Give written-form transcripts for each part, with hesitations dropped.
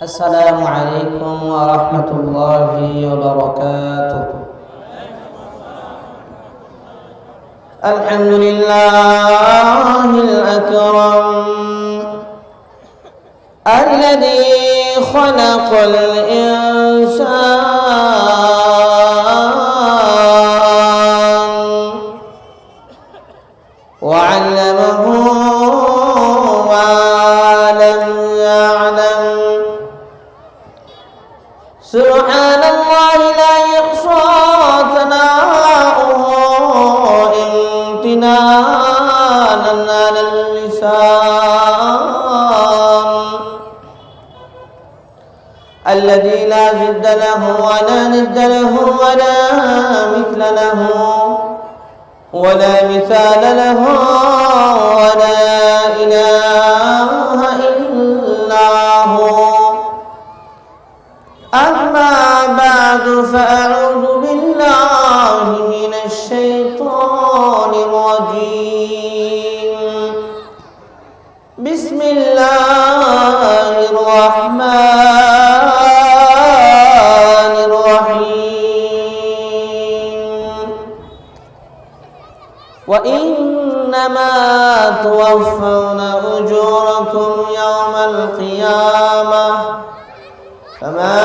السلام عليكم ورحمة الله وبركاته. الحمد لله الأكرم الذي خلق الإنسان وعلمه ما لم يعلم. سبحان الله لا يحصى ثناؤه امتنانا على اللسان الذي لا ضد له ولا ند له ولا مثل له ولا مثال له ولا إله إلا هو. أما بعد فأعوذ بالله من الشيطان الرجيم. بسم الله الرحمن الرحيم. وإنما توفون أجوركم يوم القيامة فمن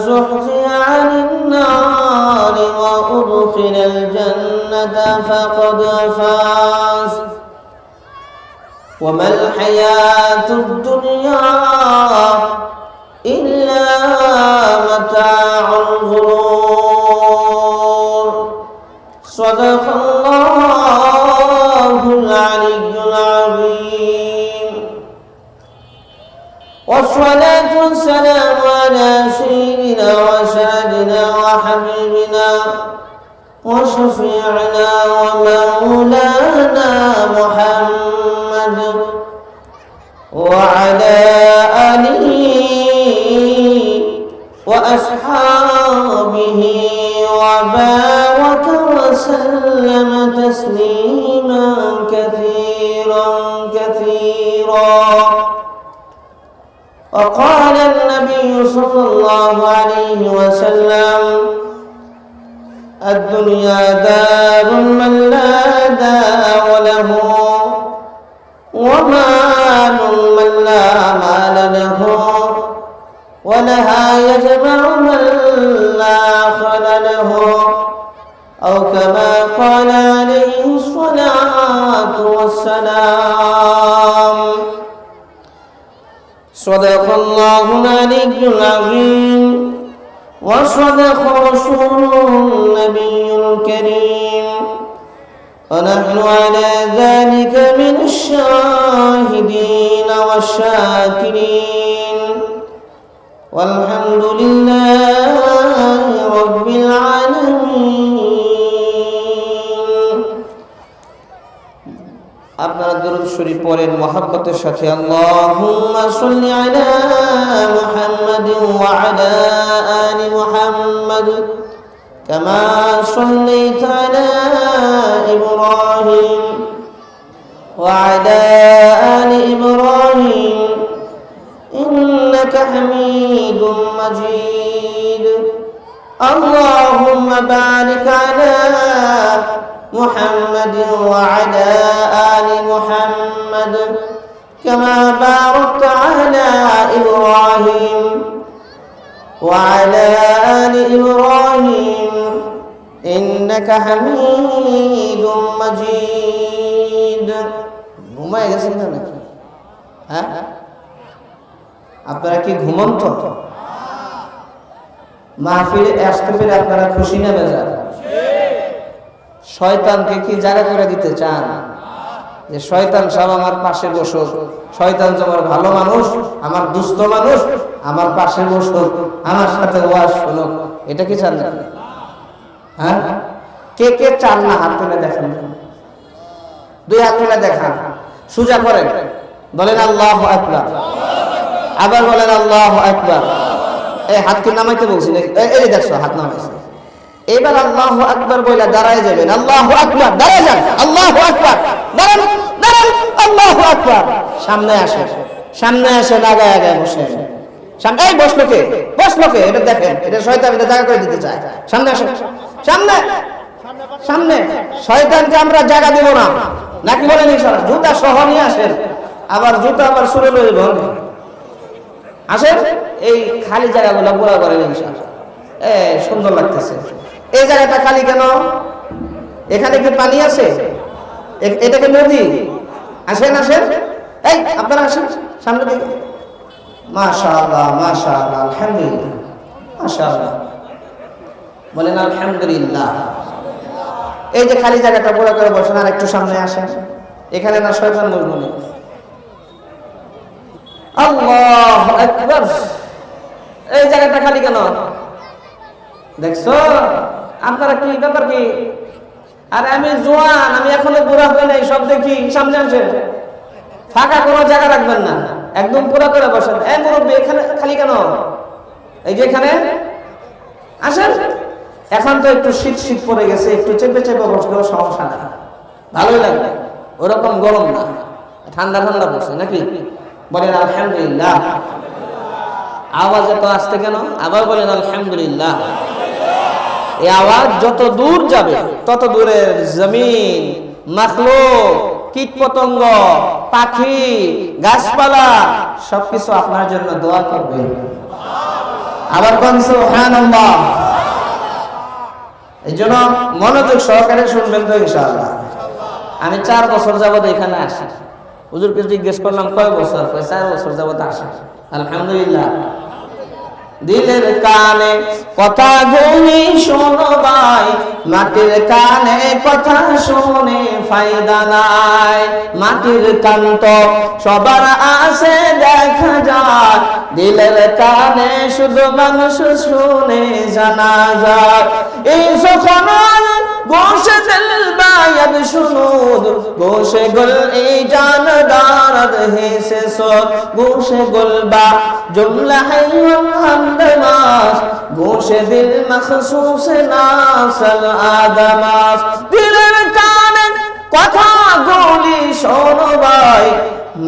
زحزح عن النار وأدخل الجنة فقد فاز وما الحياة الدنيا إلا متاع الغرور. صدق الله العلي العظيم. والصلاة والسلام على سيدنا وسندنا وحبيبنا وشفيعنا ومولانا محمد وعلى آله وأصحابه وبارك وسلم تسليما كثيرا كثيرا. وقال النبي صلى الله عليه وسلم: الدنيا دار من لا دار له ومال من لا مال له ولها يجمع من لا خل له أو كما قال عليه الصلاة والسلام. صدق الله العلي العظيم وصدق رسوله النبي الكريم ونحن على ذلك من الشاهدين والشاكرين والحمد لله رب العالمين. আপনারা দরুদ শরীফ পড়েন মহব্বতের সাথে। আল্লাহুম্মা সাল্লি আলা মুহাম্মাদিন ওয়া আলা আলি মুহাম্মাদ কামা সাল্লাইতা আলা ইব্রাহিম ওয়া আলা আলি ইব্রাহিম ইন্নাকা হামিদুম মাজিদ। আল্লাহুম্মা বারিক আলা محمد وعلى آل محمد كما باركت على إبراهيم وعلى آل إبراهيم إنك حميد مجيد. ঘুমায় গেছেন না নাকি? হ্যাঁ, আপনারা কি ঘুমন্ত? মাহফিলে আসতে পেরে আপনারা খুশি না বেজার? শয়তানকে কি জায়গা করে দিতে চান যে শয়তান সব আমার পাশে বসুক, শয়তান যে আমার ভালো মানুষ, আমার দুস্থ মানুষ, আমার পাশে বসুক, আমার সাথে ওয়াজ শুনুক, এটা কি চান না? হ্যাঁ, কে কে চান না? হাত তুলে দেখান, দুই হাত তুলে দেখান, সোজা করেন, বলেন আল্লাহু আকবার, আবার বলেন আল্লাহু আকবার। এই হাত কি নামাইতে বলছি? এই দেখছো হাত নামাইছে। এবার আল্লাহু আকবার বলে দাঁড়ায় যাবেন। আল্লাহু আকবার, দাঁড়ায় যান। আল্লাহু আকবার, দাঁড়ান দাঁড়ান, আল্লাহু আকবার। সামনে আসেন, সামনে আসেন, আগায় আগায় বসেন। সামনে এই বসলো কে? এটা দেখেন, এটা শয়তান, এটা জায়গা করে দিতে চায়। সামনে আসেন, সামনে সামনে। শয়তানকে আমরা জায়গা দেব না, নাকি বলেন ইনশাআল্লাহ? জুতা সহ নিয়ে আসেন, আবার জুতা আবার সুরে লইব। আসেন, এই খালি জায়গাগুলো পুরা করেন ইনশাআল্লাহ। সুন্দর লাগতেছে। এই জায়গাটা খালি কেন? এখানে কি পানি আছে? এটা কি নদী? আসেন আসেন, এই আপনারা আসেন সামনে দিকে। মাশাআল্লাহ মাশাআল্লাহ, আলহামদুলিল্লাহ, মাশাআল্লাহ, বলেন আলহামদুলিল্লাহ। এই যে খালি জায়গাটা পুরো করে বসেন, আর একটু সামনে আসেন। এখানে না শয়তান বসবো না। আল্লাহু আকবার। এই জায়গাটা খালি কেন? দেখছো আপনারা কি ব্যাপার কি? আরে আমি জোয়ান, আমি এখনো বুড়া হই নাই, সব দেখি। সামনে আসেন, ফাঁকা কোনো জায়গা রাখবেন না, একদম পুরো করে বসেন। এই মুরব্বী, এখানে খালি কেন? এই যে এখানে আসেন। এখন তো একটু শীত শীত পড়ে গেছে, একটু চেপে চেপে বসলেও সমস্যা না, ভালোই লাগবে। ওরকম গরম না, ঠান্ডা ঠান্ডা পড়ছে নাকি? বলেন আলহামদুলিল্লাহ। আওয়াজ এত আসতে কেন? আবার বলেন আলহামদুলিল্লাহ। এই আওয়াজ যত দূর যাবে তত দূরের জমিন, মাখলুক, কীট পতঙ্গ, পাখি, গাছপালা সবকিছু আপনার জন্য দোয়া করবে। আবার কোন সুবহানাল্লাহ। এই জন্য মনোযোগ সহকারে শুনবেন তো ইনশাআল্লাহ। আমি 4 বছর যাবত এখানে আসি। হুজুরকে জিজ্ঞেস করলাম কয় বছর? 4 বছর যাবত আসি। আলহামদুলিল্লাহ। দিলের কানে কথা গুনি শোনো ভাই, মাটির কানে কথা শুনে ফায়দা নাই। মাটির কান তো সবার আছে দেখা যায়, দিলের কানে শুধু মানুষ শুনে জানা যায়। এই সখন গোশে দিল বায়াদ শুনুদ, গোশে গুল এই জান দারদ হে সে সদ, গোশে গুল বা জুমলা হাইওয়ান হামদমাস, গোশে দিল মখসুস নাসল আদমাস। দিলের কানে কথা গুলি শোনো ভাই,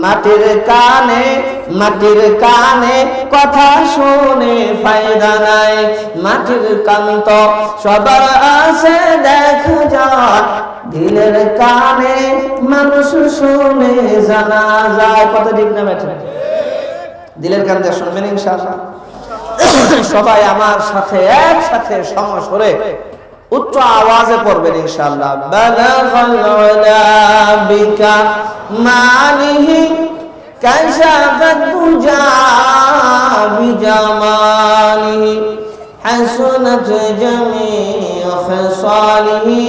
মাটির কানে কথা শুনে ফায়দা নাই। মাটির কান তো সবার আছে দেখা যায়, দিলের কানে মানুষ শুনে জানা যায়। কত ঠিক না বেঠে? দিলের কান দিয়ে শুনবেন ইনশাআল্লাহ। সবাই আমার সাথে একসাথে সমস্বরে উচ্চ আওয়াজে পড়বেন ইনশাআল্লাহ। বালাগাল উলা বিকা মালিহি কাশাফাত দুজা বিজামালিহি, হাসনাত জামিউ খিসালিহি,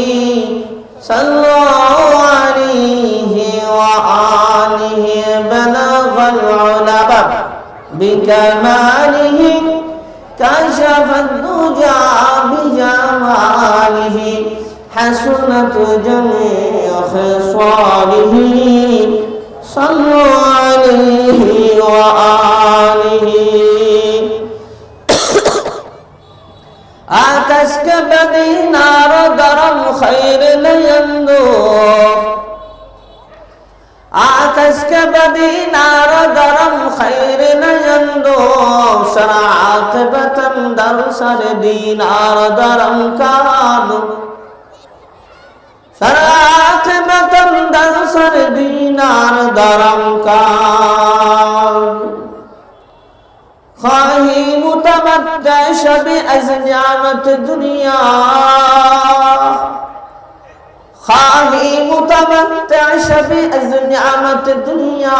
সাল্লাল্লাহু আলাইহি ওয়া আলিহি। বালাগাল উলা বিকামালিহি কাশাফাত দুজা বিজামালিহি, হাসনাত জামিউ খিসালিহি, সাল্লাল্লাহু আলাইহি ওয়া আলিহি। आकाश के बदीनार गरम खैर नयंदो, आकाश के बदीनार गरम खैर नयंदो, शरात बतन दर सर दीनार दरम कानो, शरात बतन दर सर दीनार दरम कानो। खाही मुतमत्ता शबे अज़नियामत दुनिया, खाही मुतमत्ता शबे अज़नियामत दुनिया,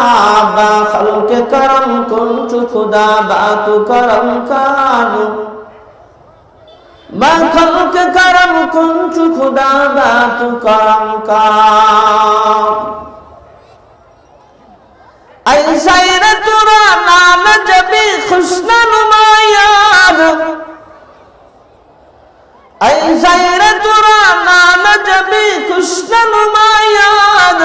बाखल्क करम कुंतु खुदा बातु करम कानु, बाखल्क करम कुंतु खुदा बातु करम कानु। ऐसा तुरा नाम जबी खुस्न नुमायाद, ऐसा तुरा नाम जबी खुस्न नुमायाद,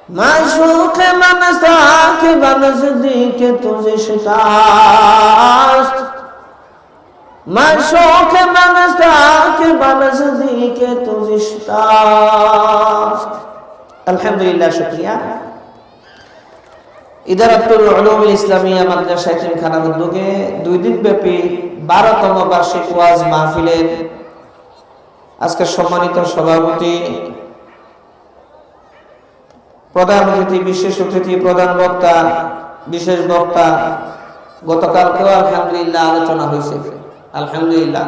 माशूक मनसा के बनज़दीक तुझे शिकास्त, माशूक मनसा के बनज़दीक तुझे शिकास्त। अल्हम्दुलिल्लाह, शुक्रिया। ইদারাতুল উলুমুল ইসলামিয়া মাদ্রাসা এতিমখানার উদ্যোগে 2 দিন ব্যাপী 12তম বার্ষিক ওয়াজ মাহফিলের আজকে সম্মানিত সভাপতি, প্রধান অতিথি, বিশেষ অতিথি, প্রধান বক্তা, বিশেষ বক্তা, গতকালকেও আলহামদুলিল্লাহ আলোচনা হয়েছে। আলহামদুলিল্লাহ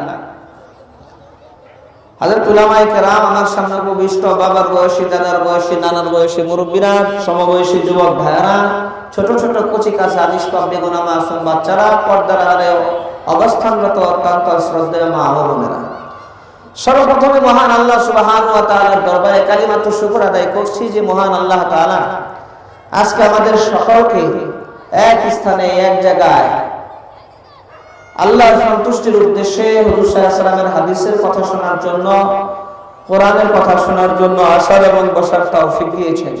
হযরত উলামায়ে কেরাম, আমার সামনে উপবিষ্ট বাবার বয়সী, দাদার বয়সী, নানার বয়সী মুরব্বীরা, সমবয়সী যুবক ভাইয়েরা, ছোট ছোট কচি কাঁচা নিষ্পাপ বেগুনা মাসুম বাচ্চারা, পর্দার আড়ালে অবস্থানরত অত্যন্ত শ্রদ্ধেয় মা ও বোনেরা, সর্বপ্রথমে মহান আল্লাহ সুবহানাহু ওয়া তাআলার দরবারে কালিমাতুশ শুকর আদায় করছি যে মহান আল্লাহ তাআলা আজকে আমাদের সকলকে এক স্থানে, এক জায়গায় আল্লাহর সন্তুষ্টির উদ্দেশ্যে হুজুর সাল্লাল্লাহু আলাইহি ওয়াসাল্লামের হাদিসের কথা শোনার জন্য, কোরআনের কথা শোনার জন্য আসার এবং বসার তৌফিক দিয়েছেন।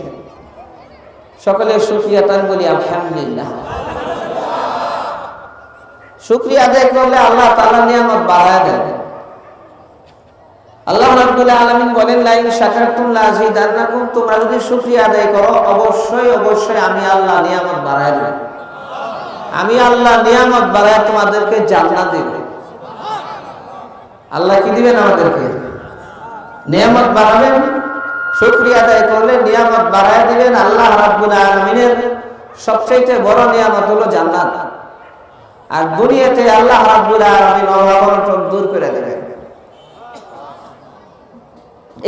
সকলে শুকরিয়া তান বলি আলহামদুলিল্লাহ। শুকরিয়া আদায় করলে আল্লাহ তাআলা নিয়ামত বাড়ায় দেন। আল্লাহ রাব্বুল আলামিন বলেন, লা ইন শাকারতুম লা আযীদান্নাকুম, তোমরা যদি শুকরিয়া আদায় করো অবশ্যই অবশ্যই আমি আল্লাহ নিয়ামত বাড়ায় দেব। আমি আল্লাহ নিয়ামত বাড়ায় তোমাদেরকে জান্নাত দেব। আল্লাহ কি দিবেন? আমাদেরকে নিয়ামত বাড়াবেন। শুকরিয়া আদায় করলে নিয়ামত বাড়ায় দিবেন। আল্লাহ রাব্বুল আলামিনের সবচেয়ে বড় নিয়ামত হলো জান্নাত। আর দুনিয়াতে আল্লাহ রাব্বুল আলামিন অভাব-অনটন দূর করে দেবেন।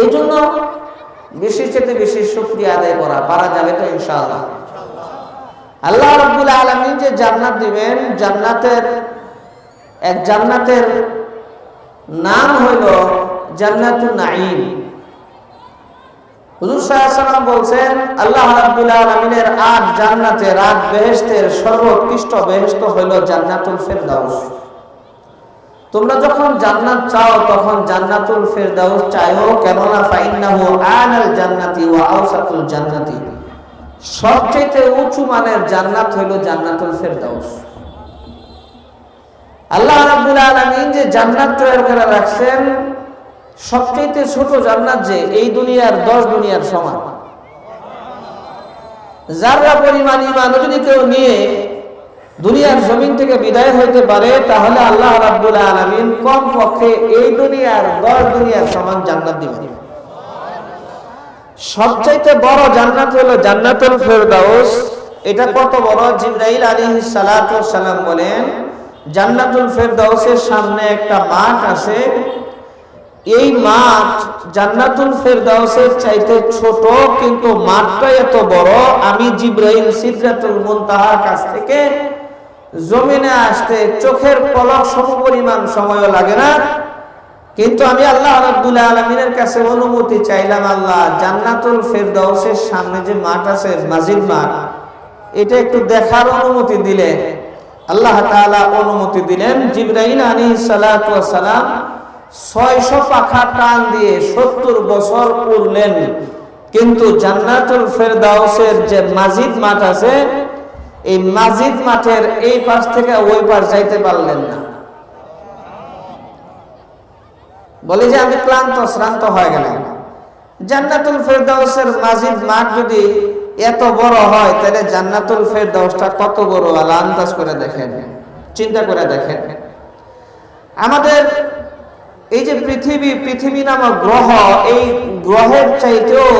এই জন্য বেশি চেয়ে বেশি শুকরিয়া আদায় করা পারা যাবে তো ইনশাআল্লাহ। আল্লাহ রাব্বুল আলামিন যে জান্নাত দিবেন, জান্নাতের নাম হইল জান্নাতুন নাঈম। হুজুর সাল্লাল্লাহু আলাইহি ওয়াসাল্লাম বলছেন, আল্লাহ রাব্বুল আলামিনের 8 জান্নাতের, 8 বেহেশতের সর্বোৎকৃষ্ট বেহেশত হইল জান্নাতুল ফেরদাউস। তোমরা যখন জান্নাত চাও তখন জান্নাতুল ফেরদাউস চাইও, কেননা ফাইন্নাহু আনাল জান্নাতি ওয়া আওসাতুল জান্নাতি, সবচেয়ে উঁচু মানের জান্নাত হইল জান্নাতুল ফেরদাউস। আল্লাহ রাব্বুল আলামিন যে জান্নাত তৈরি করে রাখছেন, সবচেয়ে ছোট জান্নাত যে এই দুনিয়ার 10 দুনিয়ার সমান। যারা পরিমাণ ঈমান যদি কেউ নিয়ে দুনিয়ার জমিন থেকে বিদায় হইতে পারে, তাহলে আল্লাহ রাব্বুল আলামিন কম পক্ষে এই দুনিয়ার 10 দুনিয়ার সমান জান্নাত দিবেন। সবচাইতে বড় জান্নাত হলো জান্নাতুল ফেরদাউস। এটা কত বড়? জিবরাইল আলাইহিস সালাতু ওয়াস সালাম বলেন, জান্নাতুল ফেরদাউসের সামনে একটা মাঠ আছে। এই মাঠ জান্নাতুল ফেরদাউসের চাইতে ছোট, কিন্তু মাঠটা এত বড়, আমি জিবরাইল সিদরাতুল মুনতাহার কাছ থেকে জমিনে আসতে চোখের পলক সমপরিমাণ সময়ও লাগে না। কিন্তু আমি আল্লাহ রাব্বুল আলামিনের কাছে অনুমতি চাইলাম, আল্লাহ জান্নাতুল ফেরদাউসের সামনে যে মাঠ আছে, মাজিদ মাঠ, এটা একটু দেখার অনুমতি দিলে আল্লাহ তাআলা অনুমতি দিলেন। জিবরাইল আলাইহিস সালাতু ওয়াস সালাম 600 পাখা টান দিয়ে 70 বছর উড়লেন, কিন্তু জান্নাতুল ফেরদাউসের যে মাজিদ মাঠ আছে, এই মাজিদ মাঠের এই পাশ থেকে ওই পাশ যাইতে পারলেন না। বলে যে আমি শ্রান্ত হয়ে গেলাম। জান্নাতুল ফেরদাউসের মাজিদ মাঠ যদি এত বড় হয়, তাহলে জান্নাতুল ফেরদাউসটা কত বড়? আল্লাহ আন্দাজ করে দেখেন, চিন্তা করে দেখেন। আমাদের এই যে পৃথিবী নামক গ্রহ, এই গ্রহের চাইতেও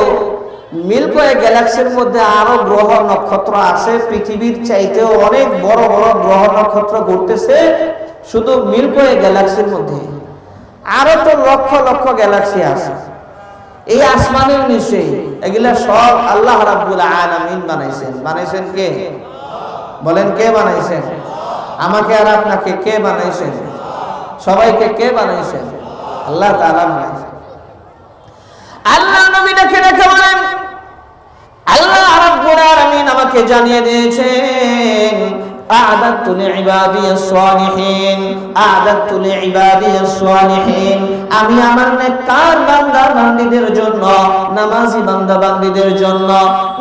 মিল্কি ওয়ে গ্যালাক্সির মধ্যে আরো গ্রহ নক্ষত্র আছে। পৃথিবীর চাইতেও অনেক বড় বড় গ্রহ নক্ষত্র ঘুরতেছে শুধু মিল্কি ওয়ে গ্যালাক্সির মধ্যে। আরো তো লক্ষ লক্ষ গ্যালাক্সি আছে এই আসমানের নিচে। এগুলা সব আল্লাহ রাব্বুল আলামিন বানাইছেন। বানাইছেন কে? বলেন, কে বানাইছেন? আমাকে আর আপনাকে কে বানাইছেন? সবাইকে কে বানাইছেন? আল্লাহ তাআলা বানাইছেন। আল্লাহ নবী ডেকে বলেন, আল্লাহ রাব্বুল আলামিন আমাকে জানিয়ে দিয়েছেন, আ'দাতু লিইবাদিয়াস সালিহিন, আ'দাতু লিইবাদিয়াস সালিহিন, আমি আমার নেককার বান্দা বান্দীদের জন্য, নামাজি বান্দা বান্দীদের জন্য,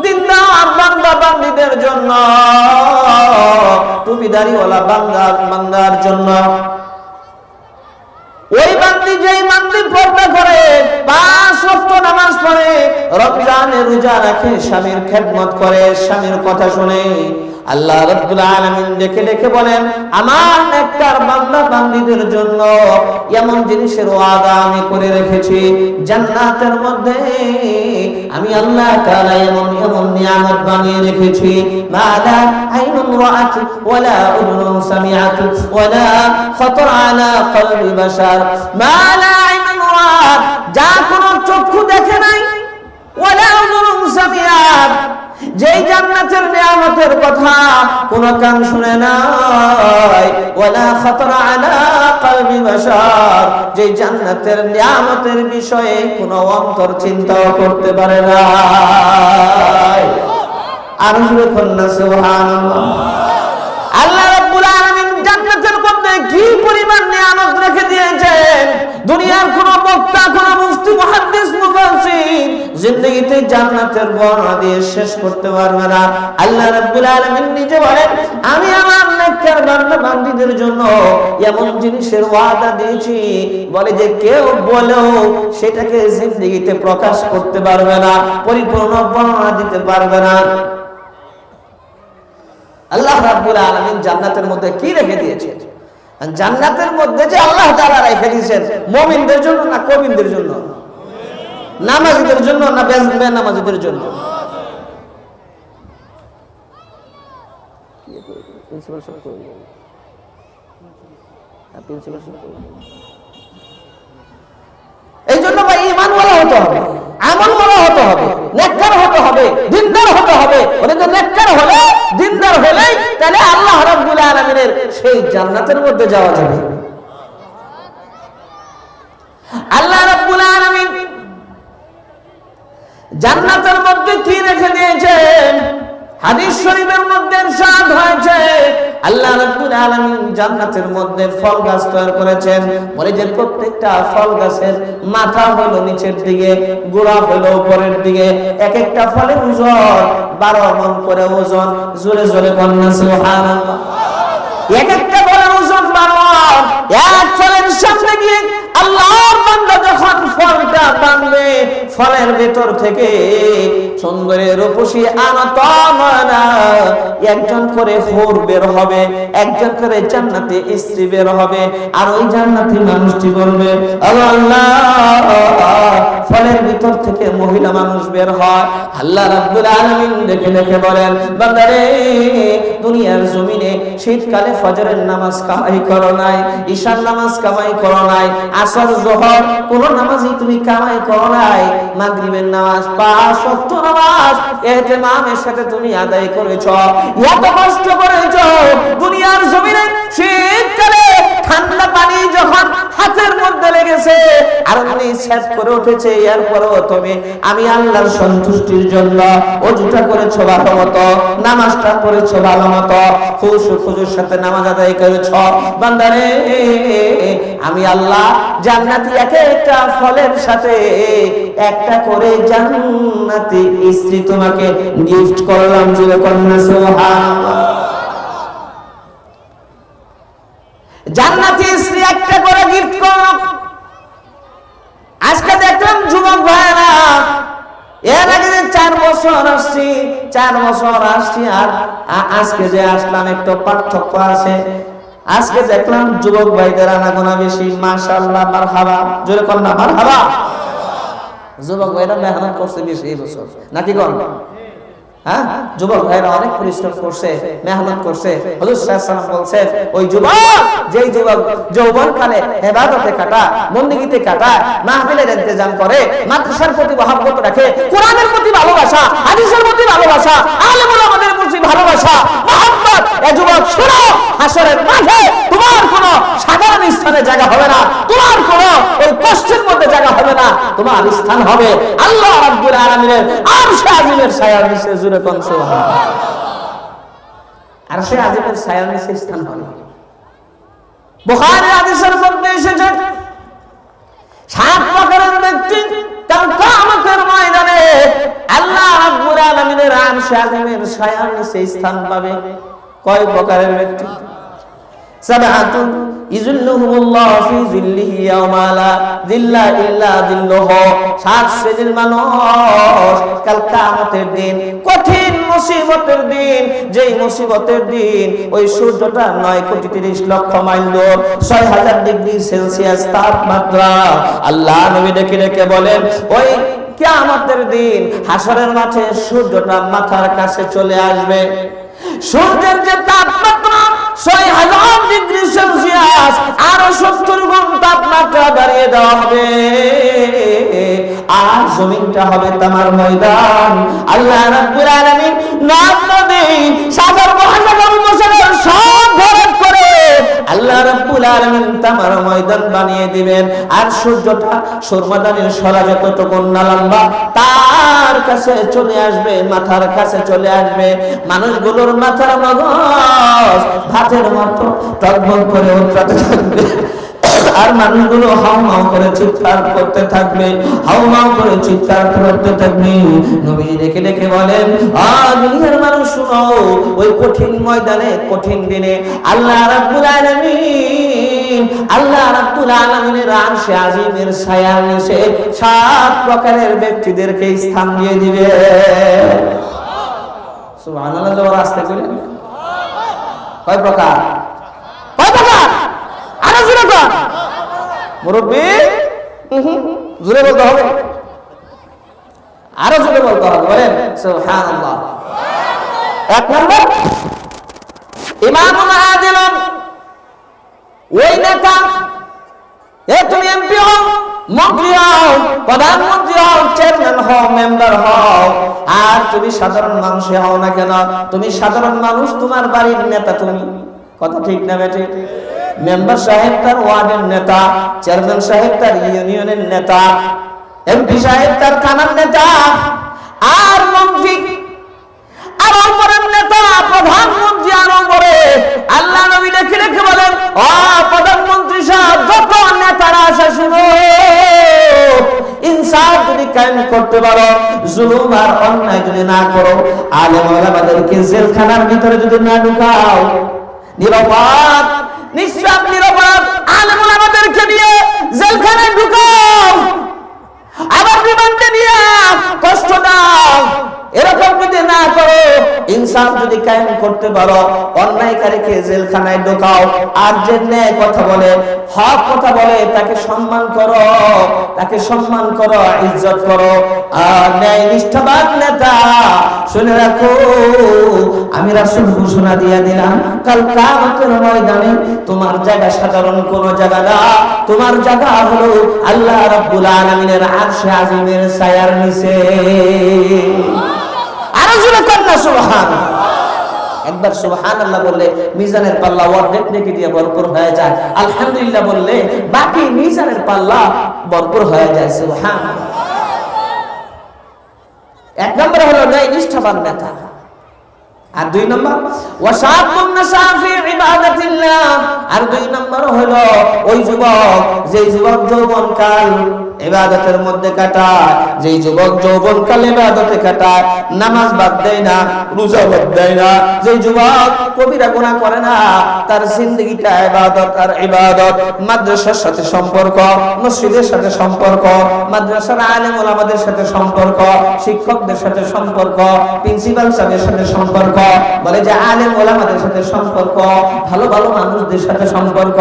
দিনদার বান্দা বান্দীদের জন্য, টুপিদারিওয়ালা বান্দার জন্য ওই বান্দি যেই বান্দি পর্দা করে, 5 ওয়াক্ত নামাজ পড়ে, রমজানে রোজা রাখে, স্বামীর খেদমত করে, স্বামীর কথা শুনে, আল্লাহ রাব্বুল আলামিন দেখে দেখে বলেন, আমার নেককার বান্দা বান্দীদের জন্য এমন জিনিসের ওয়াদা আমি করে রেখেছি জান্নাতের মধ্যে। আমি আল্লাহ তাআলা এমন এমন নিয়ামত বানিয়ে রেখেছি, মালা আইনুন রাআত ওয়ালা উযুনুন সামিআত ওয়ালা খাতারা আলা কলবি বাশার, মালা আইনুন রাআত, যা কোনো চক্ষু দেখে নাই, ওয়ালা উযুনুন সামিআত, যেই জান্নাতের নিয়ামতের কথা কোন কান শুনে নাই, ওয়ালা খাতারা আলা কলবি বাশার, যেই জান্নাতের নিয়ামতের বিষয়ে কোন অন্তর চিন্তাও করতে পারে না। আর শুনে কন্যা সুবহানাল্লাহ। আল্লাহ রাব্বুল আলামিন জান্নাতের মধ্যে কি পরিমাণ নিয়ামত রেখে দিয়েছেন, দুনিয়ার কোন বক্তা, কোন মুফতি, মুহাদ্দিস, মুফাসসির জিন্দেগিতে জান্নাতের বর্ণনা দিয়ে শেষ করতে পারবে না। আল্লাহ রাব্বুল আলামিন নিজে বলেন, আমি আমার নেককার বান্দা বান্দীদের জন্য এমন জিনিসের ওয়াদা দিয়েছি, বলে যে কেউ বলেও সেটাকে জিন্দেগিতে প্রকাশ করতে পারবে না, পরিপূর্ণ বর্ণনা দিতে পারবে না। আল্লাহ রাব্বুল আলামিন জান্নাতের মধ্যে কি রেখে দিয়েছেন? জান্নাতের মধ্যে যে আল্লাহ তাআলা রেখে দিয়েছেন মুমিনদের জন্য না কবিনদের জন্য, নামাজীদের জন্য না বেনামাজীদের জন্য? এই জন্য ভাই ঈমানওয়ালা হতে হবে, আমলওয়ালা হতে হবে, নেককার হতে হবে, দিনদার হতে হবে। ওরে তো নেককার হলে, দিনদার হলে, তাহলে আল্লাহ রাব্বুল আলামিনের সেই জান্নাতের মধ্যে যাওয়া যাবে। আল্লাহ রাব্বুল আলামিন জান্নাতের মধ্যে কি রেখে দিয়েছেন? হাদিস শরীফের মধ্যে ইরশাদ হয়েছে, আল্লাহ রাব্বুল আলামিন জান্নাতের মধ্যে ফল গাছ তৈরি করেছেন। বলে যে প্রত্যেকটা ফল গাছের মাথা হলো নিচের দিকে, গোড়া হলো উপরের দিকে, এক একটা ফলের ওজন 12 মণ করে ওজন। জোরে জোরে কন্যা সুবহানাল্লাহ। এক একটা ফলের ওজন 12 মণ। এক ফলের সামনে গিয়ে আল্লাহর বান্দা যখন ফলটা বাঁধবে, ফলের ভেতর থেকে সুন্দরের রূপসী আনতমনা একজন করে হুর বের হবে, একজন করে জান্নাতি স্ত্রী বের হবে। আর ওই জান্নাতি মানুষটি বলবে, আল্লাহ, ফলের ভিতর থেকে মহিলা মানুষ বের হয়। আল্লাহ রাব্বুল আলামিন দেখে দেখে বলেন, বান্দারে, দুনিয়ার জমিনে শীতকালে ফজরের নামাজ কামাই করো নাই, ঈশার নামাজ কামাই করো নাই, আসর যোহর কোন নামাজই তুমি কামাই করো নাই, মাগরিবের নামাজ 5 ওয়াক্ত নামাজ ইহতিমামের সাথে তুমি আদায় করেছো, এত কষ্ট করেছো। দুনিয়ার জমিনে শীতকালে ঠান্ডা পানি যখন হাতের মধ্যে লেগেছে আর উনি সেট করে উঠেছে, এরপরও তুমি আমি আল্লাহর সন্তুষ্টির জন্য ওযুটা করেছো ভালো মতো, নামাজটা পড়েছো ভালো মতো, খুশুর সাথে নামাজ আদায় করেছো। বান্দারে, আমি আল্লাহ জান্নাতি এক একটা ফলের সাথে একটা করে জান্নাতি স্ত্রী তোমাকে গিফট করলাম। জোরে কন্যা সুবহানাল্লাহ। জান্নাতি স্ত্রী একটা করে গিফট করলাম। আজকে দেখলাম যুবক ভাইরা, এর আগে যে 4 বছর আসছি, 4 বছর আসছি আর আজকে যে আসলাম একটু পার্থক্য আছে। আজকে দেখলাম যুবক ভাইদের আনাগোনা বেশি, মাশাআল্লাহ, মারহাবা। জোরে কন্যা মারহাবা। যুবক ভাইরা মেহনত করছে বেশি এই বছর, নাকি কোন? হ্যাঁ, যুবক ভাইরা অনেক পরিশ্রম করছে, মেহনত করছে। হুজুর সাল্লাল্লাহু আলাইহি ওয়াসাল্লাম বলছেন, ওই যুবক, যেই যুবক যৌবনকালে ইবাদতে কাটায়, বন্দেগীতে কাটায়, মাহফিলের ইন্তজাম করে, মাদ্রাসার প্রতি মহব্বত রাখে, কোরআনের প্রতি ভালোবাসা, হাদিসের প্রতি ভালোবাসা, আলেম ওলামাদের প্রতি ভালোবাসা, মহব্বত, এই যুবক শোনো, হাসরের মাঠে তোমার কোনো সাধারণ স্থানে জায়গা হবে না, তোমার কোনো ওই কষ্টের মধ্যে জায়গা হবে না, তোমার স্থান হবে আল্লাহ রাব্বুল আলামিনের আরশে আজিমের ছায়ার নিচে। জোরে কোন সুবহানাল্লাহ। আরশে আজিমের ছায়ার নিচে স্থান হবে। বুখারী হাদিসের মধ্যে এসেছে, 7 প্রকারের ব্যক্তি কাল কিয়ামতের ময়দানে আল্লাহ রাব্বুল আলামিনের আরশে আজিমের ছায়ার নিচে স্থান পাবে। কয় প্রকারের ব্যক্তি? সাবাতুন ইযিল্লুহুমুল্লাহ ফি যিল্লিহি ইয়াওমা লা যিল্লা ইল্লা যিল্লুহু। 7 শ্রেণীর মানুষ কাল কিয়ামতের দিন, কঠিন মুসিবতের দিন, যেই মুসিবতের দিন ওই সূর্যটা 9,30,00,000 মাইল দূর, 6,000 ডিগ্রি সেলসিয়াস তাপমাত্রা। আল্লাহ নবী ডেকে ডেকে বলেন, ওই কিয়ামতের দিন হাসরের মাঠে সূর্যটা মাথার কাছে চলে আসবে। সূর্যের যে তাপমাত্রা 6,000 ডিগ্রি সেলসিয়াস, আরো 70 গুণ তাপমাত্রা বাড়িয়ে দেওয়া হবে, আর জমিনটা হবে তামার ময়দান। আল্লাহ রাব্বুল আলামিন নদ-নদী, সাগর মহাসাগর উপসাগর সব ভরাট করে আল্লাহ রাব্বুল আলামিন তামার ময়দান বানিয়ে দিবেন। আর সূর্যটা সুরমাদানের সরা যতটুকু না লম্বা তার কাছে চলে আসবে, মাথার কাছে চলে আসবে। মানুষগুলোর মাথার মগজ ভাতের মতো টকবক করে উঠতে থাকবে, আর মানুষগুলো হাউমাউ করে চিৎকার করতে থাকবে, হাউমাউ করে চিৎকার করতে থাকবে। নবীজি ডেকে ডেকে বলেন, দুনিয়ার মানুষ শুনো, ওই কঠিন ময়দানে, কঠিন দিনে আল্লাহ রাব্বুল আলামিন, আল্লাহ রাব্বুল আলামিনের আরশে আজিমের ছায়ার নিচে 7 প্রকারের ব্যক্তিদেরকে স্থান দিয়ে দিবে। সুবহানাল্লাহ। জোরে আসতে কইলেন, কয় প্রকার? কয় প্রকার? আরো জোরে কর মুরব্বি, জোরে বলতে হবে, আরো জোরে বলতে হবে, বলেন সুবহানাল্লাহ। 1 নম্বর, ইমামুল আদিল, ওই নেতা, তুমি এমপি হও, মন্ত্রী হও, প্রধানমন্ত্রী হও, চেয়ারম্যান হও, মেম্বার হও, আর তুমি সাধারণ মানুষ হও না কেন, তুমি সাধারণ মানুষ, তোমার বাড়ির নেতা তুমি, কথা ঠিক না বেঠিক? মেম্বার সাহেব তার ওয়ার্ডের নেতা, চেয়ারম্যান সাহেব তার ইউনিয়নের নেতা, এমপি সাহেব তার থানার নেতা, আর মন্ত্রী আর উপরের নেতা, প্রধানমন্ত্রী আর উপরে। আল্লাহ নবী লিখে রেখে বলেন, ও প্রধানমন্ত্রী সাহেব, যত নেতারা আসে শুনো, ইনসাফ যদি কায়েম করতে পারো, জুলুম আর অন্যায় যদি না করো, আলেম ওলামাদেরকে জেলখানার ভিতরে যদি না ঢুকাও, নিরপরাধ, নিঃস্বার্থ নিরপরাধ আলেম ওলামাদেরকে নিয়ে জেলখানায় ঢুকাও, আবার রিমান্ডে নিয়ে কষ্ট দাও, এরকম যদি না করো, ইনসাফ যদি কায়েম করতে পারো, অন্যায়কারীকে জেলখানায় ঢোকাও, আর যে ন্যায় কথা বলে, হক কথা বলে, তাকে সম্মান করো, তাকে সম্মান করো, ইজ্জত করো। আর ন্যায় নিষ্ঠাবান নেতা, শুনে রাখো, আমি রাসূল ঘোষণা দিয়ে দিলাম, কাল কিয়ামতের ময়দানে তোমার জায়গা সাধারণ কোন জায়গা না, তোমার জায়গা হলো আল্লাহ রাব্বুল আলামিনের আরশে আজিমের ছায়ার নিচে। আরো জোরে কন্যা সুবহানাল্লাহ। একবার সুবহানাল্লাহ বললে মিজানের পাল্লা অর্ধেক নেকি দিয়ে ভরপুর হয়ে যায়, আলহামদুলিল্লাহ বললে বাকি মিজানের পাল্লা ভরপুর হয়ে যায়। সুবহানাল্লাহ। 1 নম্বর হলো ন্যায় নিষ্ঠাবান নেতা, আর 2 নম্বর ওয়াশাবুন নাসাফি ইবাদাতিল্লাহ, আর 2 নম্বর হলো ওই যুবক, যেই যুবক যৌবনকাল ইবাদতের মধ্যে কাটায়, যেই যুবক যৌবনকাল ইবাদতে কাটায়, নামাজ বাদ দেয় না, রোজা বাদ দেয় না, যেই যুবক কবিরা গুনাহ করে না, তার জিন্দেগিটা ইবাদত আর ইবাদত। মাদ্রাসার সাথে সম্পর্ক, মসজিদের সাথে সম্পর্ক, মাদ্রাসার আলেম ওলামাদের সাথে সম্পর্ক, শিক্ষকদের সাথে সম্পর্ক, প্রিন্সিপাল সাহেবের সাথে সম্পর্ক, বলে যে আলেম ওলামাদের সাথে সম্পর্ক, ভালো ভালো মানুষদের সাথে সম্পর্ক।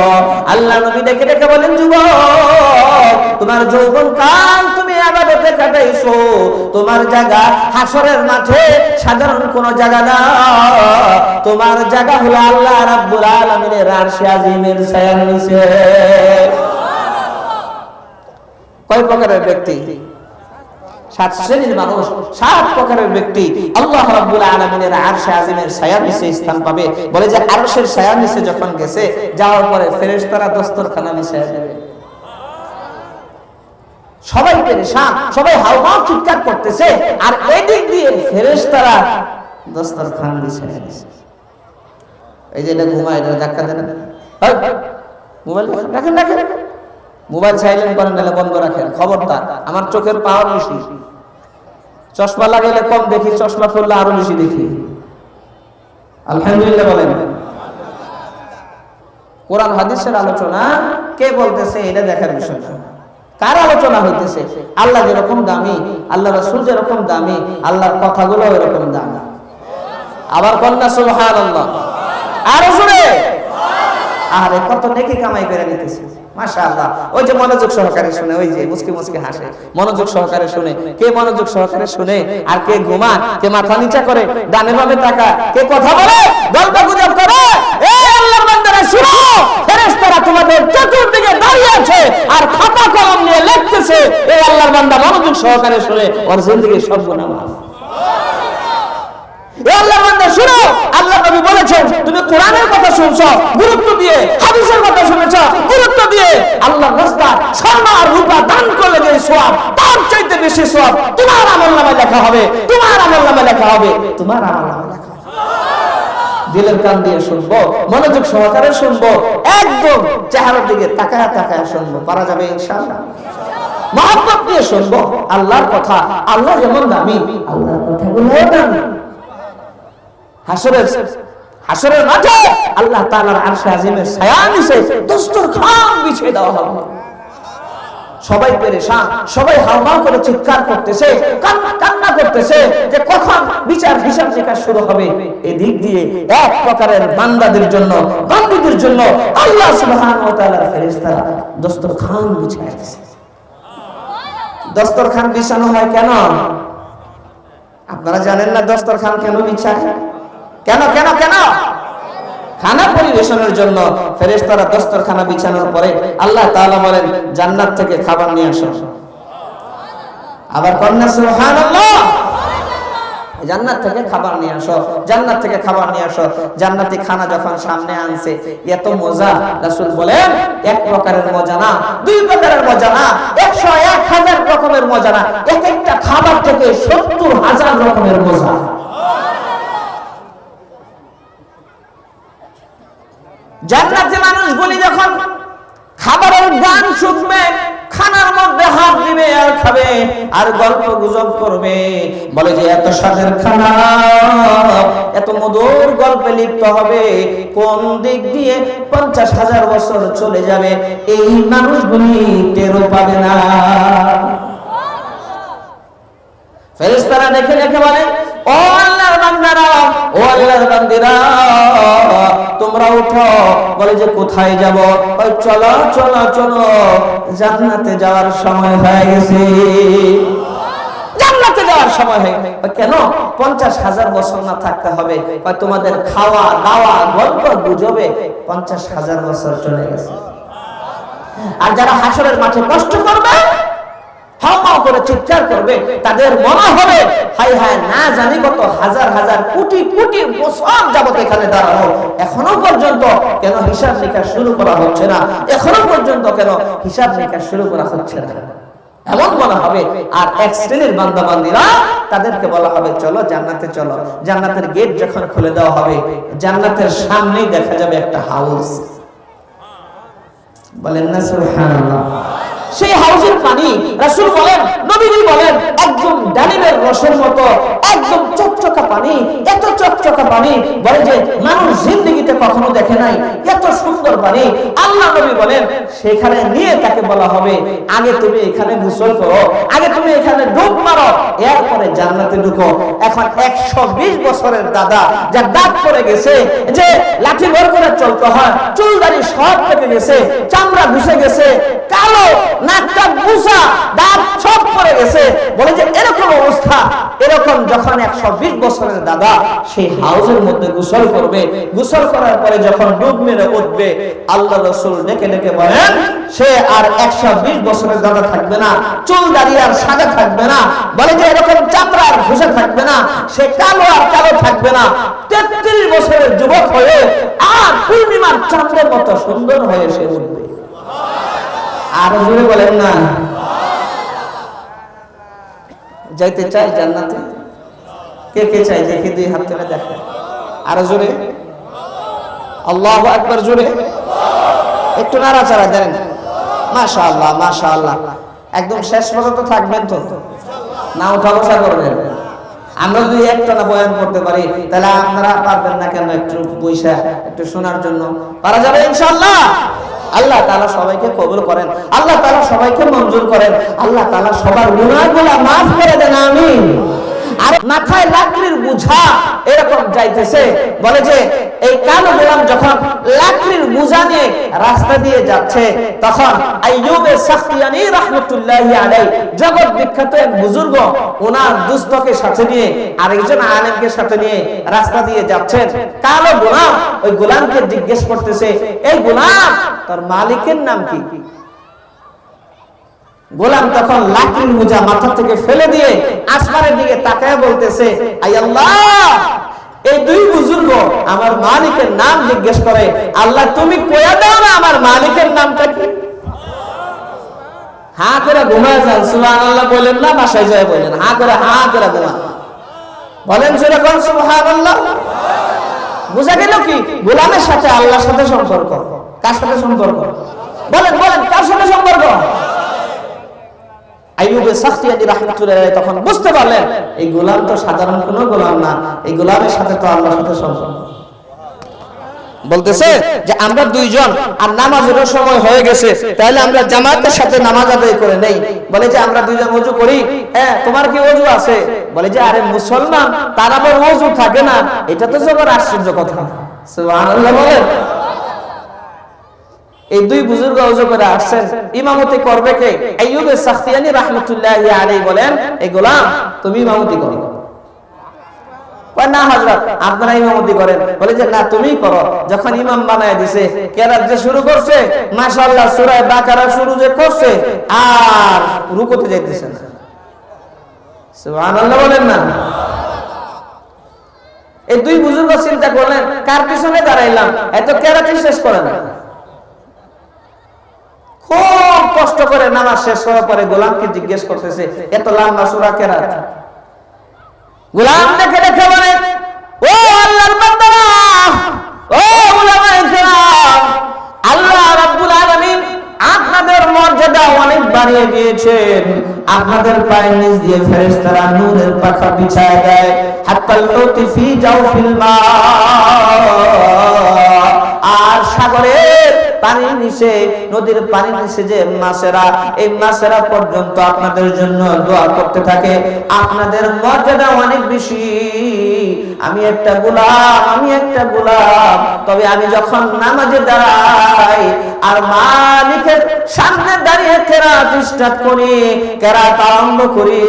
আল্লাহ নবী ডেকে ডেকে বলেন, যুবক, তোমার যৌবনকাল তুমি ইবাদতে কাটাইছো, তোমার জায়গা হাসরের মাঠে সাধারণ কোন জায়গা না, তোমার জায়গা হলো আল্লাহ রাব্বুল আলামিনের আরশে আজিমের ছায়ার নিচে। কয় প্রকারের ব্যক্তি? 7 শ্রেণীর মানুষ, 7 প্রকারের ব্যক্তি আল্লাহ রাব্বুল আলামিনের আরশে আজিমের ছায়ার নিচে স্থান পাবে। বলে যে আরশের ছায়ার নিচে যখন গেছে, যাওয়ার পরে ফেরেশতারা দস্তরখানা বিছায়া দেবে, সবাই পেরেশান, সবাই হাওমাও চিৎকার করতেছে, আর এই দিক দিয়ে ফেরেশতারা দস্তরখানা বিছায়া দিয়েছে। এই যে এটা ঘুমায়, এটা ধাক্কা দেন, মোবাইল রাখেন, রাখেন, মোবাইল সাইলেন্ট করেন, নাহলে বন্ধ রাখেন, খবরদার। আমার চোখের পাওয়ার বেশি, চশমা লাগাইলে কম দেখি, চশমা পরলে আরো বেশি দেখি। আলহামদুলিল্লাহ বলেন। কোরআন হাদিসের আলোচনা কে বলতেছে এটা দেখার বিষয় না। কার আলোচনা হইতেছে? আল্লাহ যেরকম দামি, আল্লাহ রাসূল যেরকম দামি, আল্লাহর কথাগুলো এরকম দামি। আবার কন্যা সুবহানাল্লাহ, আর জোরে। আরে কত নেকি কামাই করে নিতেছে, মাশাআল্লাহ। ওই যে মনোযোগ সহকারে শুনে, ওই যে মুস্কি মুস্কি হাসে, মনোযোগ সহকারে শুনে। কে মনোযোগ সহকারে শুনে আর কে ঘুমা, কে মাথা নিচা করে, ডানে বামে তাকায়, কে কথা বলে, গল্প গুজব করে। এই আল্লাহর বান্দারা শুনো, ফেরেশতারা তোমাদের চতুর্দিকে দাঁড়িয়ে আছে আর খাতা কলম নিয়ে লিখতেছে। এই আল্লাহর বান্দা মনোযোগ সহকারে শুনে, ওর জিন্দেগীর সব গুনাহ মাফ। আল্লাহর বান্দা শুনো, আল্লাহ নবী বলেছেন তুমি কোরআনের কথা শুনছো গুরুত্ব দিয়ে, হাদিসের কথা শুনেছো গুরুত্ব দিয়ে, আল্লাহর রাস্তায় স্বর্ণ আর রূপা দান করলে যে সওয়াব, তার চাইতে বেশি সওয়াব তোমার আমলনামায় লেখা হবে, তোমার আমলনামায় লেখা হবে, তোমার আমলনামায় লেখা হবে। দিলের কান দিয়ে শুনবো, মনোযোগ সহকারে শুনবো, একদম চেহারার দিকে তাকায়া তাকায়া শুনবো, পারা যাবে ইনশাআল্লাহ। মহব্বত দিয়ে শুনবো আল্লাহর কথা। আল্লাহ যেমন দামি, আল্লাহর কথাগুলোও দামি। হাসরের মাঠে আল্লাহ তাআলার আরশে আজিমের ছায়া নিচে দস্তরখান বিছিয়ে দেওয়া হবে। সবাই পেরেশান, সবাই হাওমাও করে চিৎকার করতেছে, কান্না করতেছে যে কখন বিচার হিসাব নিকাশ শুরু হবে। এদিক দিয়ে এক প্রকারের বান্দাদের জন্য, বান্দীদের জন্য আল্লাহ সুবহানাহু ওয়া তাআলার ফেরেশতারা দস্তরখান বিছিয়ে দিয়েছে। দস্তরখান বিছানো হয় কেন? আপনারা জানেন না দস্তরখান কেন বিছায়? কেন কেন কেন? খানা পরিবেশনের জন্য। ফেরেশতারা দস্তরখানা বিছানোর পরে আল্লাহ তাআলা বলেন জান্নাত থেকে খাবার নিয়ে আসো। আবার কন্যা সুবহানাল্লাহ, জান্নাত থেকে খাবার নিয়ে আসো, জান্নাত থেকে খাবার নিয়ে আসো। জান্নাতি খানা যখন সামনে আনছে, এত মজা, রাসূল বলেন এক প্রকারের মজা না, দুই প্রকারের মজা না, 100-1000 রকমের মজা না, এক একটা খাবার থেকে 70,000 রকমের মজা। জান্নাতে মানুষগুলি যখন খাবারের গান শুনবে, খানার মধ্যে হাত দিবে আর খাবে আর গল্প গুজব করবে, বলে যে এত স্বাদের খানা, এত মধুর গল্পে লিপ্ত হবে, কোন দিক দিয়ে 50,000 বছর চলে যাবে এই মানুষগুলি টেরও পাবে না। ফেরেশতারা দেখে দেখে বলে ও আল্লাহর বান্দারা, ও আল্লাহর বান্দিরা তোমরা উঠো। বলে যে কোথায় যাব? ওই চলো চলো চলো, জান্নাতে যাওয়ার সময় হয়ে গেছে, জান্নাতে যাওয়ার সময় হয়ে গেছে। কেন 50,000 বছর না থাকতে হবে? তোমাদের খাওয়া দাওয়া গল্প গুজবে 50,000 বছর চলে গেছে। আর যারা হাসরের মাঠে কষ্ট করবে, হাওমাও করে চিৎকার করবে, তাদের মনে হবে হায় হায়, না জানি কত হাজার হাজার কোটি কোটি বছর যাবত এখানে দাঁড়ানো, এখনো পর্যন্ত কেন হিসাব নিকাশ শুরু করা হচ্ছে না, এখনো পর্যন্ত কেন হিসাব নিকাশ শুরু করা হচ্ছে না, এমন মনে হবে। আর এক শ্রেণীর বান্দা বান্দীরা, তাদেরকে বলা হবে চলো জান্নাতে চলো। জান্নাতের গেট যখন খুলে দেওয়া হবে, জান্নাতের সামনেই দেখা যাবে একটা হাউস। বলেন না সুবহানাল্লাহ। সেই হাউজের পানি রাসূল বলেন, নবীজি বলেন একদম ডালিমের রসের মতো, একদম চকচকা পানি, এত চকচকা পানি বলে যে মানুষ জিন্দেগিতে কখনো দেখে নাই এত সুন্দর পানি। আল্লাহ নবী বলেন সেখানে নিয়ে তাকে বলা হবে আগে তুমি এখানে গোসল করো, আগে তুমি এখানে ডুব মারো, এরপরে জান্নাতে ঢুকো। এখন 120 বছরের দাদা, যার দাঁত পড়ে গেছে, যে লাঠি ভর করে চলতে হয়, চুল দাড়ি সব পেকে গেছে, চামড়া ঘুষে গেছে, কালো, নাকটা বুসা, দাঁত সব পড়ে গেছে, বলে যে এরকম অবস্থা, এরকম যখন 120 বছরের দাদা সেই হাউজের মধ্যে গোসল করবে, গোসল করার পরে যখন ডুব মেরে উঠবে, আল্লাহ রাসূল ডেকে ডেকে বলেন সে আর 120 বছরের দাদা থাকবে না, চুল দাড়ি আর সাদা থাকবে না, বলে যে এরকম চামড়া আর ঘুষে থাকবে না, সে কালো আর কালো থাকবে না, 33 বছরের যুবক হয়ে আর পূর্ণিমার চাঁদের মতো সুন্দর হয়ে সে উঠবে। আর জোরে বলেন না। যাইতে চাই জান্নাতে? কে কে চাই? দেখি দুই হাত তুলে দেখেন। আর জোরে আল্লাহু আকবার, জোরে একটু নাড়াচাড়া দেন। মাশাআল্লাহ মাশাআল্লাহ। একদম শেষ পর্যন্ত থাকবেন তো, না উঠা বসা করবেন? আমরা যদি একটানা বয়ান করতে পারি তাহলে আপনারা পারবেন না কেন একটু পয়সা একটু শোনার জন্য? পারা যাবে ইনশাআল্লাহ। আল্লাহ তাআলা সবাইকে কবুল করেন, আল্লাহ তাআলা সবাইকে মঞ্জুর করেন, আল্লাহ তাআলা সবার গুনাহগুলো মাফ করে দেন, আমিন। আর মাথায় লাকড়ির বোঝা এরকম যাইতেছে, বলে যে এই কালো গোলাম যখন লাকড়ির বোঝা নিয়ে রাস্তা দিয়ে যাচ্ছে, তখন আইয়ুবে সাখতিয়ানি রাহমাতুল্লাহি আলাইহি, জগৎ বিখ্যাত এক বুজুর্গ, ওনার দুস্থকে সাথে নিয়ে আরেকজন আলেমকে সাথে নিয়ে রাস্তা দিয়ে যাচ্ছেন। কালো গোলাম ওই গোলামকে জিজ্ঞেস করতেছে, এই গোলাম, তোর মালিকের নাম কি? গোলাম তখন লাকড়ির বোঝা মাথা থেকে ফেলে দিয়ে আসমানের দিকে তাকায় বলতেছে, আই আল্লাহ, এই দুই বুজুর্গ আমার মালিকের নাম জিজ্ঞেস করে, আল্লাহ তুমি কইয়া দাও না আমার মালিকের নামটা কি? হা করে ঘুমায় যান, সুবহানাল্লাহ বলেন না, বাসায় যায় বলেন, হা করে ঘুমান, বলেন সেরকম সুবহানাল্লাহ। বুঝা গেল কি? গোলামের সাথে আল্লাহর সাথে সম্পর্ক। কার সাথে সম্পর্ক? বলেন বলেন, কার সাথে সম্পর্ক? আইয়ুবে সাখতিয়ানি রাহমাতুল্লাহি আলাইহি তখন বুঝতে পারলেন এই গোলাম তো সাধারণ কোনো গোলাম না, এই গোলামের সাথে তো আল্লাহর সাথে সম্পর্ক। বলতেছে যে আমরা দুইজন আর নামাজের সময় হয়ে গেছে, তাহলে আমরা জামাতের সাথে নামাজ আদায় করে নেই। বলে যে আমরা দুইজন ওযু করি, হ্যাঁ তোমার কি ওযু আছে? বলে যে আরে মুসলমান তার আবার ওযু থাকে না, এটা তো জবর আশ্চর্য কথা। সুবহানাল্লাহ বলেন। এই দুই বুজুর্গ ওযু করে আসছেন, ইমামতি করবে কে? আইয়ুবে সাখতিয়ানি রাহমাতুল্লাহি আলাইহি বলেন, এই গোলাম তুমি ইমামতি করো। কয় না হযরত, আপনারা ইমামতি করেন। বলে যে না, তুমিই করো। যখন ইমাম বানায় দিছে, কেরাত যে শুরু করছে, মাশাআল্লাহ সূরা বাকারা শুরু যে করছে, আর রুকুতে যাইতেছে না। সুবহানাল্লাহ বলেন না। এই দুই বুজুর্গ চিন্তা করলেন, কার পিছনে দাঁড়াইলাম, এত কেরাতই শেষ করে না। খুব কষ্ট করে নামাজ শেষ করার পরে গোলামকে জিজ্ঞেস করতেছে, এত লম্বা সূরা কেরাত? গোলাম দেখে দেখে বলে, ও আল্লাহর বান্দারা, ও উলামায়ে কেরাম, আল্লাহ রাব্বুল আলামিন আপনাদের মর্যাদা অনেক বাড়িয়ে দিয়েছেন। আপনাদের পায়ের নিচ দিয়ে ফেরেশতারা নূরের পাখা বিছায় দেয়, হাত্তাল উতি ফি জাওফিল মা, আর সাগরের পানির নিচে, নদীর পানির নিচে যে মাছেরা, এই মাছেরা পর্যন্ত আপনাদের জন্য দোয়া করতে থাকে। আপনাদের মর্যাদা অনেক বেশি। আমি একটা গোলাম, তবে আমি যখন নামাজে দাঁড়াই আর মালিকের সামনে দাঁড়িয়ে কেরাত স্টার্ট করি, কেরাত আরম্ভ করি,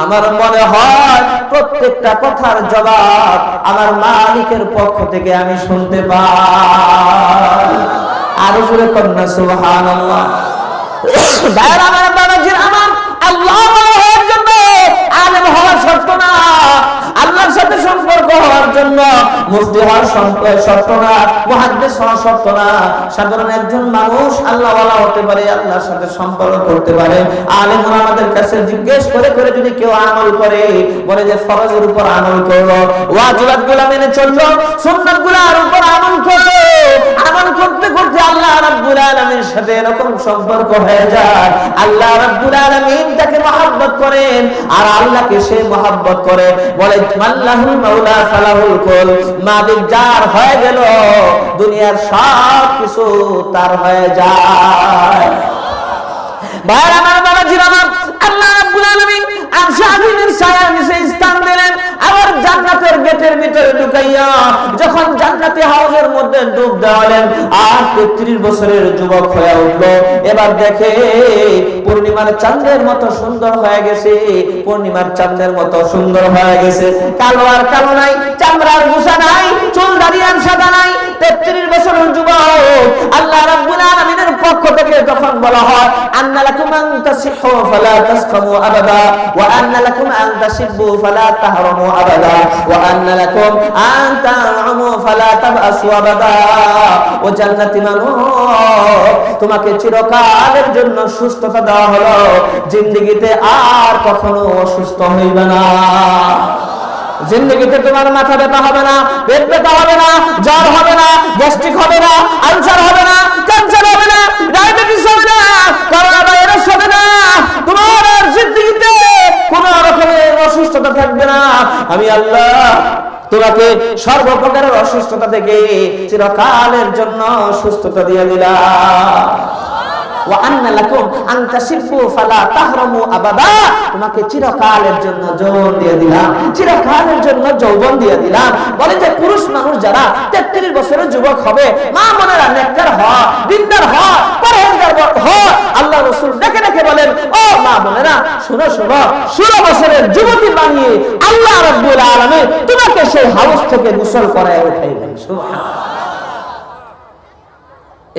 আমার মনে হয় প্রত্যেকটা কথার জবাব আমার মালিকের পক্ষ থেকে আমি শুনতে পাই। আরো জোরে কন্যা সুবহানাল্লাহ। ভাইরা আমার, বাবাজির আমার, আল্লাহ হওয়ার জন্য আলেম হওয়ার শর্ত না, আল্লাহর সাথে সম্পর্ক হওয়ার জন্য মুফতি হওয়ার শর্ত না, মুহাদ্দিস হওয়ার শর্ত না। সাধারণ একজন মানুষ আল্লাহওয়ালা হতে পারে, আল্লাহর সাথে সম্পর্ক করতে পারে। আলেমরা আমাদের কাছে জিজ্ঞেস করে করে যদি কেউ আমল করে, বলে যে ফরজের উপর আমল করলো, ওয়াজিবাতগুলো মেনে চললো, সুন্নাতগুলোর উপর আমল করলো, আমল করতে করতে আল্লাহ রাব্বুল আলামিনের সাথে এরকম সম্পর্ক হয়ে যায়, আল্লাহ রাব্বুল আলামিন তাকে মহব্বত করেন আর আল্লাহকে সে মহব্বত করে। বলে মাল্লাহুল মাওলা ফালাহুল কুল, মালিক যার হয়ে গেল দুনিয়ার সব কিছু তার হয়ে যায়। ভাইরা আমার, বাবাজির আমার, আল্লাহ রাব্বুল আলামিন আরশে আজিমের ছায়ার নিচে স্থান দিলেন। আবার জান্নাতের গেটের ভিতরে ঢুকাইয়া যখন জান্নাতি হাউজের মধ্যে ডুব দেওয়ালেন, আর 33 বছরের যুবক হয়ে উঠলো। এবার দেখে পূর্ণিমার চাঁদের মতো সুন্দর হয়ে গেছে, পূর্ণিমার চাঁদের মতো সুন্দর হয়ে গেছে। কালো আর কালো নাই, চামড়ার গুছা নাই, চুল দাড়ি আর সাদা নাই। 33 বছরের যুবক আল্লাহ রাব্বুল আলামিনের পক্ষ থেকে যখন বলা হয়, আন্না লাকুম আন তাসিহু ফালা তাসকামু আবাদা ওয়া আন্না লাকুম আন তাশিবু ফালা তাহরামু আবাদা ওয়া আন্না লাকুম আন তা'আমু ফালা তাবআসু আবাদা। ও জান্নাতি মানুষ, তোমাকে চিরকালের জন্য সুস্থতা দেওয়া হলো, জিন্দেগিতে আর কখনো অসুস্থ হইবে না। জিন্দেগিতে তোমার মাথা ব্যথা হবে না, পেট ব্যথা হবে না, জ্বর হবে না, গ্যাস্ট্রিক হবে না, আলসার হবে না, ক্যান্সার হবে না, ডায়াবেটিস হবে না, করোনা ভাইরাস হবে না। তোমার জিন্দেগিতে কোনো রকমের অসুস্থতা থাকবে না। আমি আল্লাহ তোমাকে সর্বপ্রকারের অসুস্থতা থেকে চিরকালের জন্য সুস্থতা দিয়ে দিলাম। তোমাকে চিরকালের জন্য যৌবন দিয়ে দিলাম, চিরকালের জন্য যৌবন দিয়ে দিলাম। বলে যে পুরুষ মানুষ যারা 33 বছরের যুবক হবে, মা বোনেরা নেককার হয়, দিনদার হয়, পরহেজগার হয়। আল্লাহ রাসূল ডেকে ডেকে বলেন, ও মা বোনেরা শুনো শুনো, 16 বছরের যুবতী বানিয়ে আল্লাহ রাব্বুল আলামিন তোমাকে সেই হাউস থেকে গোসল করায় উঠাইবেন। সুবহানাল্লাহ।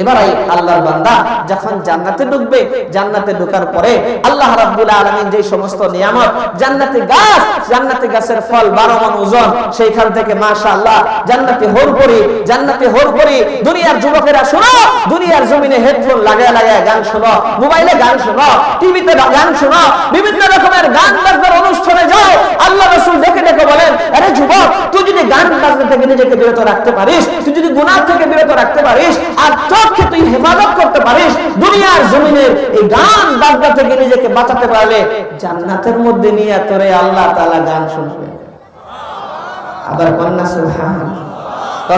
এবার আল্লাহর বান্দা যখন জান্নাতে ঢুকবে, জান্নাতে ঢোকার পরে আল্লাহ রাব্বুল আলামিন যে সমস্ত নিয়ামত, জান্নাতে গাছ, জান্নাতে গাছের ফল 12 মণ ওজন, সেইখান থেকে মাশাআল্লাহ জান্নাতে হুরপুরি, জান্নাতে হুরপুরি। দুনিয়ার যুবকেরা শোনো, দুনিয়ার জমিনে হেডফোন লাগায় লাগায় গান শোনো, মোবাইলে গান শোনো, টিভিতে গান শোনো, বিভিন্ন রকমের গান বাজনার অনুষ্ঠানে যাও। আল্লাহ রাসূল ডেকে ডেকে বলেন, আরে যুবক, তুই যদি গান বাজনা থেকে নিজেকে বিরত রাখতে পারিস, তুই যদি গুনাহ থেকে বিরত রাখতে পারিস, আর তুই হেফাজত করতে পারিস, দুনিয়ার জমিনের এই গান বাজনা থেকে নিজেকে বাঁচাতে পারলে জান্নাতের মধ্যে নিয়ে তোরে আল্লাহ তাআলা গান শুনবে। আবার কন্যা সুবহানাল্লাহ।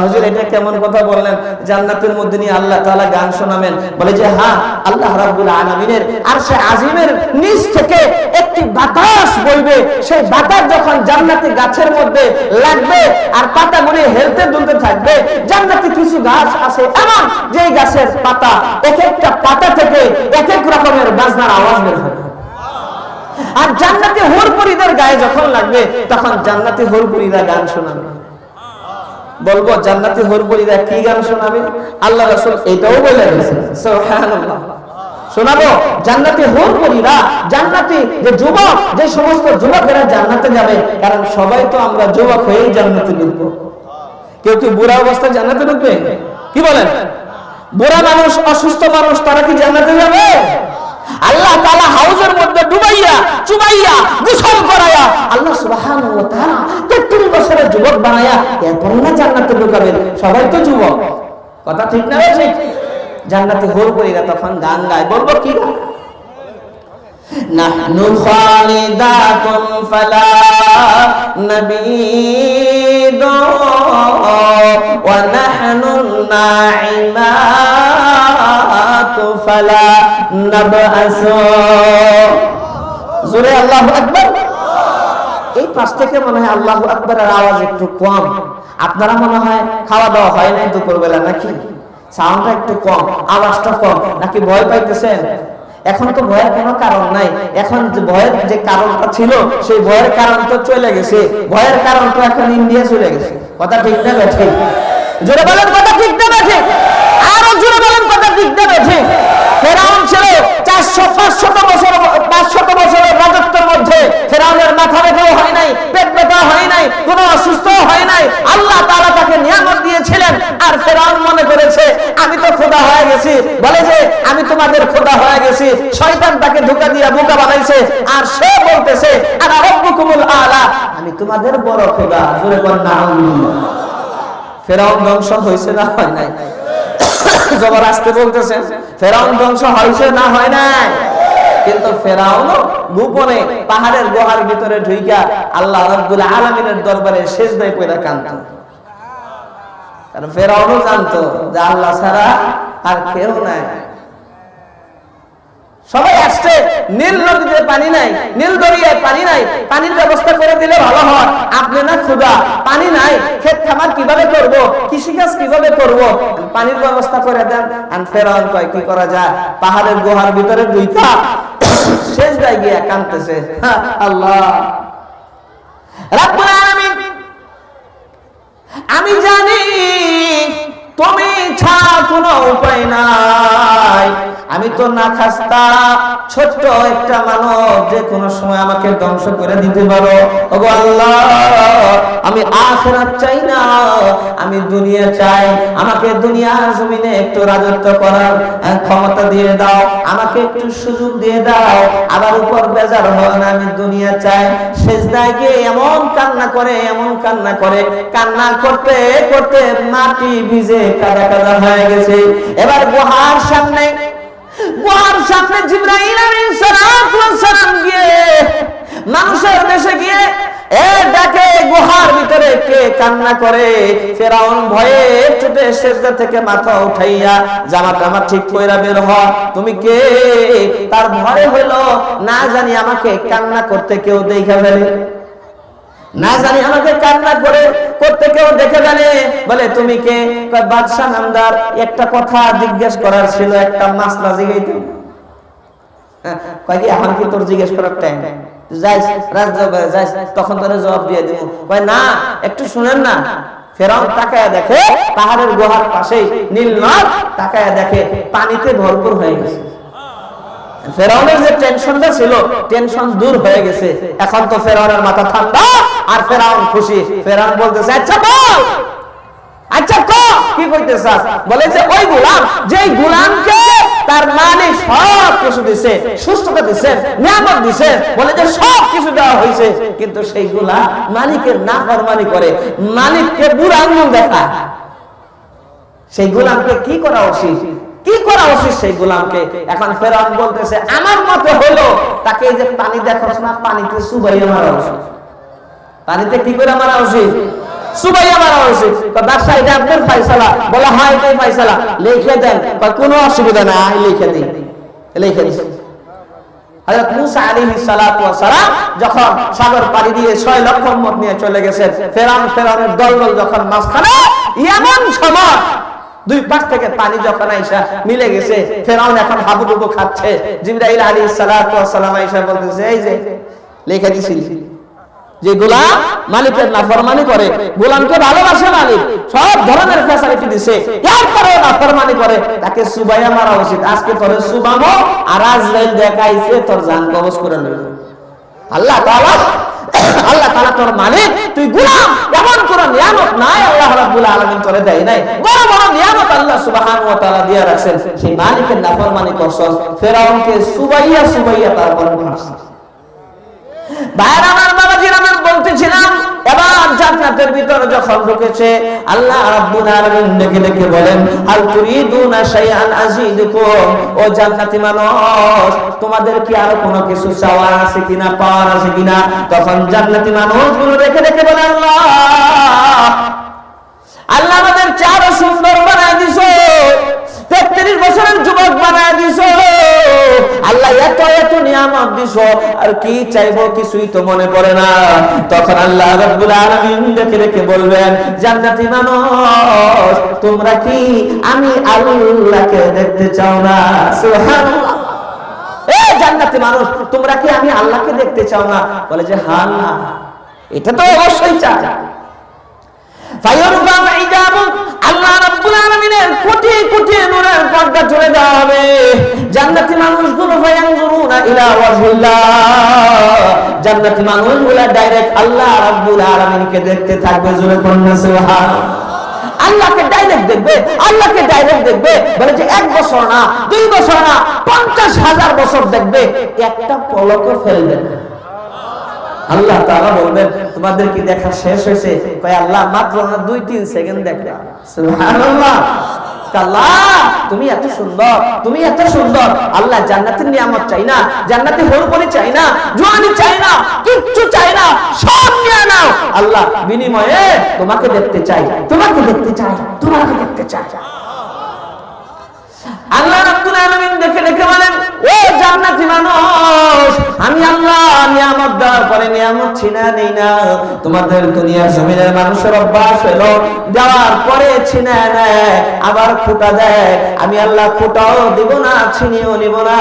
হুজুর এটা কেমন কথা বললেন, জান্নাতের মধ্যে নিয়ে আল্লাহ তাআলা গান শোনাবেন? বলে যে হ্যাঁ, আল্লাহ রাব্বুল আলামিনের আরশে আজিমের নিচ থেকে একটি বাতাস বইবে। সেই বাতাস যখন জান্নাতি গাছের মধ্যে লাগবে আর পাতাগুলি হেলতে দুলতে থাকবে, জান্নাতে কিছু গাছ আছে এমন যে গাছের পাতা, এক একটা পাতা থেকে এক এক রকমের বাজনার আওয়াজ বের হবে। আর জান্নাতি হুরপুরীদের গায়ে যখন লাগবে, তখন জান্নাতি হুরপুরীরা গান শোনাবে। বলবো জান্নাতি হুরপুরীরা কি গান শোনাবে? আল্লাহ রাসূল এটাও বলে দিয়েছেন, সুবহানাল্লাহ। শোনাবো জান্নাতি হুরপুরীরা, জান্নাতি যে যুবক, যে সমস্ত যুবকেরা জান্নাতে যাবে, কারণ সবাই তো আমরা যুবক হয়েই জান্নাতে ঢুকবো। কেউ কি বুড়া অবস্থায় জান্নাতে ঢুকবে? কি বলেন? বুড়া মানুষ, অসুস্থ মানুষ, তারা কি জান্নাতে যাবে? আল্লাহ তাআলা হাউজের মধ্যে ডুবাইয়া চুবাইয়া গোসল করায়া আল্লাহ সুবহানাহু ওয়া তাআলা 33 বছরের যুবক বানায়া এরপর না জান্নাতে ঢুকাবেন। সবাই তো যুবক, কথা ঠিক না? ঠিক। জান্নাতে হুরপুরীরা তখন গান গায়। বলবো কি গান? নাহনু খালিদাতুন ফালা নাবিদু ওয়া নাহনু নাইমাতু ফালা নাবআসু। জোরে আল্লাহু আকবার। এই পাশ থেকে মনে হয় আল্লাহু আকবারের আওয়াজ একটু কম। আপনারা মনে হয় খাওয়া দাওয়া হয় নাই দুপুরবেলা, নাকি সাউন্ডটা একটু কম, আওয়াজটা কম, নাকি ভয় পাইতেছেন? এখন তো ভয়ের কোনো কারণ নাই। এখন যে ভয়ের যে কারণটা ছিল, সেই ভয়ের কারণ তো চলে গেছে। ভয়ের কারণ তো এখন ইন্ডিয়া চলে গেছে। কথা ঠিক না ঠিক? জোরে বলেন কথা ঠিক না ঠিক? আরো জোরে বলেন কথা ঠিক না ঠিক? ফেরাউন ছিল 500 বছরের রাজত্বের মধ্যে। ফেরাউনের মাথা ব্যথাও হয় নাই, পেট ব্যথা হয় নাই, কোনো অসুস্থ হয় নাই। আল্লাহ তাআলা তাকে নিয়ামত দিয়েছিলেন। আর ফেরাউন মনে করেছে আমি তো খোদা হয়ে গেছি। বলে যে আমি তোমাদের খোদা হয়ে গেছি। শয়তান তাকে ধোঁকা দিয়ে বোকা বানাইছে। আর সে বলতেছে আনা রাব্বুকুমুল আলা, আমি তোমাদের বড় খোদা। জোরে বলেন নাউজুবিল্লাহ। ফেরাউন ধ্বংস হয়েছে না হয় নাই? জবর আসতে বলতেছেন, ফেরাউন ধ্বংস হয়েছে না হয় নাই? কিন্তু ফেরাউন গোপনে পাহাড়ের গুহার ভিতরে ঢুইকা আল্লাহ রাব্বুল আলামিনের দরবারে সিজদায় পড়ে কাঁদত। কারণ ফেরাউনও জানতো যে আল্লাহ ছাড়া আর কেউ নাই। সবাই আসছে, নীল নদীতে পানি নাই, নীল দরিয়ায় পানি নাই, পানির ব্যবস্থা করে দিলে ভালো হয়। আপনি না ক্ষুধা, পানি নাই, ক্ষেত খামার কিভাবে করব, কৃষিকাজ কিভাবে করব, পানির ব্যবস্থা করে দেন। আর ফেরাউন কয় কি করা যায়? পাহাড়ের গুহার ভিতরে দুইটা সিজদায় গিয়া কাঁদতেছে, আল্লাহ রাব্বুল আলামিন, আমি জানি তুমি ছাড়া কোনো উপায় নাই। আমি তো না খাস্তা ছোট্ট একটা মানব, যে কোনো সময় আমাকে ধ্বংস করে দিতে পারো। ওগো আল্লাহ, আমি আখিরাত চাই না, আমি দুনিয়া চাই। আমাকে দুনিয়ার জমিনে একটু রাজত্ব করার ক্ষমতা দিয়ে দাও, আমাকে একটু সুযোগ দিয়ে দাও। আবার উপর বেজার হয় না, আমি দুনিয়া চাই। সিজদায় গিয়ে এমন কান্না করে, এমন কান্না করে, কান্না করতে করতে মাটি ভিজে কাদা কাদা হয়ে গেছে। এবার গুহার সামনে জিবরাইল আলাইহিস সালাম গিয়ে মানুষের দেশে গিয়ে ডাকে গুহার ভিতরে কে কান্না করে। ফেরাউন ভয়ে ছুটে সেজদা থেকে মাথা উঠাইয়া জামাটা আমার ঠিক কইরা বের হ, তুমি কে? তার ভয় হলো না জানি আমাকে কান্না করতে কেউ দেখে ফেলে, না জানি আমাকে কান্না করতে কেউ দেখে ফেলে। বলে তুমি কে? বাদশা নামদার, একটা কথা জিজ্ঞেস করার ছিল, একটা মাসলা জিগাইতে। কয় কি এখন কি তোর জিজ্ঞেস করার টাইম? তখন তোরে জবাব দিয়ে দিব। কয় না, একটু শুনেন না। ফেরাউন তাকায়া দেখে পাহাড়ের গুহার পাশেই নীল নদ, তাকায়া দেখে পানিতে ভরপুর হয়ে গেছে। ফেরাউনের যে টেনশনটা ছিল, টেনশন দূর হয়ে গেছে। এখন তো ফেরাউনের মাথা ঠান্ডা আর ফেরাউন খুশি। ফেরাউন বলতেছে আচ্ছা বল, আচ্ছা ক কি কইতেছ? বলে যে ওই গোলাম, যেই গোলামকে তার মালিক সব কিছু দিছে, সুস্থতা দিছে, নিয়ামত দিছে, বলে যে সব কিছু দেওয়া হয়েছে, কিন্তু সেই গোলাম মালিকের নাফরমানি করে, মালিককে বুড়া আঙুল দেখায়। সেই গোলামকে কি করা উচিত? কি করা উচিত সেই গোলামকে? এখন ফেরাউন বলতেছে আমার মতে হলো তাকে যে পানি দেখছ না, পানিতে চুবাইয়া মারা উচিত। পানিতে কি করে মারা উচিত? চুবাইয়া মারা উচিত। বাদশা এটা আপনার ফয়সালা? বলে হ্যাঁ এটাই ফয়সালা। লিখে দেন। কোনো অসুবিধা নাই, লিখে দিন। লিখে দিন। হযরত মূসা আলাইহিস সালাতু ওয়াস সালাম যখন সাগর পাড়ি দিয়ে 6 লক্ষ উম্মত নিয়ে চলে গেছেন, ফেরাউনের দলবল যখন মাঝখানে, এমন সময় দুই পাশ থেকে পানি যখন আইসা মিলে গেছে, ফেরাউন এখন হাবুডুবু খাচ্ছে। জিবরাইল আলাইহিস সালাতু ওয়াস সালাম আইসা বলতেছে এই যে লিখে দিছি, যে গোলাম মালিকের নাফরমানি করে, গোলামকে ভালোবাসে মালিক, সব ধরনের ফ্যাসিলিটি দিছে, এরপরে নাফরমানি করে, তাকে সুবাইয়া মারা উচিত। আজকে তোরে সুবামো আর আজরাইল দেখাইছে তোর জান কবজ করে লইল। আল্লাহ তাআলা তোর মালিক, তুই গোলাম, এমন কোন নিয়ামত নাই আল্লাহ রাব্বুল আলামিন তোরে দেয় নাই। বড় বড় নিয়ামত আল্লাহ সুবহানাহু ওয়া তাআলা দিয়া রাখছেন, সেই মালিকের নাফরমানি করছস। ফেরাউনকে সুবাইয়া তারপরে মারছে। ভাইরা আমার, বাবাজির আমার, বলতেছিলাম এবার জান্নাতের ভিতর যখন ঢুকেছে, আল্লাহ রাব্বুল আলামিন ডেকে ডেকে বলেন হাল তুরিদুনা শাইআন আযীদুকুম, ও জান্নাতি মানুষ তোমাদের কি আরো কোনো কিছু চাওয়ার আছে কিনা, পাওয়ার আছে কিনা? তখন জান্নাতি মানুষগুলো ডেকে ডেকে বলে আল্লাহ আমাদের চারও সুন্দর বানায় দিছো, 33 বছরের যুবক বানায় দিছো, আল্লাহ এত এত নিয়ামত দিছো, আর কি চাইবো কিছুই তো মনে পড়ে না। তখন আল্লাহ রাব্বুল আলামিন ডেকে ডেকে বলবেন জান্নাতি মানুষ তোমরা কি আমি আল্লাহকে দেখতে চাও না? সুবহানাল্লাহ। এই জান্নাতি মানুষ তোমরা কি আমি আল্লাহকে দেখতে চাও না? বলে যে হ্যাঁ, এটা তো অবশ্যই চাই। আল্লাহ রাব্বুল আলামিনের কোটি কোটি নূরের পর্দা চলে দেওয়া হবে। জান্নাতি মানুষগুলো ফায়ানজুরুনা ইলা ওয়াজহিল্লাহ, জান্নাতি মানুষগুলো ডাইরেক্ট আল্লাহ রাব্বুল আলামিনকে দেখতে থাকবে। জোরে পড়না সুবহানাল্লাহ। আল্লাহকে ডাইরেক্ট দেখবে, আল্লাহকে ডাইরেক্ট দেখবে। বলে যে 1 বছর না, 2 বছর না, 50,000 বছর দেখবে, একটা পলকও ফেলবে না। আল্লাহ তাআলা বলবেন তোমাদের কি দেখা শেষ হয়েছে? কয় আল্লাহ মাত্র 2-3 সেকেন্ড দেখলাম। সুবহানাল্লাহ। আল্লাহ তুমি এত সুন্দর, তুমি এত সুন্দর। আল্লাহ জান্নাতের নিয়ামত চাই না, জান্নাতে হরপরি চাই না, জওয়ানি চাই না, কিচ্ছু চাই না, সব নিয়ে নাও। আল্লাহ বিনিময়ে তোমাকে দেখতে চাই, তোমাকে দেখতে চাই, তোমাকে দেখতে চাই। আল্লাহ রাব্বুল আলামিন দেখে দেখে বলেন ও জান্নাতি মানুষ, আমি আল্লাহ নিয়ামত দেওয়ার পরে নিয়ামত ছিনা নেই না। তোমাদের দুনিয়ার জমিনের মানুষের অভ্যাস হলো দেওয়ার পরে ছিনা নেয়, আবার খোঁটা দেয়। আমি আল্লাহ খোঁটাও দিব না, ছিনিও নিব না।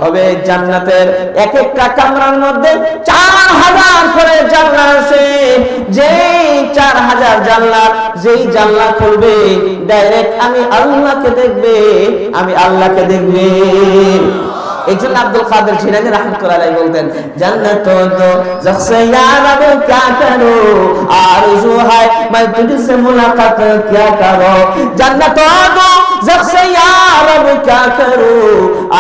তবে জান্নাতের এক একটা কামরার মধ্যে 4000 করে জানলা আছে। যেই 4000 জানলা, যেই জানলা খুলবে ডাইরেক্ট আমি আল্লাহকে দেখবে, আমি আল্লাহকে দেখবে। এই জন্য আব্দুল কাদের জিলানী রাহমাতুল্লাহ আলাইহি বলতেন জান্নাত দো জখসে ইয়া রব क्या करो आरज़ू है मैं तुझसे मुलाकात क्या करो। জান্নাত दो जखसे या रब क्या करो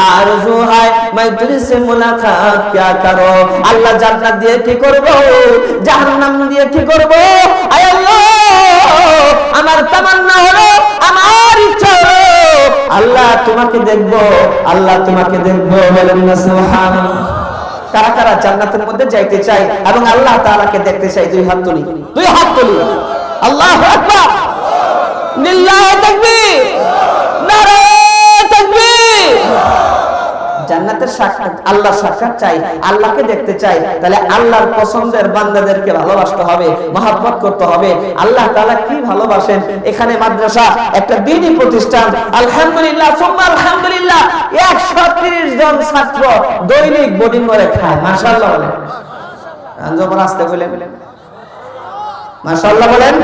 आरज़ू है मैं तुझसे मुलाकात क्या करो। আল্লাহ জান্নাত দিয়ে কি করব, জাহান্নাম দিয়ে কি করব? আয় আল্লাহ আমার তামান্না হলো, আমার ইচ্ছা হলো আল্লাহ তোমাকে দেখবো, আল্লাহ তোমাকে দেখবো। বলেন না সুবহানাল্লাহ। কারা কারা জান্নাতের মধ্যে যাইতে চায় এবং আল্লাহ তাআলাকে দেখতে চায়? দুই হাত তুলি, দুই হাত তুলি। আল্লাহু আকবার, লিল্লাহি তাকবীর, নারায়ে তাকবীর। জান্নাতের সাক্ষাৎ, আল্লাহর সাক্ষাৎ চাই, আল্লাহকে দেখতে চাই, তাহলে আল্লাহর পছন্দের বান্দাদেরকে ভালোবাসতে হবে, মহব্বত করতে হবে। আল্লাহ তাআলা কি ভালোবাসেন? এখানে মাদ্রাসা, একটা দ্বীনি প্রতিষ্ঠান, আলহামদুলিল্লাহ সুম্মা আলহামদুলিল্লাহ, 130 জন ছাত্র দৈনিক বোর্ডিং করে খায়। মাশাআল্লাহ বলেন, আঞ্জুমান আসতে বলেন মাশাআল্লাহ বলেন।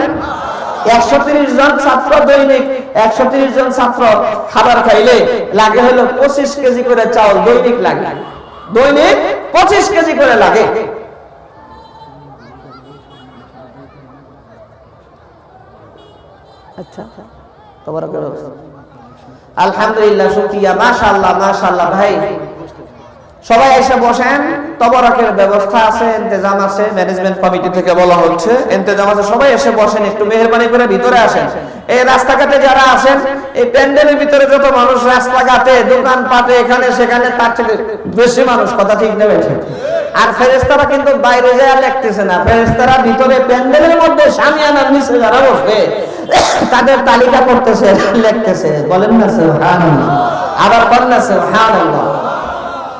130 জন ছাত্র দৈনিক, 130 জন ছাত্র খাবার খাইলে লাগে হলো 25 কেজি করে চাউল দৈনিক লাগে, দৈনিক 25 কেজি করে লাগে। আচ্ছা, আলহামদুলিল্লাহ, শুকরিয়া, মাশাআল্লাহ মাশাআল্লাহ। ভাই সবাই এসে বসেন, তবরকের ব্যবস্থা আছে, ইন্তজাম আছে, ম্যানেজমেন্ট কমিটি থেকে বলা হচ্ছে ইন্তজাম আছে, সবাই এসে বসেন, একটু মেহেরবানি করে ভিতরে আসেন। এই রাস্তাঘাটে যারা আছেন, এই প্যান্ডেলের ভিতরে যত মানুষ রাস্তাঘাটে দোকান পাটে এখানে সেখানে, তার থেকে বেশি মানুষ, কথা ঠিক নেবে। আর ফেরেশতারা কিন্তু বাইরে যায় লিখতেছে না, ফেরেশতারা ভিতরে প্যান্ডেলের মধ্যে শামিয়ানার নিচে যারা বসে তাদের তালিকা করতেছে, লিখতেছে। বলেন না সুবহানাল্লাহ, আবার বলেন না সুবহানাল্লাহ।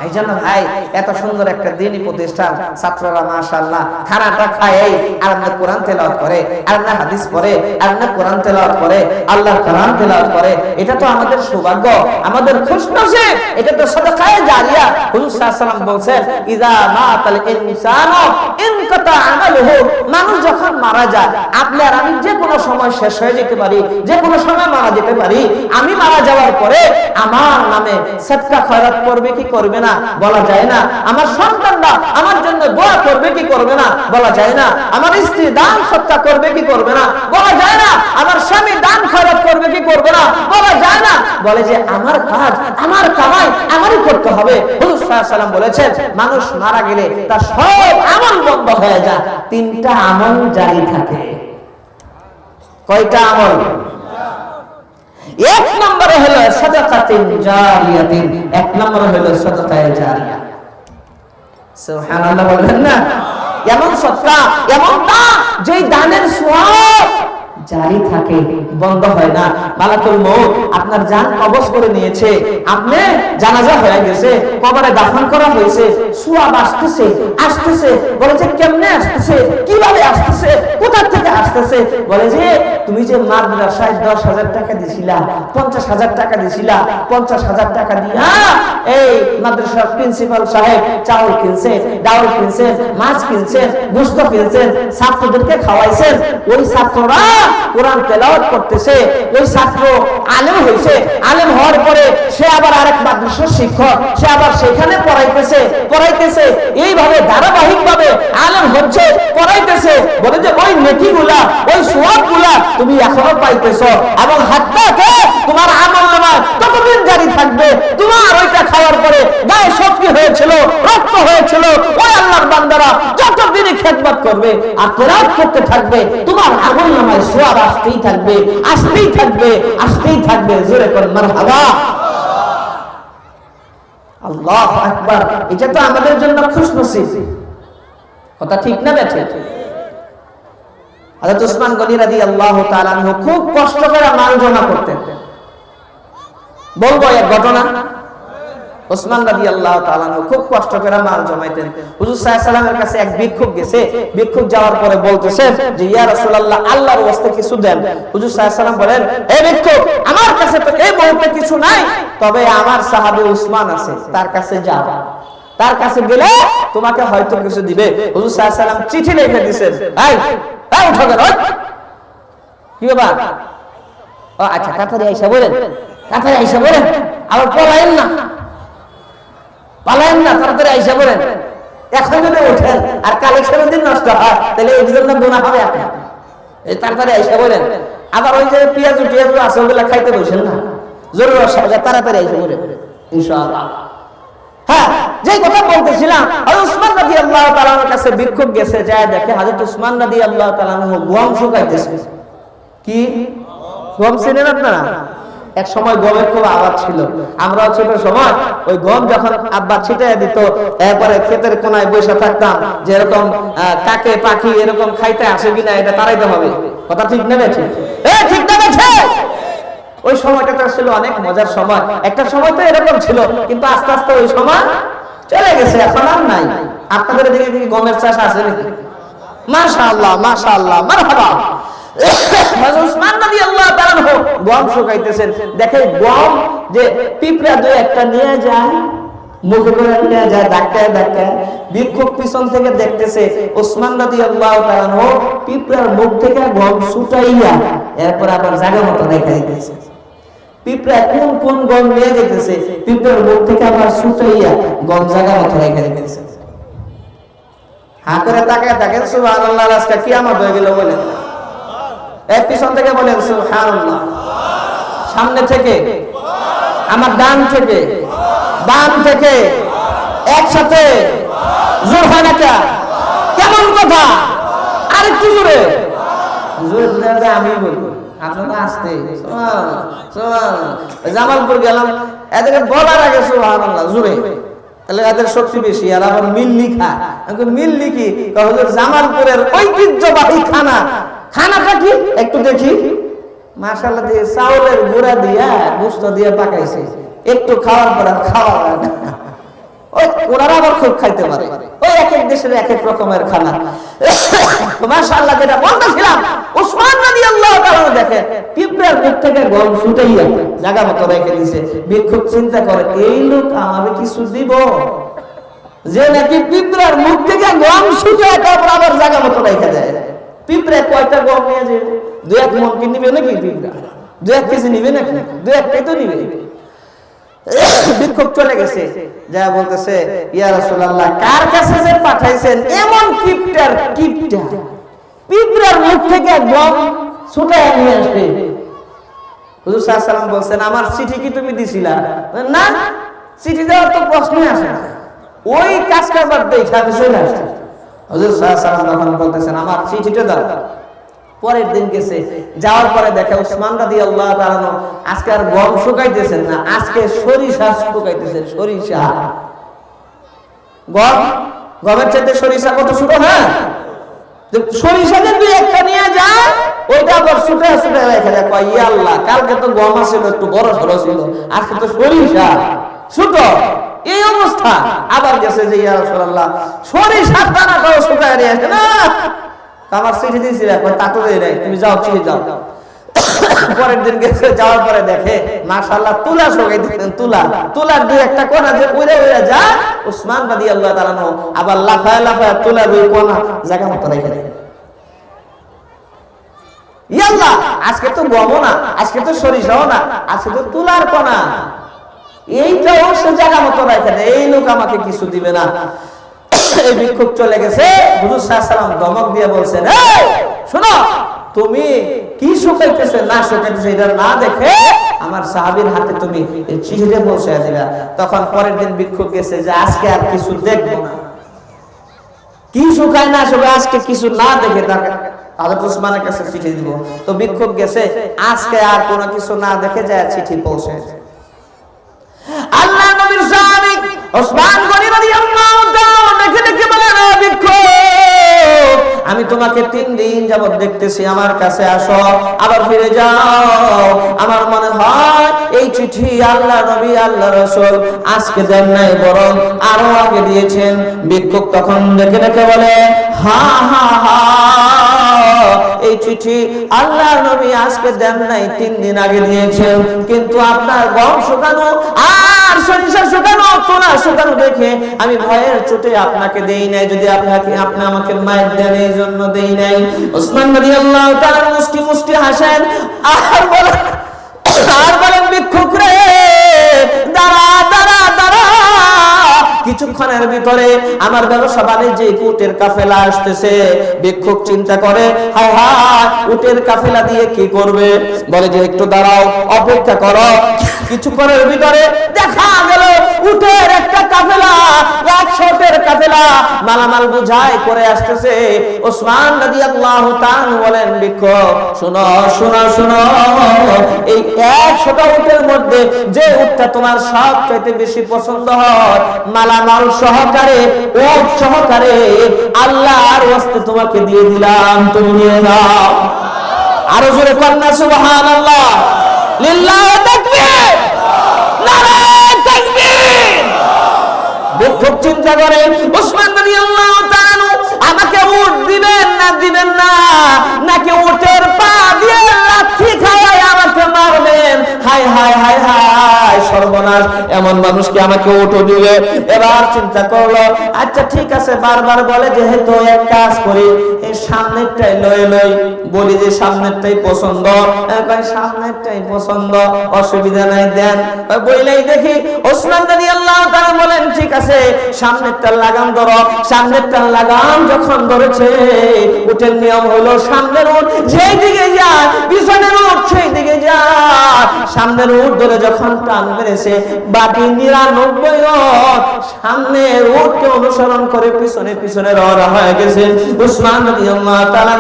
এই জন্য ভাই এত সুন্দর একটা দ্বীনি প্রতিষ্ঠান, ছাত্ররা মাশাআল্লাহ খানাটা খায় আর না কোরআন তেলাওয়াত করে, আর না হাদিস পড়ে, আর না কোরআন তেলাওয়াত করে, আল্লাহর কালাম তেলাওয়াত করে। এটা তো আমাদের সৌভাগ্য, আমাদের খুশনসিব, এটা তো সাদাকায়ে জারিয়া। হুজুর সাল্লাল্লাহু আলাইহি ওয়াসাল্লাম বলেন, ইযা মাতাল ইনসানু ইনকাতা আমালুহু, মানুষ যখন মারা যায়, আপনি আর আমি যে কোনো সময় শেষ হয়ে যেতে পারি, যে কোনো সময় মারা যেতে পারি। আমি মারা যাওয়ার পরে আমার নামে সদকা খয়রাত করবে কি করবে না বলা যায় না। আমার সন্তানরা আমার জন্য দোয়া করবে কি করবে না বলা যায় না। আমার স্ত্রী দান সদকা করবে কি করবে না বলা যায় না। আমার স্বামী দান খয়রাত করবে কি করবে না বলা যায় না। বলে যে আমার কাজ, আমার কামাই আমারই করতে হবে। হুজুর সাল্লাল্লাহু আলাইহি ওয়াসাল্লাম বলেছেন, মানুষ মারা গেলে তার সব আমল বন্ধ হয়ে যায়, 3টা আমল জারি থাকে। কয়টা আমল? এক নম্বরে হলো সাদাকাতুন জারিয়াতিন, এক নম্বরে হলো সাদাকায়ে জারিয়া। সুবহানাল্লাহ বলেন না? এমন সদকা, এমন দান, যেই দানের সওয়াব জারি থাকে, বন্ধ হয় না। মালাকুল মউত আপনার জান কবজ করে নিয়েছে, আপনি জানাজা হয়ে গেছে, কবরে দাফন করা হয়েছে, সওয়াব আসতেছে আসতেছে। বলে যে কেমনে আসতেছে, কিভাবে আসতেছে, কোথা থেকে আসতেছে? বলে যে তুমি যে মাদ্রাসায় 10,000 টাকা দিছিলা, 50,000 টাকা দিছিলা, 50,000 টাকা দিয়া এই মাদ্রাসার প্রিন্সিপাল সাহেব চাউল কিনছে, ডাউল কিনছে, মাছ কিনছে, গোশত কিনছে, ছাত্রদেরকে খাওয়াইছেন। ওই ছাত্ররা কোরআন তেলাওয়াত করতেছে, ওই ছাত্র আলেম হইছে, আলেম হওয়ার পরে সে আবার আরেক মাদ্রাসার শিক্ষক, সে আবার সেখানে পড়াইতেছে। এইভাবে ধারাবাহিকভাবে আলেম হচ্ছে, পড়াইতেছে। বলে যে ওই নেকিগুলা, ওই সওয়াবগুলা তুমি এখনো পাইতেছো, এবং হাত্তাকে তোমার আমলনামা ততদিন জারি থাকবে। তোমার ওইটা খাওয়ার পরে গায়ে শক্তি হয়েছিল, রক্ত হয়েছিল, ওই আল্লাহর বান্দারা যতদিনই খেদমত করবে আর তেলাওয়াত করতে থাকবে, তোমার আমলনামায় সওয়াব আসতেই থাকবে, আসতেই থাকবে, আসতেই থাকবে। জোরে করে মারহাবা। আল্লাহু আকবার। এটা তো আমাদের জন্য খুশনসিব, কথা ঠিক না বেঠিক? হযরত ওসমান গনি রাদিয়াল্লাহু তাআলা আনহু খুব কষ্ট করে মাল জমা করতেন। বলবো এক ঘটনা। ওসমান রাদিয়াল্লাহু তাআলা আনহু খুব কষ্ট করে মাল জমাইতেন। হুজুর সাল্লাল্লাহু আলাইহি ওয়াসাল্লামের কাছে এক ভিক্ষুক গেছে। ভিক্ষুক যাওয়ার পরে বলতেছে যে ইয়া রাসূলুল্লাহ, আল্লাহর ওয়াস্তে কিছু দেন। হুজুর সাল্লাল্লাহু আলাইহি ওয়াসাল্লাম বলেন, এই ভিক্ষুক, আমার কাছে তো এই মুহূর্তে কিছু নাই, তবে আমার সাহাবী উসমান আছে, তার কাছে যাও, তার কাছে গেলে তোমাকে হয়তো কিছু দিবে। হুজুর সাল্লাল্লাহু আলাইহি ওয়াসাল্লাম চিঠি লিখে দিয়েছেন। এই উঠো কেন? কি ব্যাপার? ও আচ্ছা, তাড়াতাড়ি আইসা বলেন, তাড়াতাড়ি আইসা বলেন, আবার পলায়েন না, পালায়েন না, তাড়াতাড়ি আইসা বলেন। এখন যদি ওঠেন আর কালেকশনের দিন নষ্ট হয়, তাহলে এই জন্য গুনাহ হবে আপনার। এই তাড়াতাড়ি আইসা বলেন। আবার ওই যে পেঁয়াজু টিয়াজু আছে, ওগুলা খাইতে বসেন না, জরুরি অসুবিধা, তাড়াতাড়ি আইসা বলেন ইনশাআল্লাহ। হ্যাঁ, যে কথা বলতেছিলাম, ওসমান রাদিয়াল্লাহু তাআলার কাছে ভিক্ষুক গেছে, যায় দেখে হযরত ওসমান রাদিয়াল্লাহু তাআলা গম শুকাইতেছে। কি গম চেনেন আপনারা? এক সময় গমের খুব আবাদ ছিল, আমরা ছোট সময় ওই গম যখন আব্বা ছিটাইয়া দিত, এরপরে ক্ষেতের কোনায় বসে থাকতাম, যেরকম কাকে পাখি এরকম খাইতে আসে কিনা এটা তাড়াইতে হবে। কথা ঠিক না বেঠিক? ঠিক না বেঠিক? ওই সময়টা ছিল অনেক মজার সময়। একটা সময় তো এরকম ছিল, কিন্তু আস্তে আস্তে ওই সময় চলে গেছে, এখন আর নাই। আপনাদের দিকে কি গমের চাষ আছে নাকি? মাশাআল্লাহ মাশাআল্লাহ মারহাবা। উসমান রাদিয়াল্লাহু তাআলা গম শুকাইতেছেন, দেখে গম যে পিঁপড়া দুই একটা নিয়ে যায়, মুখে করে নিয়ে যায় ধাক্কায় ধাক্কায়। ভিক্ষুক পিছন থেকে দেখতেছে উসমান রাদিয়াল্লাহু তাআলা পিঁপড়ার মুখ থেকে গম ছুটাইয়া এরপর আবার জায়গা মতো রেখে দিতেছে। পিঁপড়া কোন কোন গম নিয়ে যেতেছে, পিঁপড়ার মুখ থেকে আবার ছুটাইয়া গম জায়গা মতো রেখে দিতেছে। হা করে তাকায় দেখেন, সুবহানাল্লাহ, আজকে কিয়ামত হয়ে গেল বলেন। এর পিছন থেকে বলেন সুবহানাল্লাহ। সামনে থেকে, আমার ডান থেকে, বাম থেকে, একসাথে জোর হয় না কে? কেমন কথা? আর একটু জোরে জোরে আমি বলবো, আপনারা আসতে। জামালপুর গেলাম, এদেরকে বলার আগে সুবহানাল্লাহ জোরে, তাহলে এদের শক্তি বেশি। আর আবার মিল্লি খা, মিল্লি কি? জামালপুরের ঐতিহ্যবাহী খানা, খানাটা কি একটু দেখি। মাশাআল্লাহ, দিয়ে চাউলের গুঁড়া দিয়া গোশত দিয়ে পাকাইছে, একটু খাওয়ার পর খাওয়া হয় না। ওই ওনারা আবার খুব খাইতে পারে, ওই এক এক দেশের এক এক রকমের খানা। মাশাআল্লাহ, যেটা বলতেছিলাম, উসমান রাদিয়াল্লাহু তাআলা দেখে পিঁপড়ার মুখ থেকে গম ছুটাইয়া জায়গা মতো রেখে দিয়েছে। ভিক্ষুক চিন্তা করে, এই লোক আমাকে কিছু দিব, যে নাকি পিঁপড়ার মুখ থেকে গম ছুটায় তারপর আবার জায়গা মতো রেখে দেয়। পিঁপড়া কয়টা গম নিয়ে যাবে? 2-1 মণ কি নিবে নাকি? পিঁপড়া 2-1 কেজি নিবে নাকি? 2-1 তো নিবে। ভিক্ষুক চলে গেছে, যা বলতেছে, ইয়া রাসূলুল্লাহ, কার কাছে যে পাঠাইছেন এমন কিপটার কিপটা পিঁপড়ার মুখ থেকে গম ছুটায় নিয়ে আসবে। হুজুর সাল্লাল্লাহু আলাইহি ওয়াসাল্লাম বলছেন, আমার চিঠি কি তুমি দিছিলা? না, চিঠি দেওয়ার তো প্রশ্নই আসে না, ওই কাজ কারবার দেখে আমি চলে আসছি। হুজুর সাল্লাল্লাহু আলাইহি ওয়াসাল্লাম তখন বলতেছেন, আমার চিঠিটা দাও। পরের দিন গেছে, যাওয়ার পরে দেখে উসমান রাদিয়াল্লাহু তাআলা আজকে আর গম শুকাইতেছেন না, আজকে সরিষা শুকাইতেছেন। সরিষা, গমের চাইতে সরিষা কত ছোট। হ্যাঁ, সরিষা যে 2-1টা নিয়ে যায়, ওইটা আবার ছুটে ছুটে রেখে দেয়। কয়, ইয়া আল্লাহ, কালকে তো গম ছিল একটু বড় সড়ো ছিল, আজকে তো সরিষা ছোট। এই অবস্থা। আবার গেছে যে, ইয়া রাসূলুল্লাহ, সরিষার দানাটাও শুকায় নিয়ে আসে না। আমার চিঠি দিয়েছিল, তা তো দেয় নাই, তুমি যাও, চিঠি যাও। পরের দিন গেছে, যাওয়ার পরে দেখে মাশাআল্লাহ তুলা শুকাইতেছেন। তুলার 2-1টা কোনা যে উড়ে উড়ে যায়, উসমান রাদিয়াল্লাহু তাআলা আবার লাফায় লাফায় তুলার ওই কোনা জায়গা মতো রেখে দেয়। ইয়া আল্লাহ, আজকে তো গমও না, আজকে তো সরিষাও না, আজকে তো তুলার কোনা, এইটাও সে জায়গা মতো রেখে দেয়। এই লোক আমাকে কিছু দিবে না। এই ভিক্ষুক চলে গেছে, হুজুর সাল্লাল্লাহু আলাইহি ওয়াসাল্লাম ধমক দিয়ে বলছেন, এই শোনো, তুমি কি শুকাইতেছে না শুকাইতেছে এটা না দেখে আমার সাহাবীর হাতে তুমি এই চিঠিটা পৌঁছে দিবা। তখন পরের দিন ভিক্ষুক গেছে যে, আজকে আর কিছু দেখবো না, কি শুকায় না শুকায়, আজকে কিছু না দেখে তাকে হযরত উসমানের কাছে চিঠি দিব। তো ভিক্ষুক গেছে, আজকে আর কোনো কিছু না দেখে যায় চিঠি পৌঁছে। আল্লাহ নবীর সাহাবী উসমান গনি রাদিয়াল্লাহু তাআলা দেখে দেখে বলেন, ও ভিক্ষুক, আমি তোমাকে 3 দিন যাবত দেখতেছি, আমার কাছে আসো, আবার ফিরে যাও। আমার মনে হয় এই চিঠি আল্লাহ নবী আল্লাহ রাসূল আজকে দেন নাই, বরং আরো আগে দিয়েছেন। ভিক্ষুক তখন দেখে দেখে বলে, হা হা হা, এই চিঠি আল্লাহ নবী আজকে দেন নাই, 3 দিন আগে দিয়েছেন। কিন্তু আপনার গম শুকানো আর সরিষা শুকানো, তোলা শুকানো দেখে আমি ভয়ের চোটে আপনাকে দেই নাই। যদি আপনি আমাকে মায়ের দেন, এই জন্য দেই নাই। উসমান রাদিয়াল্লাহু তাআলা মুস্কি মুস্কি হাসেন আর বলেন, ভিক্ষুক রে, দাঁড়া দাঁড়া দাঁড়া, কিছুক্ষণের ভিতরে আমার ব্যবসা বাণিজ্যে উটের কাফেলা আসতেছে। ভিক্ষুক চিন্তা করে, হায় হায়, উটের কাফেলা দিয়ে কি করবে? বলে যে, একটু দাঁড়াও, অপেক্ষা করো। কিছুক্ষণের ভিতরে দেখা গেল উটের একটা কাফেলা, 100 কাফেলা মালামাল বুঝাই করে আসতেছে। ওসমান রাদিয়াল্লাহু তাআলা বলেন, বিক্ষো শুনো শুনো শুনো, এই 100টা উটের মধ্যে যে উটটা তোমার সবচেয়ে বেশি পছন্দ হয়, মালামাল সহকারে, উট সহকারে আল্লাহর ওয়াস্তে তোমাকে দিয়ে দিলাম, তুমি নিয়ে নাও। আরো জোরে কন্যা সুবহানাল্লাহ, লিল্লাহি তাকবীর, নারায়ে তাকবীর। খুব চিন্তা করে ওসমান রাদিয়াল্লাহু তাআলা আমাকে উট দিবেন না দিবেন না, নাকি উটের পা দিয়ে লাথি খাওয়াই আমাকে মারবেন। হায় হায় হায় হায় সর্বনাশ, এমন মানুষকে আমাকে উট দিবে। এবার চিন্তা করলো, আচ্ছা ঠিক আছে, বারবার বলে যেহেতু এক কাজ করি, এই সামনেরটাই লই লই, বলি যে সামনেরটাই পছন্দ, সামনেরটাই পছন্দ, অসুবিধা নাই, দেন। বইলেই দেখি ওসমান রাদিয়াল্লাহু তাআলা বলেন, ঠিক আছে সামনেরটা লাগাম ধরো। সামনেরটা লাগাম যখন ধরেছে, উটের নিয়ম হলো সামনের উট যেই দিকে যায়, পিছনের উট সেই দিকে যায়। সামনের উট ধরে যখন টান মেরেছে, বাকি 99 উট সামনের উটকে অনুসরণ করে পিছনে পিছনে রওনা হয়ে গেছে। ওসমান রাদিয়াল্লাহু তাআলা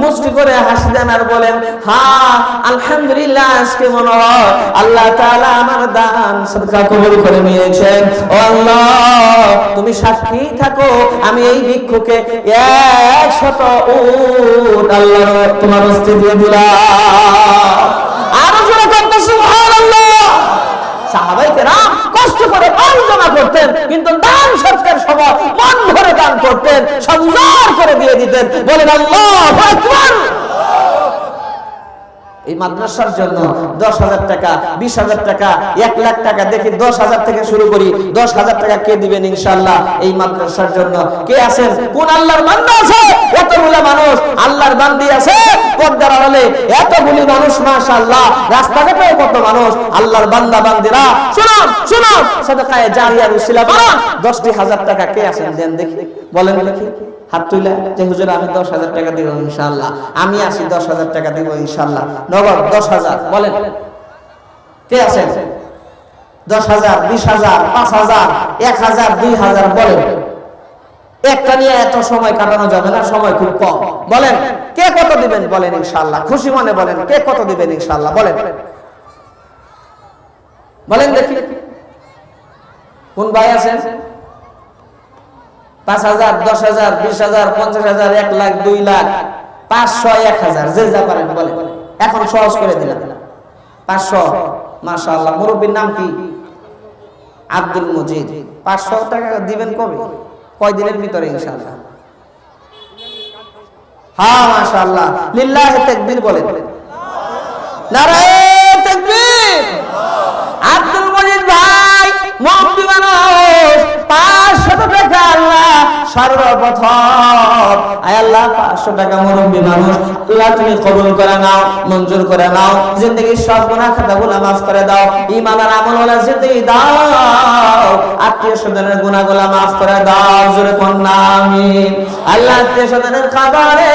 মুস্কি করে হাসি দেন আর বলেন, হ্যাঁ আলহামদুলিল্লাহ, আজকে মনে হয় আল্লাহ তাআলা আমার দান সদকা কবুল করে নিয়েছেন। ও আল্লাহ, তুমি সাক্ষী থাকো, আমি এই ভিক্ষুকে 100 উট আল্লাহর তোমার হস্তে দিয়ে দিলাম। আরো জোরে বলতে সুবহানাল্লাহ। সাহাবায়ে কেরাম কষ্ট করে দান জমা করতেন, কিন্তু দান সৎকার সময় মন ভরে দান করতেন, সুন্দর করে দিয়ে দিতেন। বলেন আল্লাহু আকবার। এই মাদ্রাসার জন্য 10,000 টাকা, 20,000 টাকা, 1 লাখ টাকা, দেখি 10,000 থেকে শুরু করি। 10,000 টাকা কে দিবেন ইনশাআল্লাহ এই মাদ্রাসার জন্য? কে আছেন? কোন আল্লাহর বান্দা আছে? এতগুলো মানুষ আল্লাহর বান্দি আছে পর্দার আড়ালে, এতগুলি মানুষ মাশাআল্লাহ, রাস্তাঘাটে কত মানুষ আল্লাহর বান্দা বান্দিরা। শুনুন শুনুন, সাদাকায়ে জারিয়ার উসিলা বানান। 10,000 টাকা কে আছেন? দেন দেখি, বলেন দেখি, হাত তুলে যে হুজুর আমি 10,000 টাকা দিব ইনশাআল্লাহ, আমি আসি 10,000 টাকা দিব ইনশাআল্লাহ, নগদ 10,000। বলেন কে আছেন? 10,000, 20,000, 5,000, 1,000, 2,000 বলেন। একটা নিয়ে এত সময় কাটানো যাবে না, সময় খুব কম। বলেন কে কত দিবেন? বলেন ইনশাআল্লাহ, খুশি মনে বলেন কে কত দিবেন ইনশাআল্লাহ, বলেন বলেন দেখি কোন ভাই আছেন? 5,000, 10,000, 20,000, 50,000, 1 লাখ, 2 লাখ, 500, 1,000, যে যা পারেন বলেন। এখন সহজ করে দিলাম, 500। মাশাআল্লাহ। মুরব্বির নাম কি? আব্দুল মজিদ। 500 টাকা দিবেন কবে? কয় দিনের ভিতরে ইনশাআল্লাহ? হ্যাঁ মাশাআল্লাহ, লিল্লাহি তাকবীর বলেন, নারায়ে তাকবীর। আব্দুল মজিদ ভাই মুরব্বি মানুষ, 500 টাকা আল্লাহ সর্বপ্রথম, আয় আল্লাহ 500 টাকা মুরব্বি মানুষ, আল্লাহ তুমি কবুল করে নাও, মঞ্জুর করে নাও, জিন্দেগীর সব গুনাহ খাতাগুলো maaf করে দাও, ঈমান আর আমল ওয়ালা জিন্দেগি দাও, আত্মীয় স্বজনের গুনাহগুলো maaf করে দাও, জোরে কোন আমিন। আল্লাহ আত্মীয় স্বজনের খাবারে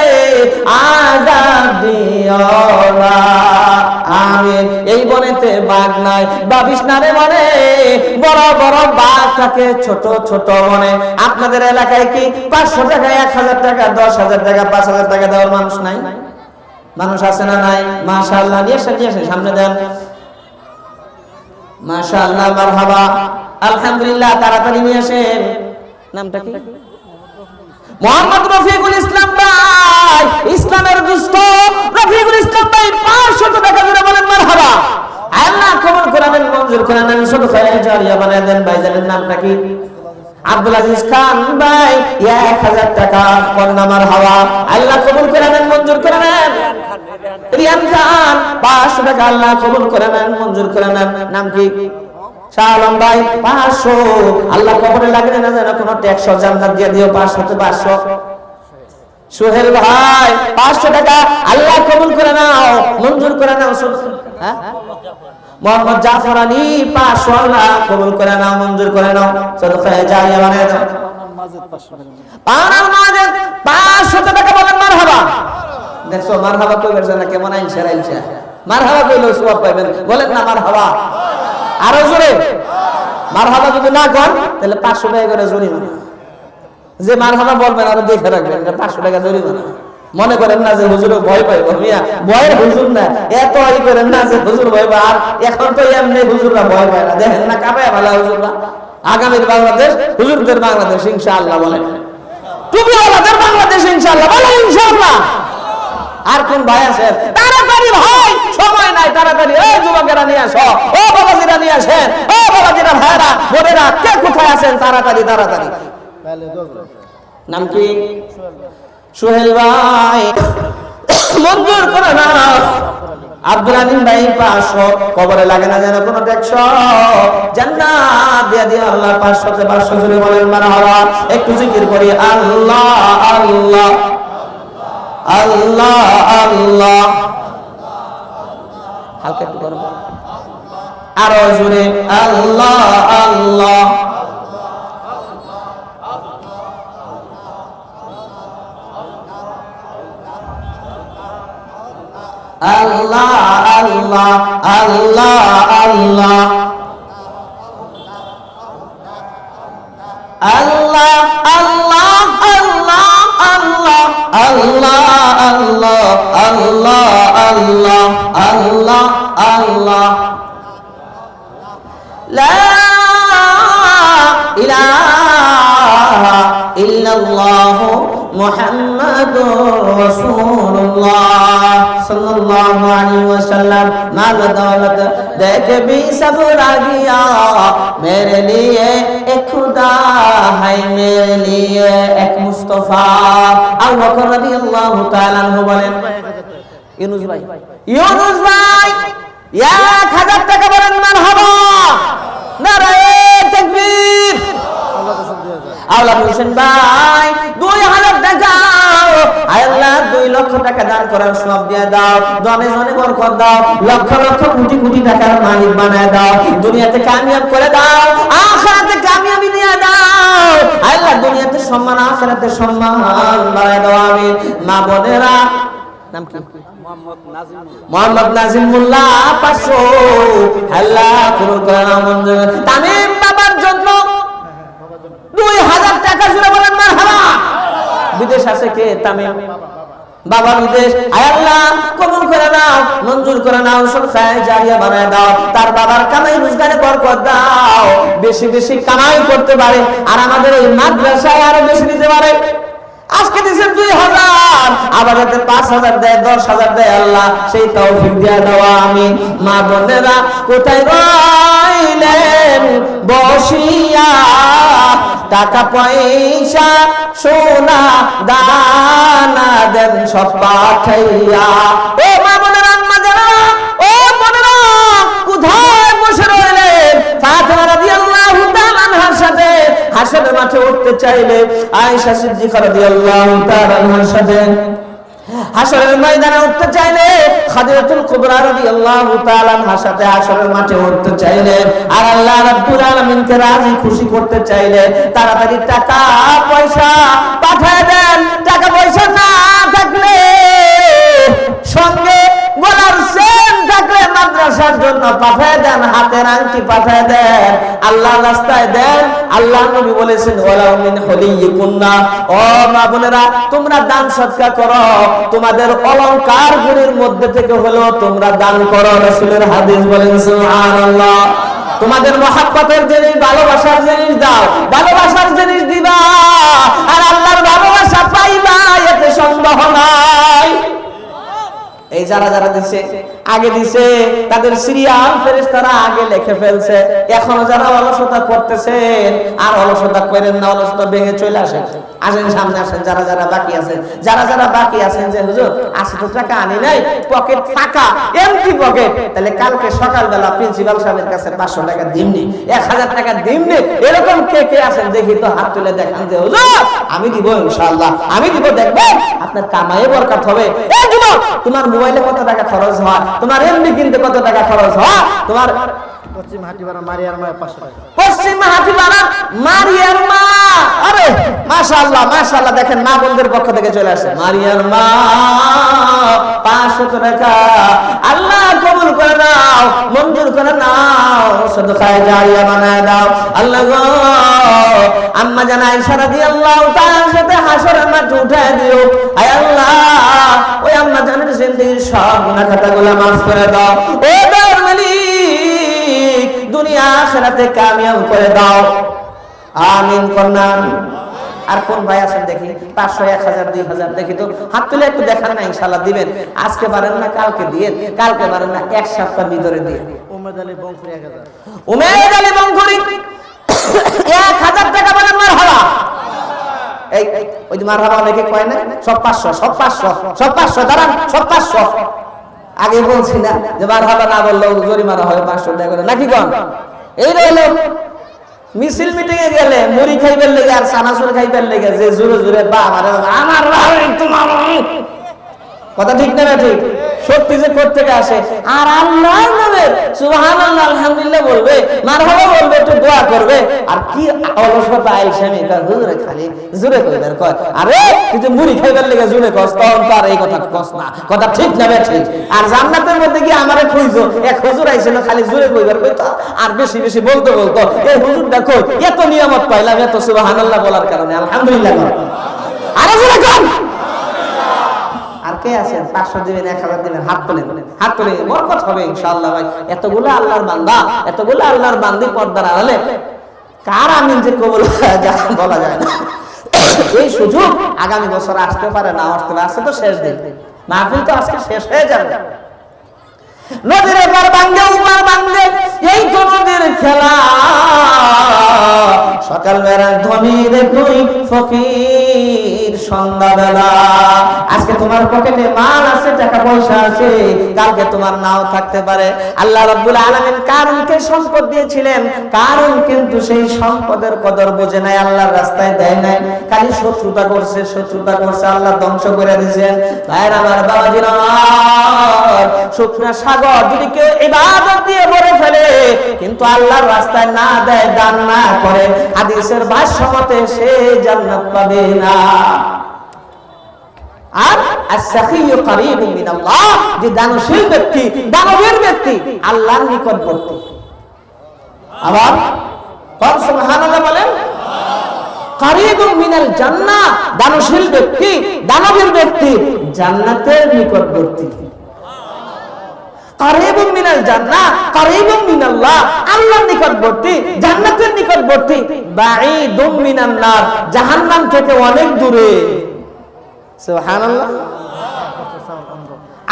আযাব দিও না, আমিন। এই বনেতে বাঘ নাই বা বিষ্ণারে বনে বড় বড় বাঘ থাকে, ছোট ছোট বনে। আপনাদের এলাকায় কি 500 টাকা, 1,000 টাকা, 10,000 টাকা, 5,000 টাকা দেওয়ার মানুষ নাই? মানুষ আছে না নাই? মাশাআল্লাহ। নিয়ে এসে সামনে দেন। মাশাআল্লাহ, মারহাবা, আলহামদুলিল্লাহ। তাড়াতাড়ি নিয়ে আসেন। নামটা কি? মোহাম্মদ রফিকুল ইসলাম ভাই, ইসলামের দুস্থ রফিকুল ইসলাম ভাই, 500 টাকা করে বলেন মারহাবা। আল্লাহ কবুল করে নেন, মঞ্জুর করে নেন, সদকায়ে জারিয়া বানায় দেন। ভাইজানের নামটা কি? আব্দুল আজিজ খান ভাই, 1,000 টাকা কন্যা মারহাবা। আল্লাহ কবুল করে নেন, মঞ্জুর করে নেন। রিয়ান খান 500 টাকা, আল্লাহ কবুল করে নেন, মঞ্জুর করে নেন। নাম কি? শাহ আলম ভাই 500, আল্লাহ কবরে লাগলে না যেন কোনো ট্যাক্স জান্নাত দিয়ে দিও। 500 তে 500। সোহেল ভাই 500 টাকা, আল্লাহ কবুল করে নাও, মঞ্জুর করে নাও। হ্যাঁ, মোহাম্মদ জাফর আলী 500, আল্লাহ কবুল করে নাও, মঞ্জুর করে নাও, সদকায়ে জারিয়া বানায় দাও। পানার মাঝে 500 টাকা বলেন মারহাবা। দেখছো মারহাবা কইবেন না, কেমন আইনছে মারহাবা কইলে সওয়াব পাবেন। বলেন না মারহাবা, আরো জোরে মারহাবা যদি না কর তাহলে 500 টাকা করে জরিমানা। যে মারহাবা বলবেন আরো দেখে রাখবেন, এটা 500 টাকা জরিমানা। মনে করেন না যে হুজুর ভয় পাইব, মিয়া ভয়ের হুজুর না, এত ই করেন না যে হুজুর ভয় পায়। আর এখন তো এমনি হুজুররা ভয় পায় না, দেখেন না কাঁপায় ভালো হুজুররা। আগামীর বাংলাদেশ হুজুরদের বাংলাদেশ ইনশাআল্লাহ বলেন, টুপিওয়ালাদের বাংলাদেশ ইনশাআল্লাহ বলেন, ইনশাআল্লাহ। আর কোন ভাই আছে? তাড়াতাড়ি ভাই, সময় নাই, তাড়াতাড়ি এই যুবকেরা নিয়ে আসো, ও বাবাজিরা নিয়ে আসেন, ও বাবাজিরা ভাইরা বোনেরা কে কোথায় আছেন, তাড়াতাড়ি তাড়াতাড়ি। নাম কি? সোহেল ভাই মঞ্জুর করে না। আব্দুল আলিম ভাই 500, কবরে লাগে না যেন কোনো 150, জান্নাত দিয়ে দিয়ে আল্লাহ 500 500 জুড়ে বলেন মারহাবা। একটু জিকির করি আল্লাহ আল্লাহ আল্লাহ আল্লাহ। হালকা একটু করো, আরো জুড়ে আল্লাহ আল্লাহ। আল্লাহ আল্লাহ আল্লাহ আল্লাহ আল্লাহ আল্লাহ আল্লাহ আল্লাহ আল্লাহ আল্লাহ আল্লাহ আল্লাহ আল্লাহ। লা ইলাহা ইল্লাল্লাহ মুহাম্মাদুর রাসূলুল্লাহ सल्लल्लाहु अलैहि वसल्लम। माल दौलत देख भी सब आ गया, मेरे लिए एक खुदा है, मेरे लिए एक मुस्तफा। अबू बकर রাদিয়াল্লাহু তাআলা আনহু বলেন, ইউনুস ভাই 1000 টাকা বলেন মারহাবা, নারায়ে তাকবীর। আওলাদ হোসেন ভাই 2000 টাকা, আল্লাহ 2 লক্ষ টাকা দান করার সব দিয়ে দাও, জনে জনে বরকত দাও, লক্ষ লক্ষ কোটি কোটি টাকার মালিক বানায় দাও, দুনিয়াতে কামিয়াব করে দাও, আখিরাতে কামিয়াবি দিয়ে দাও। আল্লাহ দুনিয়াতে সম্মান, আখিরাতে সম্মান বাড়ায় দাও, আমিন। মা বোনেরা, নাম কি? মোহাম্মদ নাজিম মোল্লা 500, আল্লাহ কবুল করে নাও, মঞ্জুর। তামিম বাবার জন্য 2000 টাকা জুড়ে বলেন মারহাবা। বিদেশ আছে কে? তামিম বাবা বিদেশ, আয় আল্লাহ কবুল করে নাও, মঞ্জুর করে নাও, সদকায়ে জারিয়া বানায় দাও, তার বাবার কামাই রোজগারে বরকত দাও, বেশি বেশি কামাই করতে পারে, আর আমাদের এই মাদ্রাসায় আরো বেশি দিতে পারে। আজকে দিয়েছেন 2000, আবার যাতে 5000 দেয়, 10000 দেয়, আল্লাহ সেই তৌফিক দিয়ে দাও, আমিন। মা বোনেরা কোথায় রইলেন বসিয়া, টাকা পয়সা সোনা দানা দেন সব পাঠাইয়া। ও মা বোনেরা, আম্মা যারা, ও বোনেরা কোথায় বসে রইলেন? ফাতিমা রাদিয়াল্লাহু তাআলা আনহার সাথে হাসরের মাঠে উঠতে চাইলে, আয়েশা সিদ্দিকা রাদিয়াল্লাহু তাআলা আনহার সাথে হাসরের ময়দানে উঠতে চাইলে, খাদিজাতুল কুবরা রাদিয়াল্লাহু তাআলা আনহার সাথে হাসরের মাঠে উঠতে চাইলে, আর আল্লাহ রাব্বুল আলামিনকে রাজি খুশি করতে চাইলে তাড়াতাড়ি টাকা পয়সা পাঠায় দেন। টাকা পয়সা না থাকলে, সঙ্গে গলার চেন থাকলে মাদ্রাসার জন্য পাঠায় দেন, হাতের আংটি পাঠায় দেন, আল্লাহ রাস্তায় দেন। আল্লাহ নবী বলেছেন, ওয়ালাউ মিন হুলিয়িকুন্না, ও মা বোনেরা তোমরা দান সদকা করো, তোমাদের অলংকার গুলির মধ্যে থেকে হলো তোমরা দান করো। রাসূলের হাদিস বলেন সুবহানাল্লাহ। তোমাদের মহাব্বতের জিনিস, ভালোবাসার জিনিস দাও, ভালোবাসার জিনিস দিবা, আর আল্লাহর ভালোবাসা পাইবা, এতে সন্দেহ নাই। এই যারা যারা দিছে, আগে দিছে, তাদের সিরিয়াল ফেরেশতারা আগে লিখে ফেলছে। এখনো যারা অলসতা করতেছেন, আর অলসতা করেন না, অলসতা ভেঙে চলে আসেন, আসেন সামনে আসেন। যারা যারা বাকি আছেন, যারা যারা বাকি আছেন, যে হুজুর 80 টাকা আনি নাই, পকেট ফাঁকা, এমটি পকেট, তাহলে কালকে সকালবেলা প্রিন্সিপাল সাহেবের কাছে 500 টাকা দিমনি, 1000 টাকা দিমনি, এরকম কে কে আছেন দেখি তো, হাত তুলে দেখান যে হুজুর আমি দিব, ইনশাআল্লাহ আমি দিব, দেখবেন আপনার কামায়ে বরকত হবে। এই যুবক, তোমার মোবাইলে কত টাকা খরচ হয়, তোমার এমবি কিনতে কত টাকা খরচ হয়, তোমার পশ্চিম হাটিপাড়া মারিয়ার মা 500 টাকা, পশ্চিম হাটিপাড়া মারিয়ার মা, আরে মাশাআল্লাহ মাশাআল্লাহ, দেখেন মা বোনদের পক্ষ থেকে চলে আসে, মারিয়ার মা 500 টাকা, আল্লাহ কবুল করে নাও। দাও, মঞ্জুর করে নাও, সাদকায়ে জারিয়া বানায় দাও। আল্লাহ গো, আম্মা জান আয়েশা রাদিয়াল্লাহু তাআলার সাথে হাসরের মাঠে উঠায় দিও। আয় আল্লাহ, ওই আম্মা জানের জিন্দেগীর সব গুনাহ খাতাগুলো মাফ করে দাও। ও দয়ার মালিক, দুনিয়া আখিরাতে কামিয়াব করে দাও। আমিন করনান। আর কোন ভাই আছেন দেখি? 500, 1000, 2000 দেখি তো, হাত তুলে একটু দেখান না, ইনশাআল্লাহ দিবেন। আজকে পারেন না কালকে দিয়ে, কালকে পারেন না এক সপ্তাহের ভিতরে দিয়ে। উমেদ আলী বংকুরি 1000, উমেদ আলী বংকুরি 1000 টাকা বলেন মারহাবা। এই ওই যে মারহাবা অনেকে কয় না, সব 500, সব 500, সব 500, দাঁড়ান, সব 500। আগে বলছি না যে মারহাবা না বললেও জরিমানা হয় 500 টাকা করে, নাকি কোন? এই রইলো মিছিল মিটিং এ গেলে মুড়ি খাইবার লেগে আর চানাচুর খাইবার লেগে যে জোরে জোরে আমার তোমার কথা ঠিক না ঠিক? শক্তি যে কোথা থেকে আসে? আর আল্লাহর নামে সুবহানাল্লাহ আলহামদুলিল্লাহ বলবে, মারহাবা বলবে, একটু দোয়া করবে। আর কি অলসতা আইসামি হুজুরে খালি জোরে কইবার কয়, আরে তুই যে মুড়ি খাইবার লেগে জোরে কস, তখন তো আর এই কথা কস না। কথা ঠিক না ঠিক? আর জান্নাতের মধ্যে কি আমারে খুঁজো, এক হুজুর আইছিল খালি জোরে কইবার কইতো, আর বেশি বেশি বলতে বলতো, এই হুজুর দেখো এত নিয়ামত পাইলাম, এত সুবহানাল্লাহ বলার কারণে, আলহামদুলিল্লাহ। আরে জোরে কর। আর কে আছেন 500 দিবেন, 1000 দিবেন? হাত তোলেন, হাত তোলে, বরকত হবে ইনশাআল্লাহ। ভাই এতগুলো আল্লাহর বান্দা, এতগুলো আল্লাহর বান্দি পর্দার আড়ালে কার আমিন যে কবুল বলা যায় না। এই সুযোগ আগামী বছর আসতে পারে, না আসতে পারে। আজকে তো শেষ দিন, মাহফিল তো আজকে শেষ হয়ে যাবে। নদীর এপার ভাঙ্গে উপার ভাঙ্গে, এই তো নদীর খেলা। সকাল বেলার ধনীর তুই ফকির সন্ধ্যাবেলা। আজকে তোমার পকেটে মাল আছে, টাকা পয়সা আছে, কালকে তোমার নাও থাকতে পারে। আল্লাহ রাব্বুল আলামিন কারুনকে সম্পদ দিয়েছিলেন, কারুন কিন্তু সেই সম্পদের কদর বোঝে নাই, আল্লাহর রাস্তায় দেয় নাই, খালি শত্রুতা করছে, শত্রুতা করছে, আল্লাহ ধ্বংস করে দিয়েছেন। ভাইরা আমার, বাবাজিরা আমার, শুকনা সাগর যদি কেউ ইবাদত দিয়ে ভরে ফেলে কিন্তু আল্লাহর রাস্তায় না দেয়, দান না করে, হাদিসের ভাষ্য মতে সে জান্নাত পাবে না। আর as-sakhiyyu qaribun min Allah, যে দানশীল ব্যক্তি, দানবীর ব্যক্তি আল্লাহর নিকটবর্তী। আবার সুবহানাল্লাহ বলেন, কারীবুম মিনাল জান্নাহ, দানশীল ব্যক্তি, দানবীর ব্যক্তি জান্নাতের নিকটবর্তী। কারীবুম মিনাল জান্নাহ, কারীবুম মিনাল্লাহ, আল্লাহর নিকটবর্তী, জান্নাতের নিকটবর্তী। বাঈদুম মিনান নার, জাহান্নাম থেকে অনেক দূরে। সুবহানাল্লাহ।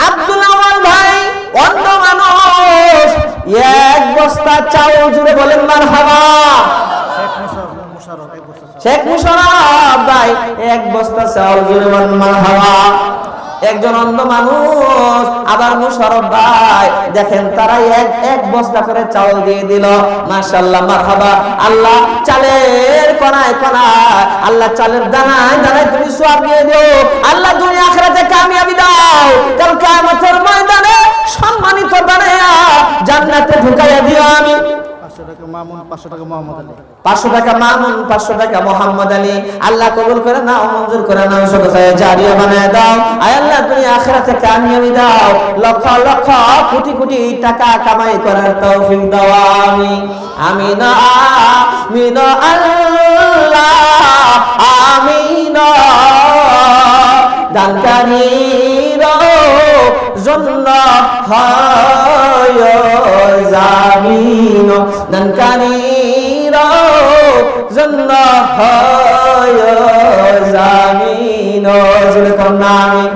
আব্দুল আওয়াল ভাই অন্ধ মানুষ, এক বস্তা চাউল জুড়ে বলেন মারহাবা। শেখ মুশাররফ ভাই এক বস্তা চাউল জুড়ে বলেন মারহাবা। একজন অন্ধ মানুষ, আবার মুশাররফ ভাই দেখেন তারা এক বস্তা করে চাউল দিয়ে দিল, মাশাআল্লাহ মারহাবা। আল্লাহ চালের কণায় কণায়, আল্লাহ চালের দানায় দানায় তুমি সওয়াব দিয়ে দিও। আল্লাহ দুনিয়া আখিরাতে কামিয়াবি দাও, কাল কিয়ামতের ময়দানে সম্মানিত বানায়া জান্নাতে ঢুকাইয়া দিও। আমি 500 টাকা মামুন, 500 টাকা মোহাম্মদ আলী, 500 টাকা মামুন, 500 টাকা মোহাম্মদ আলী। আল্লাহ কবুল করে নাও, মঞ্জুর করে নাও, সদকায়ে জারিয়া বানায় দাও। আয় আল্লাহ তুমি আখিরাতে কামিয়াবি দাও, লক্ষ লক্ষ কোটি কোটি টাকা কামাই করার তৌফিক দাও। আমিন আমিন আমিন আল্লাহ আমিন। দানকারীর জন্য হয় জামিন, দানকারীর জন্য হয় জামিন। জোরে করুন আমিন।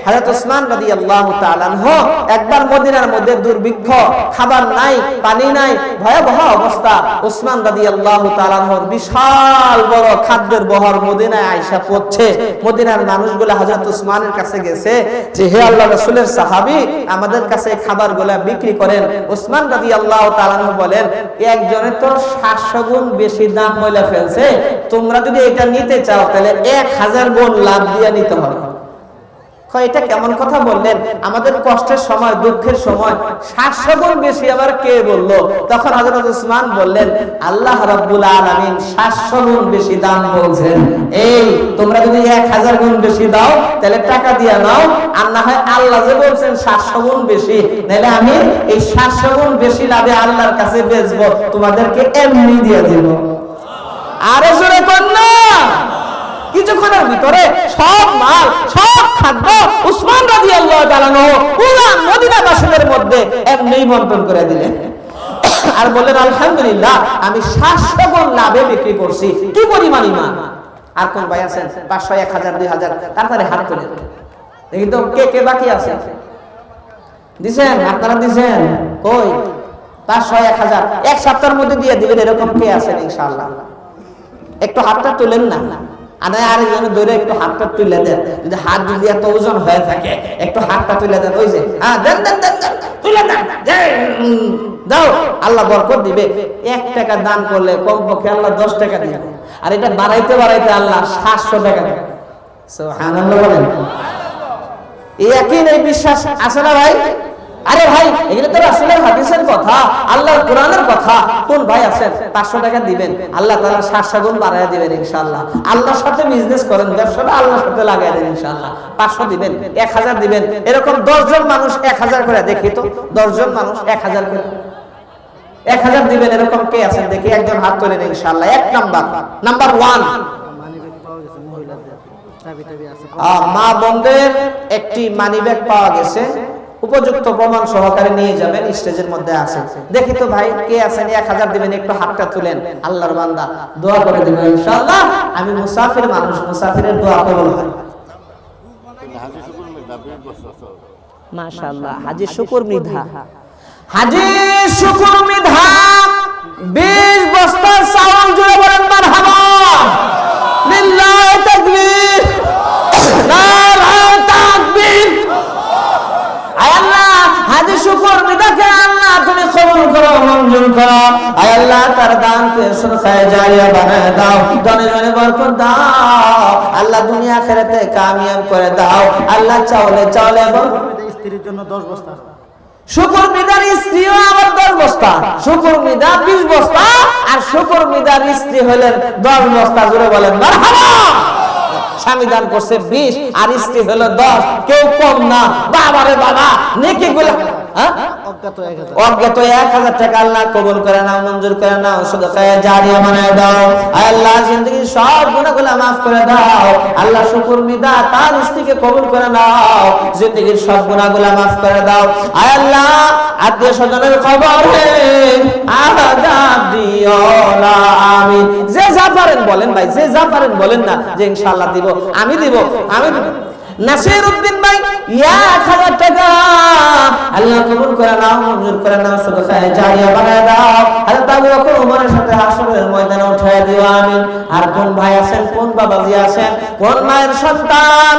হযরত ওসমান রাদিয়াল্লাহু তাআলা আনহু একবার মদিনার মধ্যে দুর্ভিক্ষ, খাবার নাই, পানি নাই, ভয়াবহ অবস্থা। ওসমান রাদিয়াল্লাহু তাআলা আনহুর বিশাল বড় খাদ্যের বহর মদিনায় আয়েশা পড়ছে। মদিনার মানুষগুলো হযরত ওসমানের কাছে গেছে যে হে আল্লাহর রাসূলের সাহাবী, আমাদের কাছে খাবারগুলো বিক্রি করেন। ওসমান রাদিয়াল্লাহু তাআলা আনহু বলেন, একজনের তো 700 গুণ বেশি দাম বলে ফেলছে, তোমরা যদি এটা নিতে চাও তাহলে 1000 গুণ লাভ দিয়ে নিতে হবে। এটা কেমন কথা বললেন? আমাদের কষ্টের সময়, দুঃখের সময় 700 গুণ বেশি আবার কে বললো? তখন হযরত ওসমান বললেন, আল্লাহ রাব্বুল আলামিন 700 গুণ বেশি দাম বলছেন। এই তোমরা যদি 1000 গুণ বেশি দাও তাহলে টাকা দিয়ে নাও, আর না হয় আল্লাহ যে বলছেন 700 গুণ বেশি, নাহলে আমি এই 700 গুণ বেশি লাভে আল্লাহর কাছে বেচবো, তোমাদেরকে এমনি দিয়ে দেব। আরো জোরে কন্যা। কিছুক্ষণের ভিতরে সব মাল, সব খাদ্য উসমান রাদিয়াল্লাহু তাআলা পুরো মদিনাবাসীদের মধ্যে এমনি বন্টন করে দিলেন। আর বললেন আলহামদুলিল্লাহ, আমি 700 গুণ লাভে বিক্রি করছি। কি পরিমাণ ঈমান! আর কোন ভাই আছেন 500, 1000, 2000? তাড়াতাড়ি হাত তুলে দেখি তো কে কে বাকি আছে। দিছেন? আপনারা দিছেন? কই 500, 1000 এক সপ্তাহের মধ্যে দিয়ে দিবেন, এরকম কে আছেন ইনশাআল্লাহ? একটু হাতটা তুলেন না, আরেকজনের ধরে একটু হাতটা তুলে দেন। যদি হাত যদি এত ওজন হয়ে থাকে, একটু হাতটা তুলে দেন। ওই যে দেন দেন দেন তুলে দেন, দাও, আল্লাহ বরকত দিবে। 1 টাকা দান করলে কমপক্ষে আল্লাহ 10 টাকা দিবে, আর এটা বাড়াইতে বাড়াইতে আল্লাহ 700 টাকা দিবে। সুবহানাল্লাহ বলেন। এই ইয়াকিন, এই বিশ্বাস আছে না ভাই? আরে ভাই, এগুলো তো রাসূলের হাদিসের কথা, আল্লাহর কোরআনের কথা। কোন ভাই আছেন 500 টাকা দিবেন, আল্লাহ তাআলা 700 গুণ বাড়ায়া দিবেন ইনশাআল্লাহ। আল্লাহর সাথে বিজনেস করেন, ব্যবসাটা আল্লাহর সাথে লাগায় দেন ইনশাআল্লাহ। 500 দিবেন, 1000 দিবেন, এরকম 10 জন মানুষ 1000 করে, দেখি তো 10 জন মানুষ 1000 করে 1000 দিবেন, এরকম কে আছেন দেখি? একজন হাত তোলেন ইনশাআল্লাহ। এক নাম্বার 1, মা বোনদের একটি মানিব্যাগ পাওয়া গেছে, উপযুক্ত প্রমাণ সহকারে নিয়ে যাবেন, স্টেজের মধ্যে আছে। দেখি তো ভাই কে আছেন 1000 দিবেন, একটু হাতটা তুলেন। আল্লাহর বান্দা দোয়া করে দিবেন ইনশাআল্লাহ। আমি মুসাফির মানুষ, মুসাফিরের দোয়া কবুল হয়। মাশাআল্লাহ। হাজী শুকুর মৃধা, হাজী শুকুর মৃধা 20 বস্তা চাউল জুড়ে বলেন মারহাবা। লিল্লাহি তাকবীর, নারায়ে তাকবীর। আয় আল্লাহ, হাজী শুকুর মৃধাকে আল্লাহ তুমি কবুল করো, মঞ্জুর করো। আয় আল্লাহ, তার দানকে সদকায়ে জারিয়া বানায় দাও, ধনে ধনে বরকত দাও। আল্লাহ দুনিয়া আখিরাতে কামিয়াব করে দাও। আল্লাহ চাউলে চাউলে স্ত্রীর জন্য 10 বস্তা, শুকুর মৃধার স্ত্রীও আবার 10 বস্তা, শুকুর মৃধা 20 বস্তা, আর শুকুর মৃধার স্ত্রী হলেন 10 বস্তা। জোরে বলেন মারহাবা। স্বামী দান করছে 20 আর স্ত্রী হলো 10, কেউ কম না। বাবারে বাবা, নেকি গুলো অজ্ঞাত 1000 টাকা আল্লাহ কবুল করে নাও, মঞ্জুর করে নাও, সদকায়ে জারিয়া বানায় দাও। আল্লাহ জিন্দেগির সব গুনাহগুলো maaf করে দাও। আল্লাহ শুকুর মৃধা তার স্ত্রীকে কবুল করে নাও, জিন্দেগির সব গুনাহগুলো maaf করে দাও। আল্লাহ আত্মীয় স্বজনের খবরে আযাব দিও না, আমিন। যে যা পারেন বলেন ভাই, যে যা পারেন বলেন না যে ইনশাআল্লাহ দিব, আমি দিব, আমি দিব। নাসির উদ্দিন ভাই 1000 টাকা আল্লাহ কবুল করে নাও, মঞ্জুর করে নাও, সদকায়ে জারিয়া বানায় দাও। হযরত আবু বকর ওমরের সাথে হাসরের ময়দানে উঠায় দিও, আমিন। আর কোন ভাই আছেন, কোন বাবাজি আছেন, কোন মায়ের সন্তান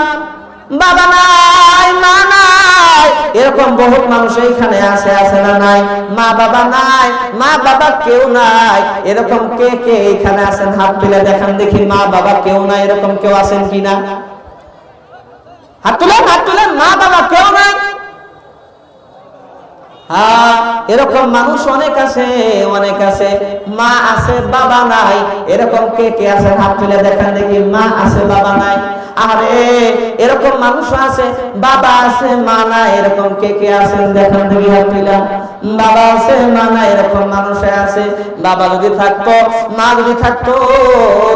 বাবা নাই, মা নাই, এরকম বহুত মানুষ এইখানে আছে, আছে না নাই? মা বাবা নাই, মা বাবা কেউ নাই, এরকম কে কে এইখানে আছেন? হাত তুলে দেখান দেখি। মা বাবা কেউ নাই, এরকম কেউ আছেন কিনা? হাত তুলেন, হাত তুলেন। মা বাবা কেউ নাই, হ্যাঁ, এরকম মানুষ অনেক আছে, অনেক আছে। মা আছে, বাবা নাই, এরকম কে কে আছে? হাত তুলে দেখান দেখি। মা আছে, বাবা নাই। আরে এরকম মানুষ আছে, বাবা আছে, মা নাই, এরকম কে কে আছেন? দেখান দেখি হাত তুলে। বাবা আছে, মা নাই, এরকম মানুষ আছে। বাবা যদি থাকতো, মা যদি থাকতো,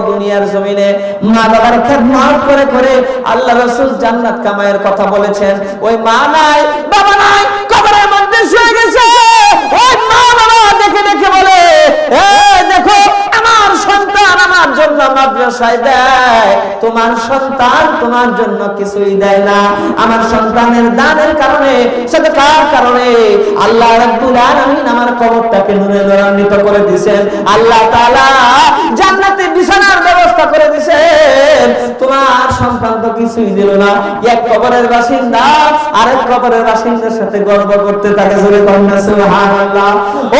দুনিয়ার জমিনে মা বাবার খেদমত করে করে আল্লাহ রাসূল জান্নাত কামায়ের কথা বলেছেন। ওই মা নাই, বাবা নাই, কবরের মধ্যে শুয়ে গেছে। ওই মা বাবা দেখে দেখে বলে, দেখো আমার সন্তান আমার জন্য মাদ্রাসায় দেয়, তোমার সন্তান তোমার জন্য কিছুই দেয় না। আমার সন্তানের দানের কারণে, সাদাকার কারণে আল্লাহ রাব্বুল আলামিন আমার কবরটাকে নূরে নূরান্বিত করে দিয়েছেন। আল্লাহ তাআলা জান্নাতে বিছানার ব্যবস্থা করে দিয়েছেন। তোমার সন্তান তো কিছুই দিল না। এক কবরের বাসিন্দা আরেক কবরের বাসিন্দার সাথে গর্ব করতে থাকে। জোরে কন্যা সুবহানাল্লাহ।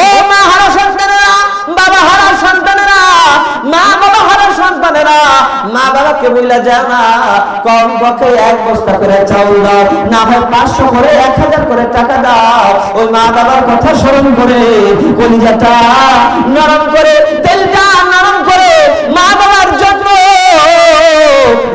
ও মা হারা সন্তানেরা, বাবা হারা সন্তানেরা, মা বাবা হারা সন্তানেরা, মা বাবাকে বইলা যাও না, কম পক্ষে 1 বস্তা করে চাউল দাও, না হয় 500 করে 1000 করে টাকা দাও। ওই মা বাবার কথা স্মরণ করে কলিজাটা নরম করে, তেলটা নরম করে, মা বাবার জন্য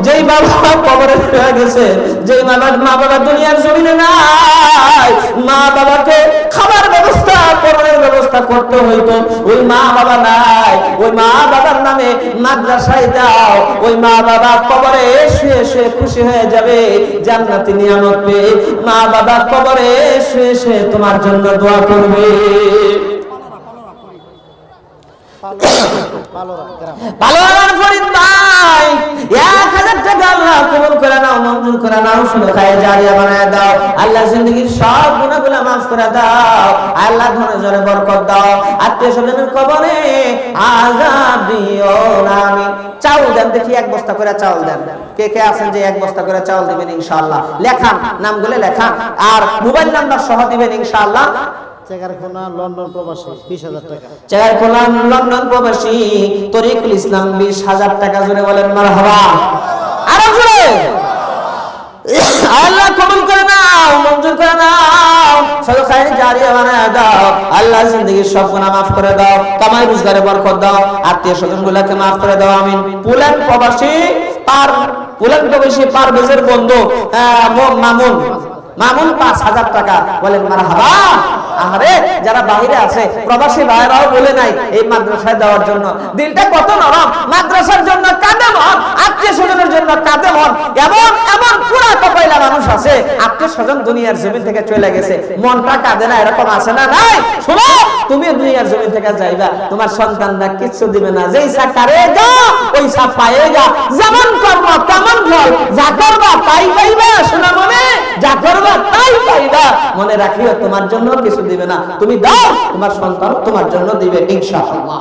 যে যেই বাবা কবরে শুয়ে গেছে, যেই মা বাবা দুনিয়ার জমিনে নাই, মা বাবাকে খাবার ব্যবস্থা, পড়ানোর ব্যবস্থা করতে হইতো, ওই মা বাবা নাই, ওই মা বাবার নামে মাদ্রাসায় দাও, ওই মা বাবা কবরে শুয়ে শুয়ে খুশি হয়ে যাবে জান্নাতি নিয়ামত পেয়ে। মা বাবা কবরে শুয়ে শুয়ে তোমার জন্য দোয়া করবে। পালোয়ার ফরিদ ভাই 1000 টাকা আল্লাহ কবুল করে নাও, মঞ্জুর করে নাও, শুনে খায় জারিয়া বানায় দাও। আল্লাহ জিন্দেগীর সব গুনাহগুলো মাফ করে দাও। আল্লাহ ধনে জনে বরকত দাও। আত্মীয় স্বজনের কবরে আযাব দিও না। আমিন। চাউল দেন দেখি, 1 বস্তা করে চাউল দেন। কে কে আছেন যে 1 বস্তা করে চাউল দিবেন ইনশাআল্লাহ? লেখান, নামগুলো লেখান আর মোবাইল নাম্বার সহ দিবেন ইনশাআল্লাহ। চেগারখোনা লন্ডন প্রবাসী 20,000 টাকা। চেগারখোনা লন্ডন প্রবাসী তরিকুল ইসলাম 20,000 টাকা। জোরে বলেন মারহাবা। আরো জোরে। আল্লাহ কবুল করে নাও, মঞ্জুর করে নাও, সদকায়ে জারিয়া বানায় দাও। আল্লাহ জিন্দেগীর সব গুনাহ মাফ করে দাও, কামাই রোজগারে বরকত দাও, আত্মীয় স্বজনগুলোকে মাফ করে দাও। আমিন। পোল্যান্ড প্রবাসী পারভেজের বন্ধু মামুন 5,000 টাকা। বলেন মারহাবা। আরে যারা বাইরে আছে প্রবাসী ভাইরাও বলে নাই এই মাদ্রাসায় দেওয়ার জন্য। দিলটা কত নরম, মাদ্রাসার জন্য কাঁদে মন, আত্মীয় স্বজনের জন্য কাঁদে মন। এমন এমন পুরা কপাইলা মানুষ আছে, আত্মীয় স্বজন দুনিয়ার জমিন থেকে চলে গেছে, মনটা কাঁদে না, এরকম আছে না? নাই। শোনো, তুমি দুনিয়ার জমিন থেকে যাইবা, তোমার সন্তানরা কিচ্ছু দিবে না। যেই সা করেগা ওই সা পায়েগা, যেমন কর্ম তেমন ফল, যা করবা তাই পাইবা। শোনা মনে, যা করবা তাই পাইবা। মনে রাখিও তোমার জন্য কিছু দিবে না, তুমি দাও, তোমার সন্তান তোমার জন্য দিবে ইনশাআল্লাহ।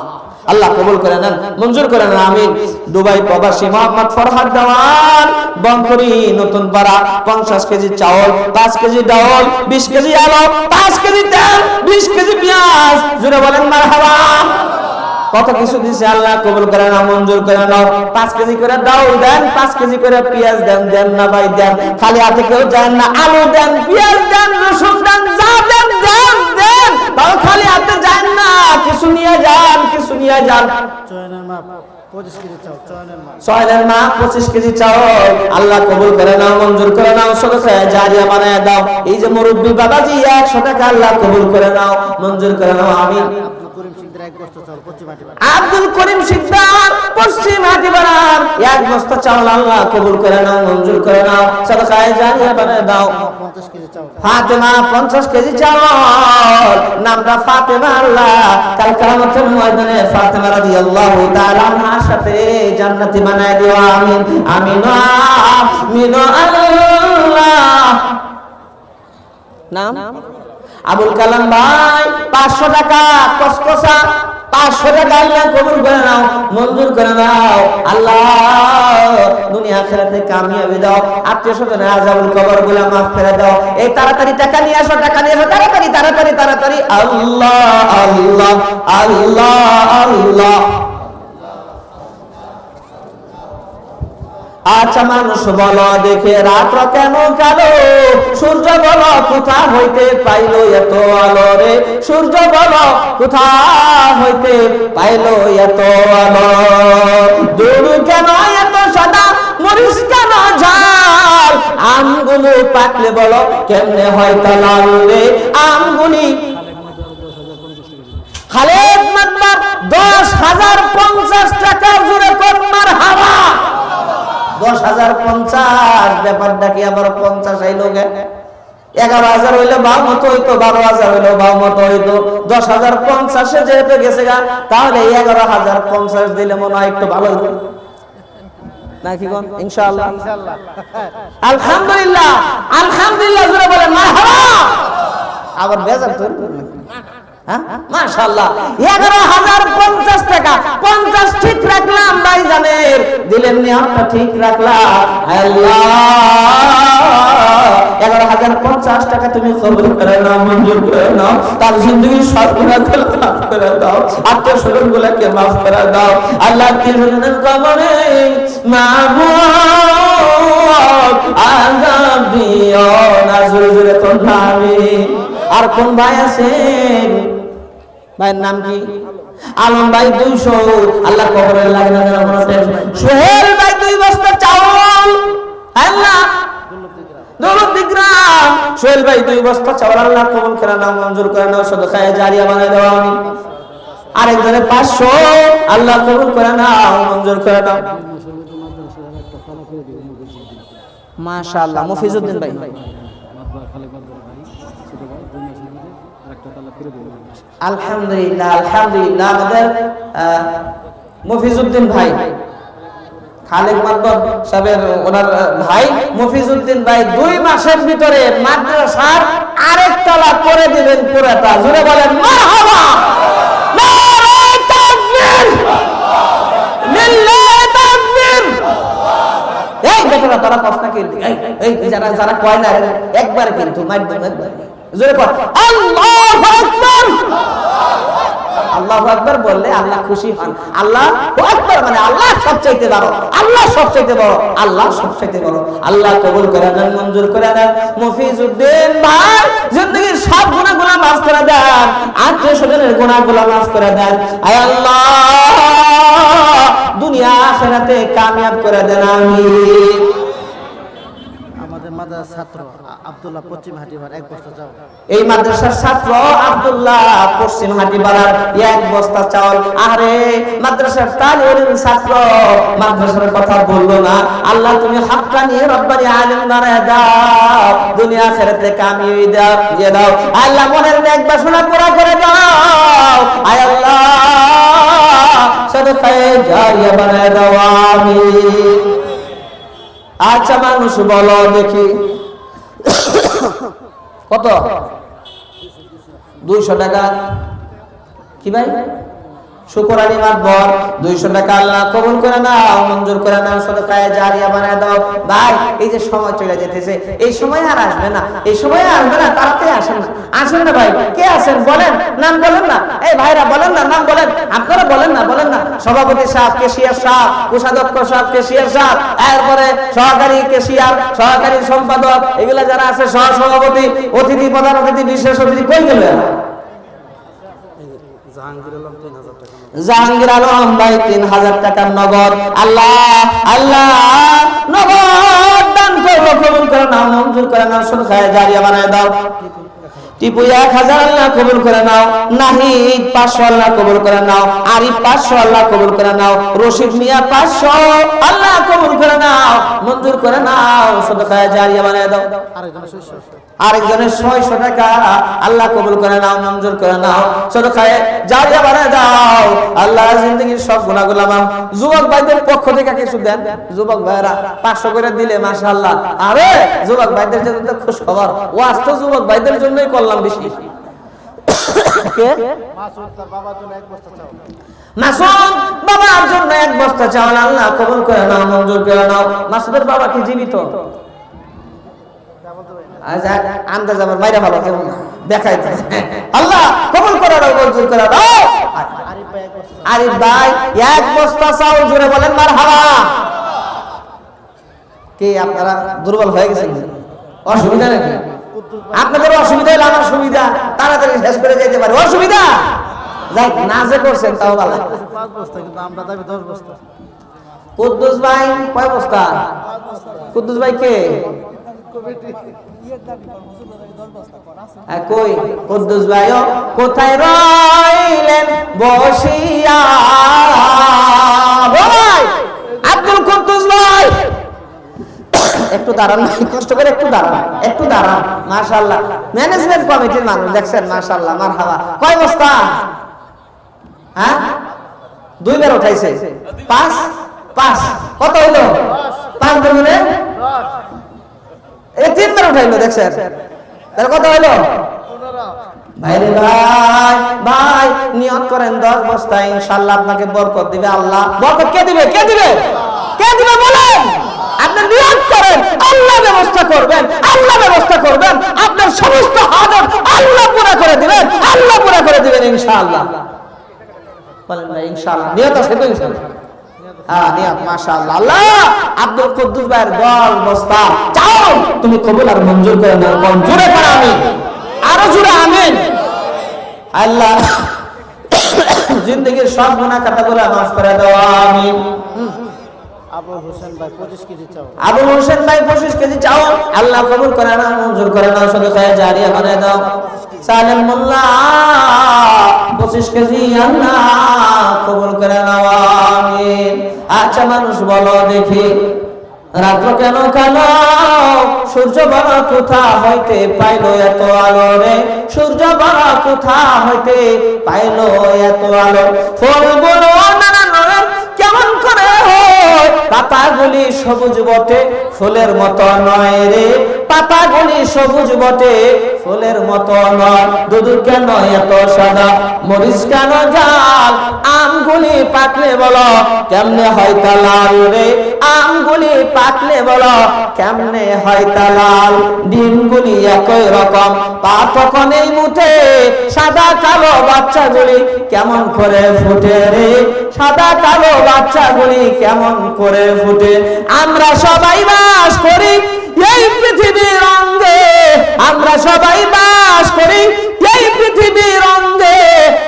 আল্লাহ কবুল করে নেন, মঞ্জুর করে নেন। আমিন। দুবাই প্রবাসী মোহাম্মদ ফরহাদ দেওয়ান বংকরি নতুন পাড়া 50 কেজি চাউল, 5 কেজি ডাউল, 20 কেজি আলু, 5 কেজি তেল, 20 কেজি পেঁয়াজ। জোরে বলেন মারহাবা। কত কিছু দিছে, আল্লাহ কবুল করে নাও, মঞ্জুর করে নাও। 5 কেজি করে ডাউল দেন, 5 কেজি করে পেঁয়াজ দেন। দেন না ভাই দেন, খালি হাতে কেউ যান না। আলু দেন, পেঁয়াজ দেন, রসুন দেন, যা দেন দেন দেন, তাও খালি হাতে যান না, কিছু নিয়ে যান, কিছু নিয়ে যান। চয়নের মাপ 25 কেজি চাউল। চয়নের মাপ 25 কেজি চাউল। আল্লাহ কবুল করে নাও, মঞ্জুর করে নাও, সদকায়ে জারিয়া বানায় দাও। এই যে মুরব্বি বাবাজি 100 টাকা আল্লাহ কবুল করে নাও, মঞ্জুর করে নাও। আমিন। আব্দুল করিম সিকদার পশ্চিম হাটিপাড়ার 1 বস্তা চাউল আল্লাহ কবুল করে নাও, মঞ্জুর করে নাও, সদকায়ে জারিয়া বানায় দাও। 50 কেজি চাউল। ফাতেমা 50 কেজি চাউল। নামটা ফাতেমা। আল্লাহ কাল কিয়ামতের ময়দানে ফাতেমা রাদিয়াল্লাহু তাআলা আনহার সাথে জান্নাতি বানায় দিও। আমিন। আমিন। আমিন। আল্লাহ নাম আবুল কালাম ভাই 500 টাকা কসকসা, 500 টাকা আল্লাহ কবুল করে নাও, মঞ্জুর করে নাও। আল্লাহ দুনিয়া আখিরাতে কামিয়াবি দাও, আত্মীয় স্বজনের আযাবুল কবর গুলো মাফ করে দাও। এই তাড়াতাড়ি টাকা নিয়ে আসো, টাকা নিয়ে আসো, তাড়াতাড়ি তাড়াতাড়ি তাড়াতাড়ি। আল্লাহ আল্লাহ আল্লাহ আল্লাহ। আচ্ছা মানুষ বলো দেখে রাত্র কেন কালো, সূর্য বলো কোথা হইতে পাইলো এত আলো রে, সূর্য বলো কোথা হইতে পাইলো এত আলো, দুধ কেন এত সাদা, মরিচ কেন ঝাল, আমগুলো পাকলে বলো কেমনে হয় তা লাল রে, আমগুলি খালেদ মাতবার 10,050 টাকা জোরে কর মারহাবা। 10,050 ব্যাপারটা কি আবার 50 আইলো গে? 11,000 হইলে বাউ মতো হইতো, 12,000 হইলে বাউ মতো হইতো। 10,050 যেহেতু গেছে গা, তাহলে 11,050 দিলে মনে হয় একটু ভালো হইতো নাকি কোন? ইনশাআল্লাহ আলহামদুলিল্লাহ আলহামদুলিল্লাহ জোরে বলেন মারহাবা। আবার বেজার তো মাশাআল্লাহ 11,050 টাকা 50 ঠিক রাখলাম ভাইজানের, দিলেন নিয়তটা ঠিক রাখলাম। আল্লাহ 11,050 টাকা তুমি কবুল করে নাও, মঞ্জুর করে নাও, তার জিন্দেগীর সব গুনাহগুলো মাফ করে দাও, আত্মীয় স্বজনগুলোকে মাফ করে দাও। আল্লাহ আত্মীয় স্বজনের কবরে মাহবুব আযাব দিও না, জোরে জোরে কোন নামে। আর কোন ভাই আছেন? ভাইয়ের নাম কি? আলম ভাই 200 আল্লাহ কবরের লাগে না। সোহেল ভাই 2 বস্তা চাউল, আল্লাহ দৌলতদি গ্রাম সোহেল ভাই 2 বস্তা চাউল আল্লাহ কবুল করে নাও, মঞ্জুর করে নাও, সদকায়ে জারিয়া বানায় দাও আমিন। আরেকজনে 500 আল্লাহ কবুল করে নাও, মঞ্জুর করে নাও। মাশাআল্লাহ মফিজউদ্দিন ভাই, আলহামদুলিল্লাহ আলহামদুলিল্লাহ। আমাদের মফিজউদ্দিন ভাই খালেক মাতবর সাহেবের ওনার ভাই মফিজউদ্দিন ভাই 2 মাসের ভিতরে মাদ্রাসার আরেক তলা করে দিবেন পুরাটা। জোরে বলেন মারহাবা, নারে তাকবীর, লিল্লাহি তাকবীর। এই বেটারা তোরা কষ্ট কি এই যারা যারা কয় না একবার কিন্তু একবার জোরে বল আল্লাহু আকবার। আল্লাহু আকবার বললে আল্লাহ খুশি হন। আল্লাহু আকবার মানে আল্লাহ সবচাইতে বড়, আল্লাহ সবচাইতে বড়, আল্লাহ সবচাইতে বড়। আল্লাহ কবুল করে নেন, মঞ্জুর করে নেন। মফিজউদ্দিন ভাই জিন্দেগীর সব গুনাহগুলো মাফ করে দেন, আত্মীয়-স্বজনের গুনাহগুলো মাফ করে দেন। আয় আল্লাহ দুনিয়া আখিরাতে কামিয়াব করে দেন আমিন। আমাদের মাদ্রাসার ছাত্র আব্দুল্লাহ পশ্চিম হাটিবার 1 বস্তা চাউল। এই মাদ্রাসার ছাত্র আব্দুল্লাহ পশ্চিম হাটিপাড়ার 1 বস্তা চাউল। আরে মাদ্রাসার তালিম ছাত্র মাদ্রাসার কথা বললো না, আল্লাহ তুমি হাক্কানি রব্বানি আলিম বানায় দাও, দুনিয়া আখিরাতে কামিয়াবি দাও, দিয়ে দাও। আল্লাহ মনের নেক বাসনা পুরা করে দাও। আয় আল্লাহ সদকায়ে জারিয়া বানায় দাও আমিন। আচ্ছা মানুষ বলো দেখি কত? 200 টাকা। কি ভাই? শুকরানি মাতবর 200 টাকা আল্লাহ কবুল করে নাও, মঞ্জুর করে নাও, সদকায়ে জারিয়া বানায় দাও। ভাই এই যে সময় চলে যেতেছে, এই সময় আর আসবে না, এই সময় আর আসবে না, তাড়াতাড়ি আসেন না, আসেন না ভাই। কে আছেন বলেন, নাম বলেন না। এই ভাইরা বলেন না, নাম বলেন, আপনারা বলেন না, বলেন না। সভাপতি সাহেব, কেশিয়ার সাহেব, কোষাধ্যক্ষ সাহেব, কেশিয়ার সাহেব, এরপরে সহকারী কেশিয়ার, সহকারী সম্পাদক, এগুলা যারা আছে, সহ সভাপতি, অতিথি, প্রধান অতিথি, বিশেষ অতিথি, কই গেল? জাহাঙ্গীর আলম ভাই 3000 টাকার নগদ। আল্লাহ আল্লাহ নগদ দান করো, কবুল করে নাও, মঞ্জুর করে নাও, সদকায়ে জারিয়া বানায় দাও। টিপু 1000 আল্লাহ কবুল করে নাও। নাহিদ 500 আল্লাহ কবুল করে নাও। আরিফ 500 আল্লাহ কবুল করে নাও। রশিদ মিয়া 500 আল্লাহ কবুল করে নাও, মঞ্জুর করে নাও, সদকায়ে জারিয়া বানায় দাও। আরেকজনের 600 টাকা আল্লাহ কবুল করে নাও, মঞ্জুর করে নাও, সদকায়ে জারিয়া বানায় দাও। আল্লাহ জিন্দেগীর সব গুনাহগুলো মাফ। যুবক ভাইদের পক্ষ থেকে কিছু দেন, যুবক ভাইরা 500 করে দিলে মাশাআল্লাহ। আরে যুবক ভাইদের জন্য তো খুশ খবর, ওয়াজ তো যুবক ভাইদের জন্যই করলাম বেশি। কে? মাসুদ তার বাবার জন্য 1 বস্তা চাউল। মাসুদ বাবার জন্য 1 বস্তা চাউল আল্লাহ কবুল করে নাও, মঞ্জুর করে নাও। মাসুদের বাবা কি জীবিত? আচ্ছা আন্দাজ আমার মাইরা ভালো কেমন দেখাই তো। আল্লাহ কবুল করে নাও, মঞ্জুর করে নাও। আরিফ ভাই 1 বস্তা চাউল, জোরে বলেন মারহাবা। কি আপনারা দুর্বল হয়ে গেছেন? অসুবিধা নাকি? আপনাদের অসুবিধা হলে আমার সুবিধা, তাড়াতাড়ি শেষ করে যেতে পারে। অসুবিধা যাই না যে করছেন তাও ভালো। 5 বস্তা, কিন্তু আমরা দাবি 10 বস্তা। কুদ্দুস ভাই কয় বস্তা? কুদ্দুস ভাই কে? কই কুদ্দুস ভাই কোথায় রইলেন বসিয়া? ভাই আব্দুল কুদ্দুস ভাই একটু দাঁড়ান, কষ্ট করে একটু দাঁড়ান, একটু দাঁড়ান। মাশাআল্লাহ ম্যানেজমেন্ট কমিটির মানুষ দেখছেন, মাশাআল্লাহ মারহাবা। কয় বস্তা? হ্যাঁ 2 বার উঠাইছে। 5 5 কত হইলো? 5 গুণে 10। এই 3 বার উঠাইলো দেখছেন, তাহলে কত হইলো? 15। ভাইরে ভাই ভাই নিয়ত করেন 10 বস্তা, ইনশাআল্লাহ আপনাকে বরকত দিবে আল্লাহ। বরকত কে দিবে? কে দিবে? কে দিবে বলেন? আপনি নিয়ত করেন, আল্লাহ ব্যবস্থা করবেন, আল্লাহ ব্যবস্থা করবেন। আপনার সমস্ত হাজত আল্লাহ পুরা করে দিবেন, আল্লাহ পুরা করে দিবেন ইনশাআল্লাহ। বলেন ভাই ইনশাআল্লাহ নিয়ত আছে তো? ইনশাআল্লাহ হ্যাঁ নিয়ত মাশাআল্লাহ। আল্লাহ আব্দুল কুদ্দুস ভাইয়ের 10 বস্তা চাও তুমি কবুল আর মঞ্জুর করে নাও। কোন জোরে করে আমিন, আরো জোরে আমিন। আল্লাহ জিন্দেগীর সব গুনাহ কাটাগুলো মাফ করে দাও আমিন। আবুল হোসেন ভাই 25 কেজি চাও। আবুল হোসেন ভাই 25 কেজি চাও, আল্লাহ কবুল করে নাও, মঞ্জুর করে নাও, সদকায়ে জারিয়া বানায় দাও। সালেম মোল্লা 25 কেজি, আল্লাহ কবুল করে নাও, আমিন। আচ্ছা মানুষ বলো দেখি, রাত্র কেন কালো? সূর্য বড় কোথা হইতে পাইলো এত আলো রে? সূর্য বড় কোথা হইতে পাইলো এত আলো? ফুলগুলো নানান রঙের কেমন করে হয়? পাতাগুলি সবুজ বটে, ফুলের মতো নয় রে। পাতাগুলি সবুজ বটে, ফুলের মতো নয়। দুধ কেন এত সাদা? মরিচ কেন জাল? আমগুলি পাকলে বলো কেমনে হয় তা লাল রে? আমগুলি পাকলে বলো কেমনে হয় তা লাল? ডিমগুলি একই রকম, পার্থক্য নেই মুঠে। সাদা কালো বাচ্চাগুলি কেমন করে ফুটে রে? সাদা কালো বাচ্চাগুলি কেমন করে ফুটে? আমরা সবাই বাস করি এই পৃথিবীর অঙ্গে, আমরা সবাই বাস করি এই পৃথিবীর অঙ্গে।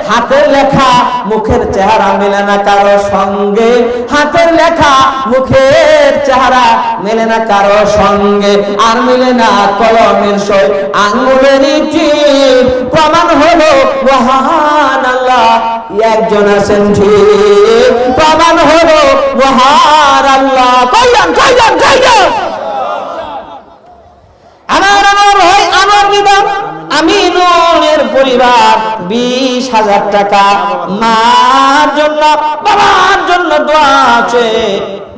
হাতের লেখা মুখের চেহারা মেলে না কারো সঙ্গে, হাতের লেখা মুখের চেহারা মেলে না কারো সঙ্গে। আর মিলে না কলমের সই, আঙ্গুলের টিপ। প্রমাণ হলো মহান আল্লাহ একজন আছেন ঠিক, প্রমাণ হলো মহান আল্লাহ। কয়জন কয়জন কয়জন? আমার বিধান আমিনুলের পরিবার 20,000 টাকা মার জন্য, বাবার জন্য দোয়া আছে।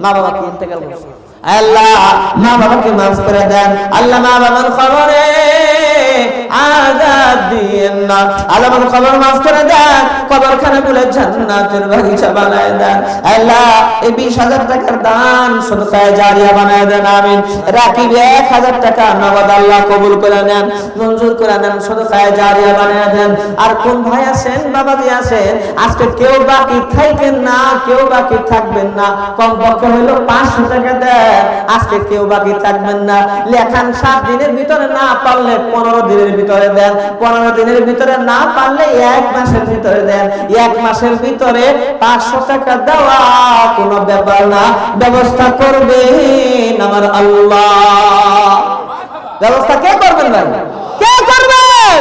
মা বাবা কি ইন্তেকাল করছে, আল্লাহ মা বাবাকে মাফ করে দেন। আল্লাহ মা বাবার খবরে আযাব দিয়েন না, আল্লাহ আমার খবর মাফ করে দেন। কবরখানা গুলো জান্নাতের বাগিচা বানায় দেন। আল্লাহ এই 20,000 টাকার দান সদকায়ে জারিয়া বানায় দেন, আমিন। রাকিব 1,000 টাকা নগদ আল্লাহ কবুল করে নেন, মঞ্জুর করে নেন, সদকায়ে জারিয়া বানায় দেন। আর কোন ভাই আছেন, বাবাজি আছেন, আজকে কেউ বাকি থাকবেন না, কেউ বাকি থাকবেন না। কমপক্ষে হইলো 500 টাকা দেন, আজকে কেউ বাকি থাকবেন না। লেখান 7 দিনের ভিতরে, না পারলে 15 দিনের ভিতরে দেন, 15 দিনের ভিতরে না পারলে 1 মাসের ভিতরে দেন। 1 মাসের ভিতরে 500 টাকা দেওয়া কোনো ব্যাপার না, ব্যবস্থা করবেন আমার আল্লাহ। ব্যবস্থা কে করবেন ভাই? কে করবেন?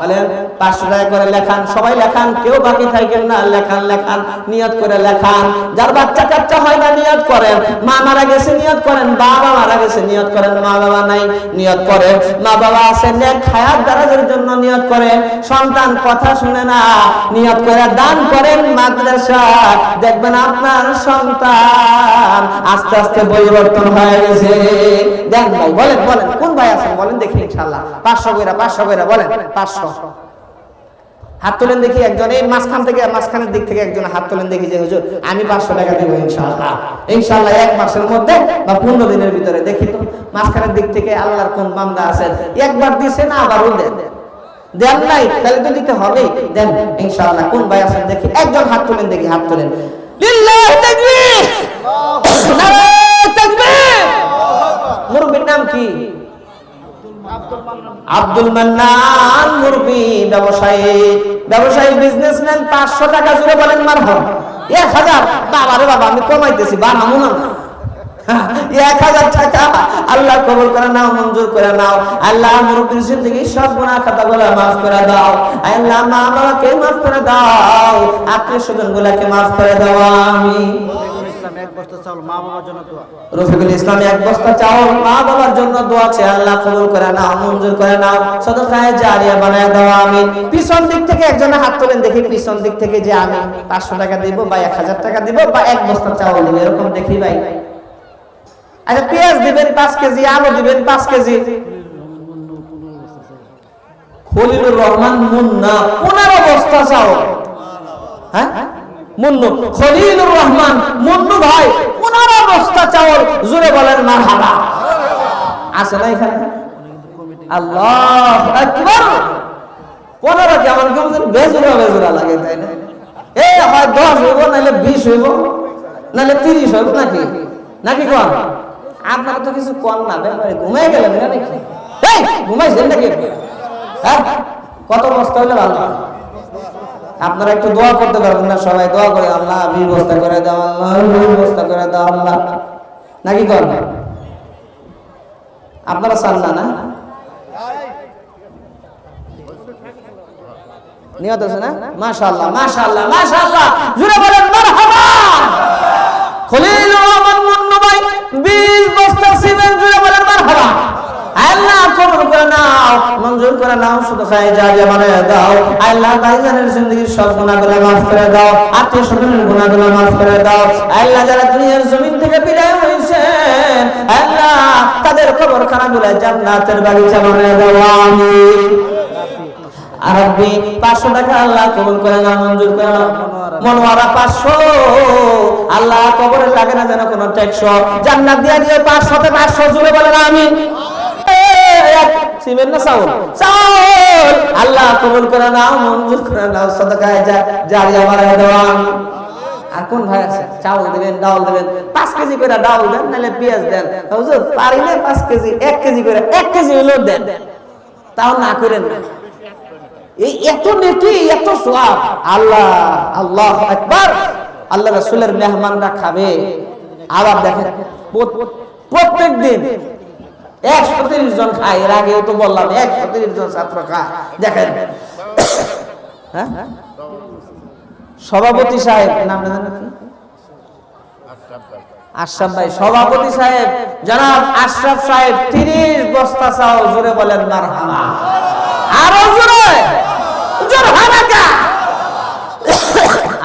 বলেন 500 টাকা করে লেখান, সবাই লেখান, কেউ বাকি থাকেন না। লেখান লেখান, নিয়ত করে লেখান। যার বাচ্চা কাচ্চা হয় না নিয়ত করেন, মা মারা গেছে নিয়ত করেন, বাবা মারা গেছে নিয়ত করেন, মা বাবা নাই নিয়ত করেন, মা বাবা আছে নেক হায়াত দারাজের জন্য নিয়ত করেন। সন্তান কথা শুনে না, নিয়ত করে দান করেন মাদ্রাসা, দেখবেন আপনার সন্তান আস্তে আস্তে পরিবর্তন হয়ে গেছে। দেন ভাই, বলেন বলেন কোন ভাই আছেন বলেন দেখি, ইনশাআল্লাহ 500 কইরা 500 কইরা বলেন। 500 হাত তোলেন দেখি একজন, এই মাঝখান থেকে, মাঝখানের দিক থেকে একজন হাত তোলেন দেখি যে হুজুর আমি 500 টাকা দেব ইনশাআল্লাহ। ইনশাআল্লাহ 1 মাসের মধ্যে বা 15 দিনের ভিতরে। দেখি তো মাঝখানের দিক থেকে আল্লাহর কোন বান্দা আছেন, একবার দিছেন আবারও দেন, দেন নাই তাহলে তো দিতে হবেই, দেন ইনশাআল্লাহ। কোন ভাই আছেন দেখি, একজন হাত তোলেন দেখি, হাত তোলেন। লিল্লাহি তাকবীর, নারায়ে তাকবীর। মুরব্বির নাম কি? আব্দুল মান্নান মুরবি, ব্যবসায়ী, ব্যবসায়ী বিজনেসম্যান। 500 টাকা জুড়ে বলেন মারহাবা। 1000 বাবা রে বাবা, আমি কমাইতেছি, বাড়ামু না। 1000 টাকা আল্লাহ কবুল করে নাও, মঞ্জুর করে নাও। আল্লাহ মুরব্বির জিন্দেগি সব গুনাহ খাতাগুলো মাফ করে দাও। আল্লাহ মা বাবাকে মাফ করে দাও, আত্মীয় স্বজনগুলোকে মাফ করে দাও, আমিন। রফিকুল ইসলাম 1 বস্তা চাউল মা বাবার জন্য দোয়া আছে, আল্লাহ কবুল করে নাও, মঞ্জুর করে নাও, সদকায়ে জারিয়া বানায় দাও, আমিন। পিছন দিক থেকে একজনের হাত তোলেন দেখি, পিছন দিক থেকে যে আমি 500 টাকা দিব বা 1000 টাকা দিব বা 1 বস্তা চাউল দিব, এরকম দেখি ভাই। আচ্ছা পেঁয়াজ দিবেন 5 কেজি, আলু দিবেন 5 কেজি। খলিলুর রহমান মুন্না 15 বস্তা চাউল। হ্যাঁ মুন্নু, খলিলুর রহমান মুন্নু ভাই 15 বস্তা চাউল, জোরে বলেন মারহাবা। আছে না এখানে? আল্লাহু আকবার। 15 কেমন কেমন বেজুরা বেজুরা লাগে, তাই না? এই হয় 10 হইব, নাহলে 20 হইব, নাহলে 30 হইব, নাকি নাকি কোন? আপনারা তো কিছু কোন না, ব্যাপারে ঘুমাই গেলেন না নাকি? এই ঘুমাইছেন নাকি? হ্যাঁ কত বস্তা হইলে ভালো? আপনারা একটু দোয়া করতে পারবেন না? সবাই দোয়া করে, আল্লাহ ব্যবস্থা করে দাও, আল্লাহ ব্যবস্থা করে দাও আল্লাহ, নাকি কর? আপনারা চান না? না নিয়ত আছে না? মাশাআল্লাহ মাশাআল্লাহ মাশাআল্লাহ, জোরে বলেন মারহাবা। খলিল রহমান মুন্নু ভাই 20 বস্তা সিমেন্ট, জোরে বলেন মারহাবা। আল্লাহ কবুল করে নাও, মঞ্জুর করে নাও, শুধু খাই যা বানায় দাও। আল্লাহ ভাইজানের জিন্দেগীর সব গুনাহগুলো মাফ করে দাও, আত্মীয় স্বজনের গুনাহগুলো মাফ করে দাও। আল্লাহ যারা দুনিয়ার জমিন থেকে বিদায় হয়েছেন, আল্লাহ তাদের কবরখানাগুলো জান্নাতের বাগিচা বানায় দাও, আমিন। আর রাব্বি 500 টাকা আল্লাহ কবুল করে নাও, মঞ্জুর করে নাও। মনোয়ারা 500, আল্লাহ কবরে লাগে না যেন কোনো ট্যাক্স, জান্নাত দিয়া দিও 500 তে 500, জুড়ে বলেন আমিন। সিমেন্ট না চাউল? চাউল আল্লাহ কবুল করে নাও, মঞ্জুর করে নাও, সাদাকায়ে জারিয়া বানায় দাও, আমিন। আর কোন ভাই আছে চাউল দিবেন, ডাউল দিবেন, 5 কেজি করে ডাউল দেন, নাহলে পেঁয়াজ দেন, হুজুর পারিলে 5 কেজি 1 কেজি করে 1 কেজি হলো দেন, তাও না করেন না। এই এত নেকি, এত সওয়াব, আল্লাহ আল্লাহু আকবার। আল্লাহ রাসূলের মেহমানরা খাবে, আবার দেখেন প্রত্যেক দিন 130 জন খায়। এর আগেও তো বললাম 130 জন ছাত্র খায়। দেখেন হ্যাঁ, সভাপতি সাহেব নাম জানেন কি? আশরাফ ভাই, সভাপতি সাহেব জনাব আশরাফ সাহেব 30 বস্তা চাও, জোরে বলেন মারহাবা। আরো জোরে জোরহানাকা।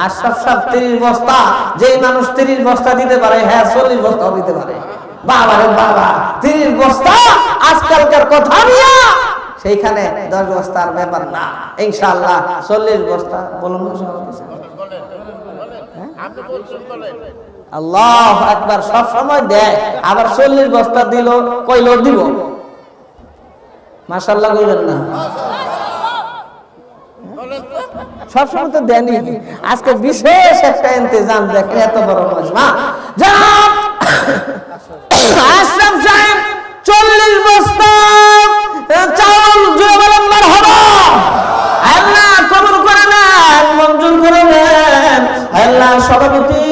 আশরাফ সাহেব 30 বস্তা, যেই মানুষ 30 বস্তা দিতে পারে, হ্যাঁ 40 বস্তা দিতে পারে। বাবা রে বাবা, 30 বস্তা আজকালকার কথা নিয়া সেইখানে 10 বস্তার ব্যাপার না, ইনশাআল্লাহ 40 বস্তা। বলুন আল্লাহু আকবার। সব সময় দেয়, আবার 40 বস্তা দিল, কইলো দিব, মাশাআল্লাহ কইলেন না? সবসময় তো দেয়নি, আজকে বিশেষ একটা ইন্তজাম। দেখেন এত বড় মজমা, জানাব আশরাফ সাহেব 40 বস্তা চাউল, জোরে বলেন মারহাবা। আল্লাহ কবুল করে নেন, মঞ্জুর করে নেন। আল্লাহ সভাপতি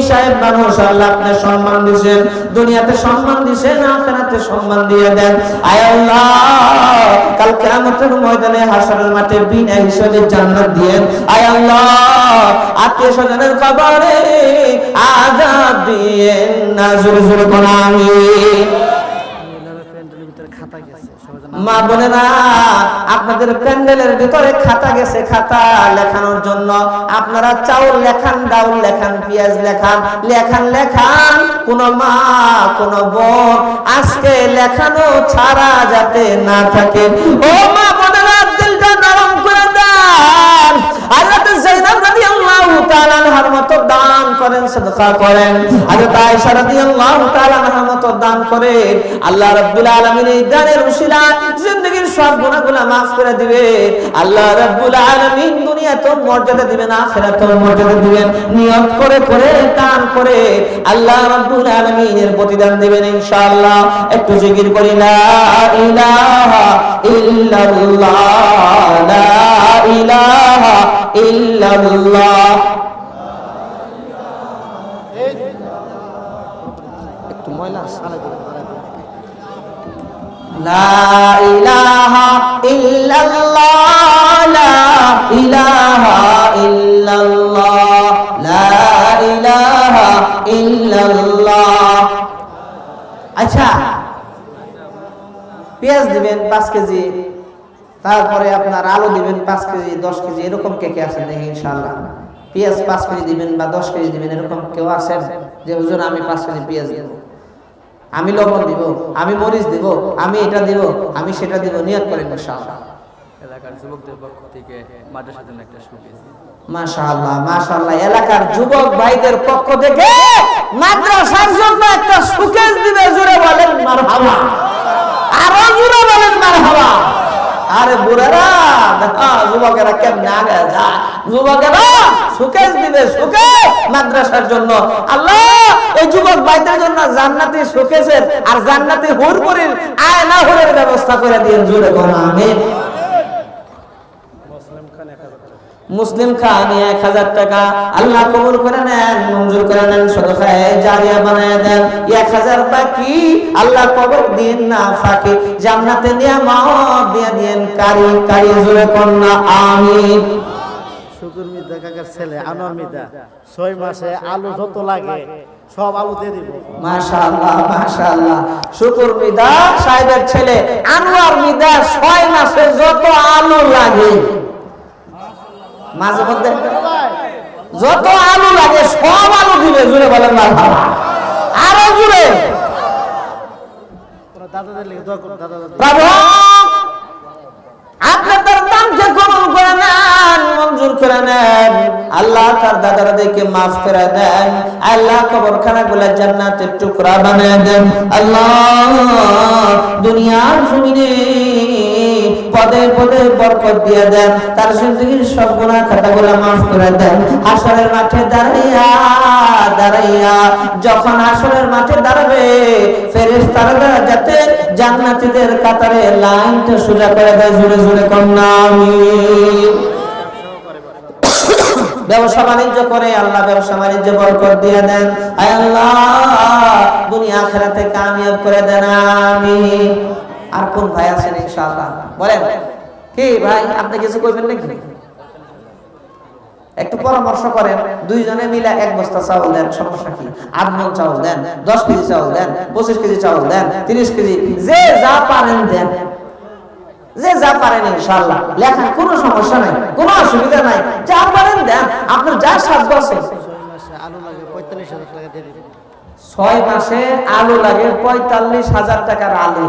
সাহেব মানুষ, আল্লাহ আপনি সম্মান দিয়েছেন, দুনিয়াতে সম্মান দিয়েছেন, আখিরাতে সম্মান দিয়ে দেন। আয় আল্লাহ কাল কিয়ামতের ময়দানে হাসরের মাঠে বিনা হিসাবে জান্নাত দিয়েন। আয় আল্লাহ আত্মীয় স্বজনের কবরে আযাব দিয়েন না, জোরে জোরে বলেন আমিন। মা বোনেরা, আপনাদের প্যান্ডেলের ভিতরে খাতা গেছে, খাতা লেখানোর জন্য। আপনারা চাউল লেখান, ডাউল লেখান, পেঁয়াজ লেখান, লেখান। কোন মা কোন বোন আজকে লেখানো ছাড়া যাতে না থাকে। ও মা বোনেরা, দিলটা নরম করে দেন। হযরত যায়েনব রাদিয়াল্লাহু তাআলা আনহার মতো দান করেন, সাদকা করেন। হযরত আয়েশা রাদিয়াল্লাহু তাআলা আনহার মতো দান করেন। আল্লাহ রাব্বুল আলামিন এই দানের উসিলায় জিন্দেগীর সব গুনাহগুলো maaf করে দিবে। আল্লাহ রাব্বুল আলামিন দুনিয়াতেও মর্যাদা দিবেন, আখিরাতেও মর্যাদা দিবেন। নিয়ত করে করে দান করে আল্লাহ রাব্বুল আলামিনের প্রতিদান দিবেন ইনশাআল্লাহ। একটু জিকির করি, লা ইলাহা ইল্লাল্লাহ, লা ইলাহা ইল্লাল্লাহ। একটু ময়লা আছে। লা ইলাহা ইল্লাল্লাহ, লা ইলাহা ইল্লাল্লাহ, লা ইলাহা ইল্লাল্লাহ। আচ্ছা, পেঁয়াজ দিবেন 5 কেজি, তারপরে আপনার আলু দিবেন 5 কেজি, 10 কেজি, এরকম কে কে আছেন দেখি ইনশাআল্লাহ। পেঁয়াজ 5 কেজি দিবেন বা 10 কেজি দিবেন, এরকম কেউ আছেন যে হুজুর আমি 5 কেজি পেঁয়াজ দেব, আমি লবণ দিব, আমি মরিচ দিব, আমি এটা দিব, আমি সেটা দিব? নিয়ত করেন ইনশাআল্লাহ। এলাকার যুবকদের পক্ষ থেকে মাদ্রাসার জন্য একটা সুবিধা। মাশাআল্লাহ মাশাআল্লাহ, এলাকার যুবক ভাইদের পক্ষ থেকে মাদ্রাসার জন্য একটা সুকেশ দিবে, জোরে বলেন মারহাবা। আরো জোরে বলেন মারহাবা। আরে বুড়ারা, যুবকেরা কেমনে আগে যায়, যুবকেরা সুকেশ দিবে, সুকেশ মাদ্রাসার জন্য। আল্লাহ এই যুবক ভাইদের জন্য জান্নাতি সুকেশের আর জান্নাতি হুরপুরির আয়না হুরের ব্যবস্থা করে দিন, জোরে বলেন আমিন। মুসলিম খানি 1000 টাকা আল্লাহ কবুল করে নেন, মঞ্জুর করে নেন, সদকায়ে জারিয়া বানায় দেন। 1000 বাকি আল্লাহ কবর দিন না ফাঁকি, জান্নাতে নিয়ামত দিয়ে দেন কারি কারি, জোরে কন্যা আমিন। শুকুর মিদা কাকার ছেলে আনোয়ার মিদা 6 মাসে আলু যত লাগে সব আলু দিয়ে দিব। মাশাআল্লাহ মাশাআল্লাহ। শুকুর মিদা সাহেবের ছেলে আনোয়ার মিদা 6 মাসে যত আলু লাগে, মাঝে মধ্যে যত আলু লাগে সব আলু দিবে, জুড়ে বলেন মারহাবা, আরো জুড়ে। দাদাদের লিখে দোয়া করুন। দাদা প্রভু আপনি তার দানকে কবুল করে নেন, মঞ্জুর করে নেন। আল্লাহ তার দাদাদেরকে মাফ করে দেন। আল্লাহ কবরখানাগুলো জান্নাতের টুকরা বানিয়ে দেন। আল্লাহ দুনিয়ার জমিনে পদে পদে বরকত দিয়ে দেন, তার জিন্দেগীর সব গুনাহ খাতাগুলো মাফ করে দেন। হাসরের মাঠে দাঁড়াইয়া দাঁড়াইয়া যখন হাসরের মাঠে দাঁড়াবে, ফেরেশতারা যাতে জান্নাতীদের কাতারে লাইনটা সোজা করে দেয়, জোরে জোরে কন্যা আমিন। ব্যবসা বাণিজ্য করে আল্লাহ ব্যবসা বাণিজ্য বরকত দিয়ে দেন। আয় আল্লাহ দুনিয়া আখিরাতে কামিয়াব করে দেন আমিন। আর কোন ভাই আছেন ইনশাআল্লাহ বলেন? কি ভাই আপনি কিছু কইবেন নাকি? একটু পরামর্শ করেন, দুইজনে মিলে 1 বস্তা চাউল দেন, সমস্যা কি? 8 মণ চাউল দেন, 10 কেজি চাউল দেন, 25 কেজি চাউল দেন, 30 কেজি, যে যা পারেন দেন, যে যা পারেন ইনশাআল্লাহ। লেখা কোনো সমস্যা নাই, কোনো অসুবিধা নাই, যা পারেন দেন, আপনার যা সাধ্য আছে। 6 মাসে আলু লাগে 45,000 টাকা দিয়ে দিব। 6 মাসে আলু লাগে 45,000 টাকার আলু।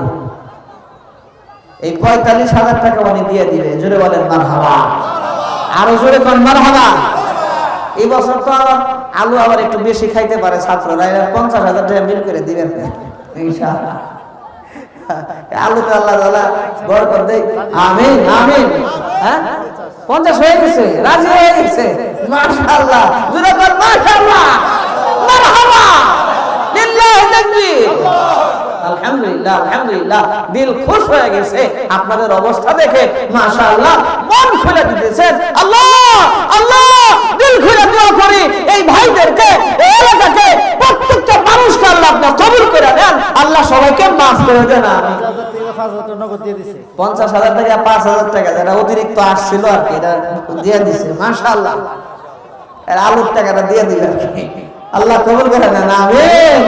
এই 45,000 টাকা উনি দিয়ে দিবে, জোরে বলেন মারহাবা, আরো জোরে কোন মারহাবা। এই বছর তো আবার আলু আবার একটু বেশি খাইতে পারে ছাত্ররা, 50,000 টাকা মিল করে দিবেন ইনশাআল্লাহ। আলু তো আল্লাহ তাআলা বরকত দেয়, আমিন আমিন। হ্যাঁ 50 হয়ে গেছে, রাজি হয়ে গেছে, মাশাআল্লাহ, জোরে বল মাশাআল্লাহ, মারহাবা, লিল্লাহি তাকবীর, আলহামদুলিল্লাহ আলহামদুলিল্লাহ। দিল খুশ হয়ে গেছে আপনাদের অবস্থা দেখে, মাশাআল্লাহ, মন খুলে দিতেছেন। আল্লাহ আল্লাহ দিল খুলে দোয়া করি এই ভাইদেরকে, এই এলাকাকে, প্রত্যেকটা মানুষকে আল্লাহ আপনার কবুল করে দেন, আল্লাহ সবাইকে মাফ করে দেন। 5,000 টাকা নগদ দিয়ে দিছে। 50,000 টাকা 5,000 টাকা যেটা অতিরিক্ত আসছিল আর কি, এটা দিয়ে দিছে, মাশাআল্লাহ। এর আলুর টাকাটা দিয়ে দিবেন, আল্লাহ কবুল করে নেন আমিন।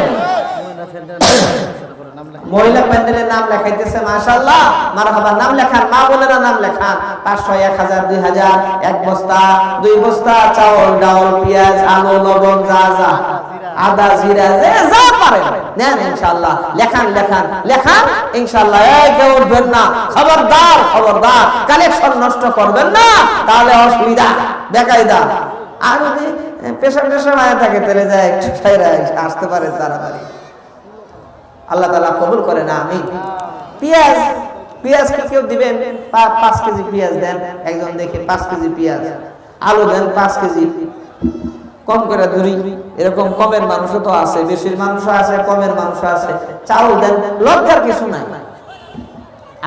মহিলা প্যান্ডেলের নাম লেখাইতেছে, মাশাআল্লাহ, মারহাবা। নাম লেখান, মা বোনেরা নাম লেখান। 500, 1000, 2000, 1 বস্তা, 2 বস্তা চাউল, ডাউল, পেঁয়াজ, আলু, লবণ, যা যা, আদা, জিরা, যে যা পারেন নেন ইনশাআল্লাহ। লেখান লেখান লেখান ইনশাআল্লাহ। এই কেউ উঠবেন না, খবরদার খবরদার, কালেকশন নষ্ট করবেন না, তাহলে অসুবিধা, বেকায়দা। আর যদি পেশেন্টের সময় থাকে তাহলে যায় একটু ছাইরা আসতে পারে তাড়াতাড়ি, আল্লাহ তাআলা কবুল করে না আমিন। পেঁয়াজ, পেঁয়াজ কেউ দিবেন 5 কেজি পেঁয়াজ দেন, একজন দেখে 5 কেজি পেঁয়াজ। আলু দেন 5 কেজি, কম করে ধরি, এরকম কমের মানুষও তো আছে, বেশির মানুষও আছে, কমের মানুষও আছে। চাউল দেন, লজ্জার কিছু নাই,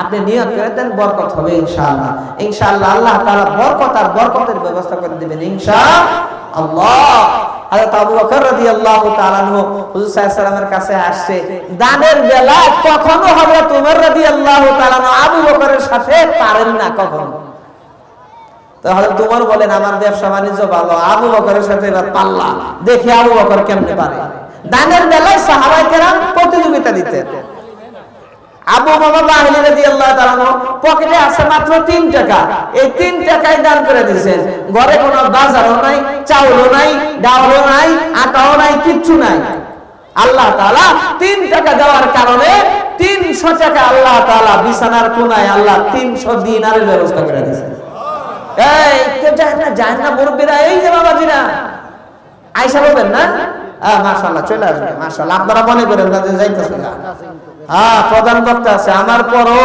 আপনি নিয়ত করে দেন, বরকত হবে ইনশাআল্লাহ ইনশাআল্লাহ। আল্লাহ তাআলা বরকত আর বরকতের ব্যবস্থা করে দিবেন ইনশাআল্লাহ। হযরত আবু বকর রাদিয়াল্লাহু তাআলা আনহু হুজুর সাল্লাল্লাহু আলাইহি ওয়াসাল্লামের কাছে আসছে, দানের বেলা কখনো হযরত ওমর রাদিয়াল্লাহু তাআলা আবু বকরের সাথে পারেন না কখনো। তো হযরত ওমর বলেন, আমার ব্যবসা বাণিজ্য ভালো, আবু বকরের সাথে এবার পাল্লা, দেখি আবু বকর কেমনে পারে। দানের বেলায় সাহাবায়ে কেরাম প্রতিযোগিতা দিতেন। আবু মামা বাহিনী রাদিয়াল্লাহু তাআলা পকেটে আছে মাত্র 3 টাকা, এই 3 টাকায় দান করে দিয়েছেন। ঘরে কোনো বাজারও নাই, চাউলও নাই, ডাউলও নাই, আটাও নাই, কিচ্ছু নাই। আল্লাহ তাআলা 3 টাকা দেওয়ার কারণে 300 টাকা আল্লাহ তাআলা বিছানার কোনায় আল্লাহ 300 দিনারের ব্যবস্থা করে দিয়েছেন। এই কেউ যায় না মুরব্বিরা, এই যে বাবাজিরা আয়েশা বলবেন না, মাশাআল্লাহ চলে আসবে, মাশাআল্লাহ। আপনারা মনে করেন না যে যাইতেছে না, প্রধান বক্তা আছে, আমার পরও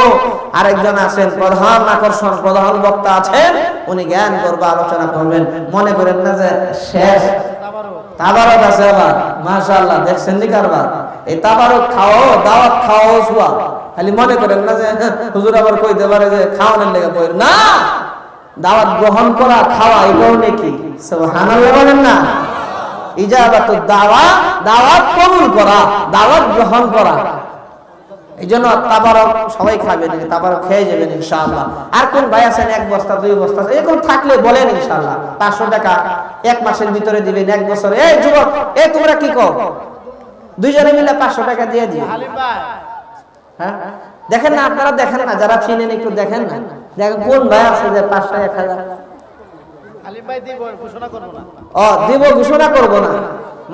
আরেকজন আছেন প্রধান আকর্ষণ, প্রধান বক্তা আছেন, উনি জ্ঞান করবে, আলোচনা করবেন, মনে করেন না যে শেষ। তাবারক আছে আবার, মাশাআল্লাহ, দেখছেন নি কারবার? এই তাবারক খাও, দাওয়াত খাও, খালি মনে করেন না যে হুজুর আবার কইতে পারে যে খাওয়ানোর লেগে বই না, দাওয়াত গ্রহণ করা, খাওয়া, এটাও নেকি। সুবহানাল্লাহ বলেন না। ইজাবাতুদ দাওয়া, দাওয়াত কবুল করা, দাওয়াত গ্রহণ করা। এই জন্য তাবারক সবাই খাবেন, তাবারক খেয়ে যাবেন ইনশাআল্লাহ। আর কোন ভাই আছেন 1 বস্তা 2 বস্তা এরকম থাকলে বলেন ইনশাআল্লাহ। 500 টাকা 1 মাসের ভিতরে দিবেন, 1 বছরে। এই যুবক, এই তোমরা কি কও, দুইজনে মিলে 500 টাকা দিয়ে দিও। হ্যাঁ, দেখেন না আপনারা, দেখেন না, যারা চিনেন একটু দেখেন না, দেখেন কোন ভাই আছে যে 500 1000। আলিম ভাই দিব, ঘোষণা করব না। ও দিব, ঘোষণা করব না।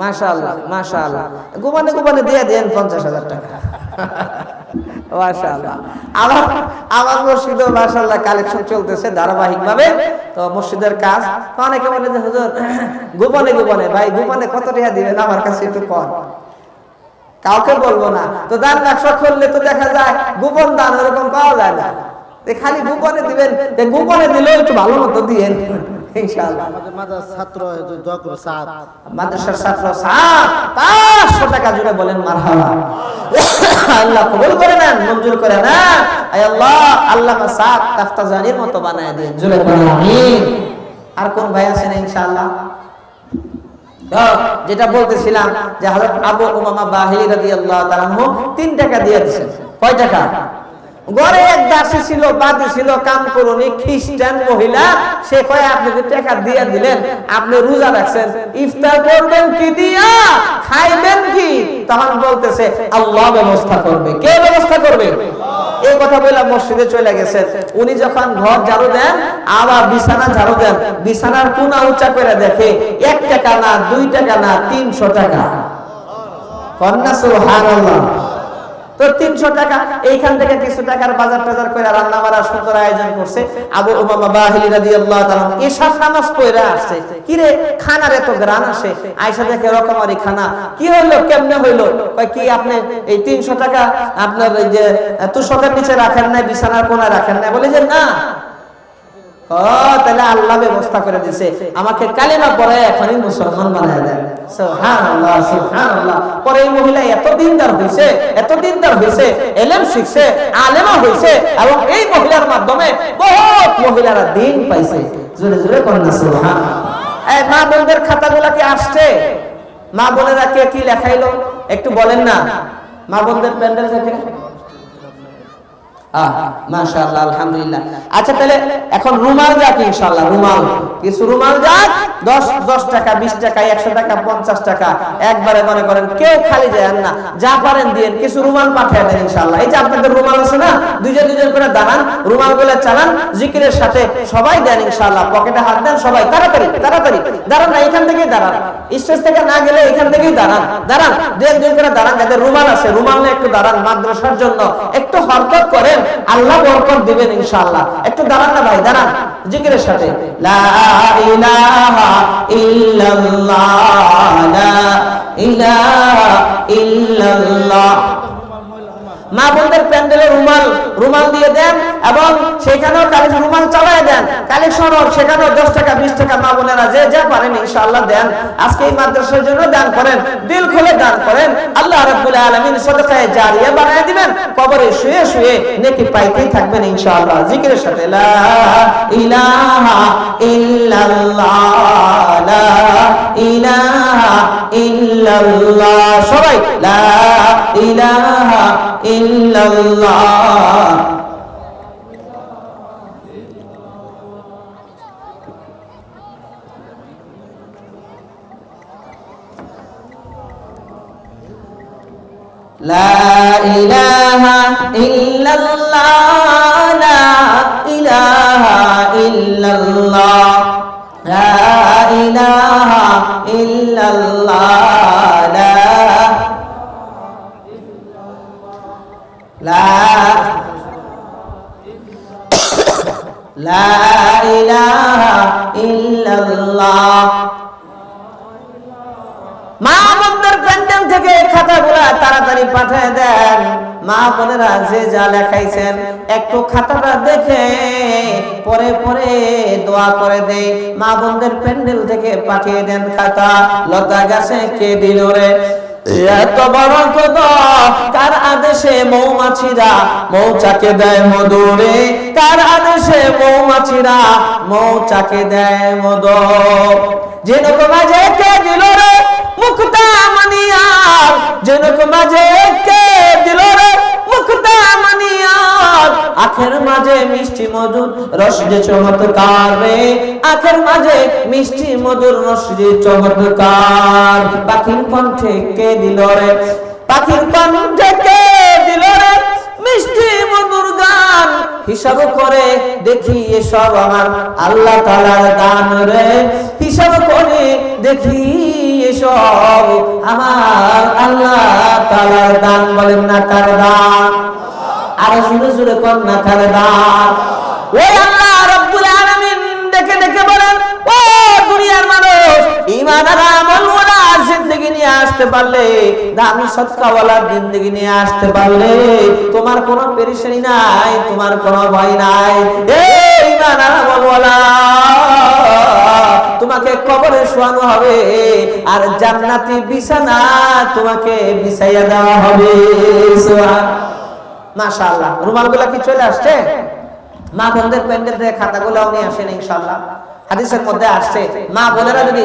মাশাআল্লাহ মাশাআল্লাহ, গোপনে গোপনে দিয়ে দেন 50,000 টাকা। মাশাআল্লাহ। আমার মসজিদে মাশাআল্লাহ কালেকশন চলতেছে ধারাবাহিকভাবে। তো মসজিদের কাজ, তো অনেকে বলে যে হুজুর গোপনে গোপনে, ভাই গোপনে কত টাকা দিবেন আমার কাছে একটু কম, কাউকে বলবো না। তো দান বাক্স খুললে তো দেখা যায় গোপন দান এরকম পাওয়া যায় না, খালি গোপনে দিবেন। গোপনে দিলেও একটু ভালো মতো দিয়েন ইনশাআল্লাহ। আমাদের মাদ্রাসার ছাত্র দোয়া করো, সাদ মাদ্রাসার ছাত্র সাদ 500 টাকা জুড়ে বলেন মারহাবা। আল্লাহ কবুল করে নেন, মঞ্জুর করে নেন। আয় আল্লাহ, আল্লামা সাদ তাফতাজানির মতো বানায় দেন, জুড়ে বলেন আমিন। আর কোন ভাই আছেন ইনশাআল্লাহ? যেটা বলতেছিলাম যে হযরত আবু উমামা বাহিলী রাদিয়াল্লাহু তাআলা 3 টাকা দিয়ে দিয়েছেন। কয় টাকা? ঘরে এক দাসী ছিল, বাদী ছিল, কাম করুনি, খ্রিস্টান মহিলা। সে কয় আপনি যে টাকা দিয়ে দিলেন, আপনি রোজা রাখছেন, ইফতার করবেন কি দিয়া, খাইবেন কি? তখন বলতেছে আল্লাহ ব্যবস্থা করবে। কে ব্যবস্থা করবে? এই কথা বলে মসজিদে চলে গেছেন। উনি যখন ঘর ঝাড়ু দেন, আবার বিছানা ঝাড়ু দেন, বিছানার কোনা উঁচা করে দেখে 1 টাকা না, 2 টাকা না, 300 টাকা। কন্যা সুবহানাল্লাহ। তো 300 টাকা, এইখান থেকে কিছু টাকার বাজার টাজার করে রান্না বাড়ার সুন্দর আয়োজন করছে। আবু উমামা বাহিলী রাদিয়াল্লাহু তাআলা ঈশার নামাজ পড়ে আসছে। কি রে, খানার এত গ্রান আসে, আয়েশা দেখে রকমারি খানা, কি হইলো, কেমনে হইলো? কয় কি আপনি এই 300 টাকা আপনার এই যে তুষকের নিচে রাখেন না, বিছানার কোণায় রাখেন না? বলে যে না। ও তাহলে আল্লাহ ব্যবস্থা করে দিয়েছে, আমাকে কালিমা পড়ে এখনই মুসলমান বানায় দেন। সুবহানাল্লাহ সুবহানাল্লাহ। পরে এই মহিলা এত দিনদার হইছে, এত দিনদার হইছে, ইলম শিখছে, আলেমা হইছে, এবং এই মহিলার মাধ্যমে বহুত মহিলারা দিন পাইছে। জোরে জোরে করেন না সুবহানাল্লাহ। এই মা বোনদের খাতাগুলা কি আসছে? মা বোনেরা কে কি লেখাইলো একটু বলেন না। মা বোনদের প্যান্ডেল থেকে মাশাআল্লাহ আলহামদুলিল্লাহ। আচ্ছা তাহলে এখন রুমাল যাক ইনশাআল্লাহ, রুমাল কিছু রুমাল যাক 10 টাকা 20 টাকা 100 টাকা 50 টাকা একবারে মনে করেন কেউ খালি যায় না, যা পারেন দিয়েন, কিছু রুমাল পাঠিয়ে দেন ইনশাআল্লাহ। এই যে আপনাদের রুমাল আছে না, দুজন করে দাঁড়ান, রুমালগুলো চালান, জিকিরের সাথে সবাই দেন ইনশাআল্লাহ। পকেটে হাত দেন সবাই, তাড়াতাড়ি তাড়াতাড়ি দাঁড়ান না, এখান থেকেই দাঁড়ান, স্টেজ থেকে না গেলে এখান থেকেই দাঁড়ান, দাঁড়ান, 2-1 করে দাঁড়ান। যাদের রুমাল আছে রুমাল নিয়ে একটু দাঁড়ান, মাদ্রাসার জন্য একটু হরকত করেন, আল্লাহ বরকত দিবেন ইনশাআল্লাহ। একটু দাঁড়ান না ভাই, দাঁড়ান জিকিরের সাথে। লা ইলাহা ইল্লাল্লাহ, লা ইলাহা ইল্লাল্লাহ। মা বোনদের প্যান্ডেলে রুমাল দিয়ে দেন, এবং সেখানেও রুমাল চালায় দেন, কালেকশন সেখানেও 10 টাকা 20 টাকা মা বোনেরা যে যা পারেন ইনশাআল্লাহ দেন। আজকে এই মাদ্রাসার জন্য দান করেন, দিল খুলে দান করেন, আল্লাহ রাব্বুল আলামিন সাদাকায়ে জারিয়া বানায় দিবেন, কবরে শুয়ে শুয়ে নেকি পাইতেই থাকবেন ইনশাআল্লাহ। জিকিরের সাথে লা ইলাহা ইল্লাল্লাহ, লা ইলাহা ইল্লাল্লাহ। সবাই লা ইলাহা ইল্লাল্লাহ। লা ইলাহা ইল্লাল্লাহ, লা ইলাহা ইল্লাল্লাহ, লা ইলাহা ইল্লাল্লাহ, লা ইলাহা ইল্লাল্লাহ। মা বোনদের প্যান্ডেল থেকে খাতাগুলা তাড়াতাড়ি পাঠিয়ে দেন। মা বোনেরা যে যা লেখাইছেন একটু খাতাটা দেখে পরে পরে দোয়া করে দেয়। মা বোনদের প্যান্ডেল থেকে পাঠিয়ে দেন খাতা। লতা গাছে কে দিল রে, এত বড় কথা, কার আদেশে মৌমাছিরা মৌচাকে দেয় মধুরে, কার আদেশে মৌমাছিরা মৌচাকে দেয় মধু। যেনক মাঝে কে দিল রে মুক্তা মানিয়ার, যেনক মাঝে কে দিল রে মুক্তা মানিয়ার, আখের মাঝে মিষ্টি মধুর রস যে চমৎকার রে, আখের মাঝে মিষ্টি মধুর রস যে চমৎকার। পাখির কণ্ঠে কে দিল রে, পাখির কণ্ঠে কে দিল রে মিষ্টি মধুর গান, হিসাব করে দেখি এসব আমার আল্লাহ তাআলার দান রে, হিসাব করে দেখি এসব আমার আল্লাহ তাআলার দান। বলেন না কার দান? আর জোরে জোরে কোন না কার দান? ওই আল্লাহ রাব্বুল আলামিন ডেকে ডেকে বলেন, ও দুনিয়ার মানুষ, ঈমান আর আমল ওয়ালা জিন্দেগি নিয়ে আসতে পারলে, দামি সদকাওয়ালার জিন্দেগি নিয়ে আসতে পারলে তোমার কোনো পেরেশানি নাই, তোমার কোনো ভয় নাই। এই ঈমান আর আমল ওয়ালা, তোমাকে কবরে শোয়ানো হবে আর জান্নাতি বিছানা তোমাকে বিছাইয়া দেওয়া হবে। সুবহানাল্লাহ, মাশাআল্লাহ। রুমালগুলা কি চলে আসছে? মা বোনদের প্যান্ডেল থেকে খাতাগুলো নিয়ে আসেন ইনশাআল্লাহ। হাদিসের মধ্যে আসছে মা বোনেরা যদি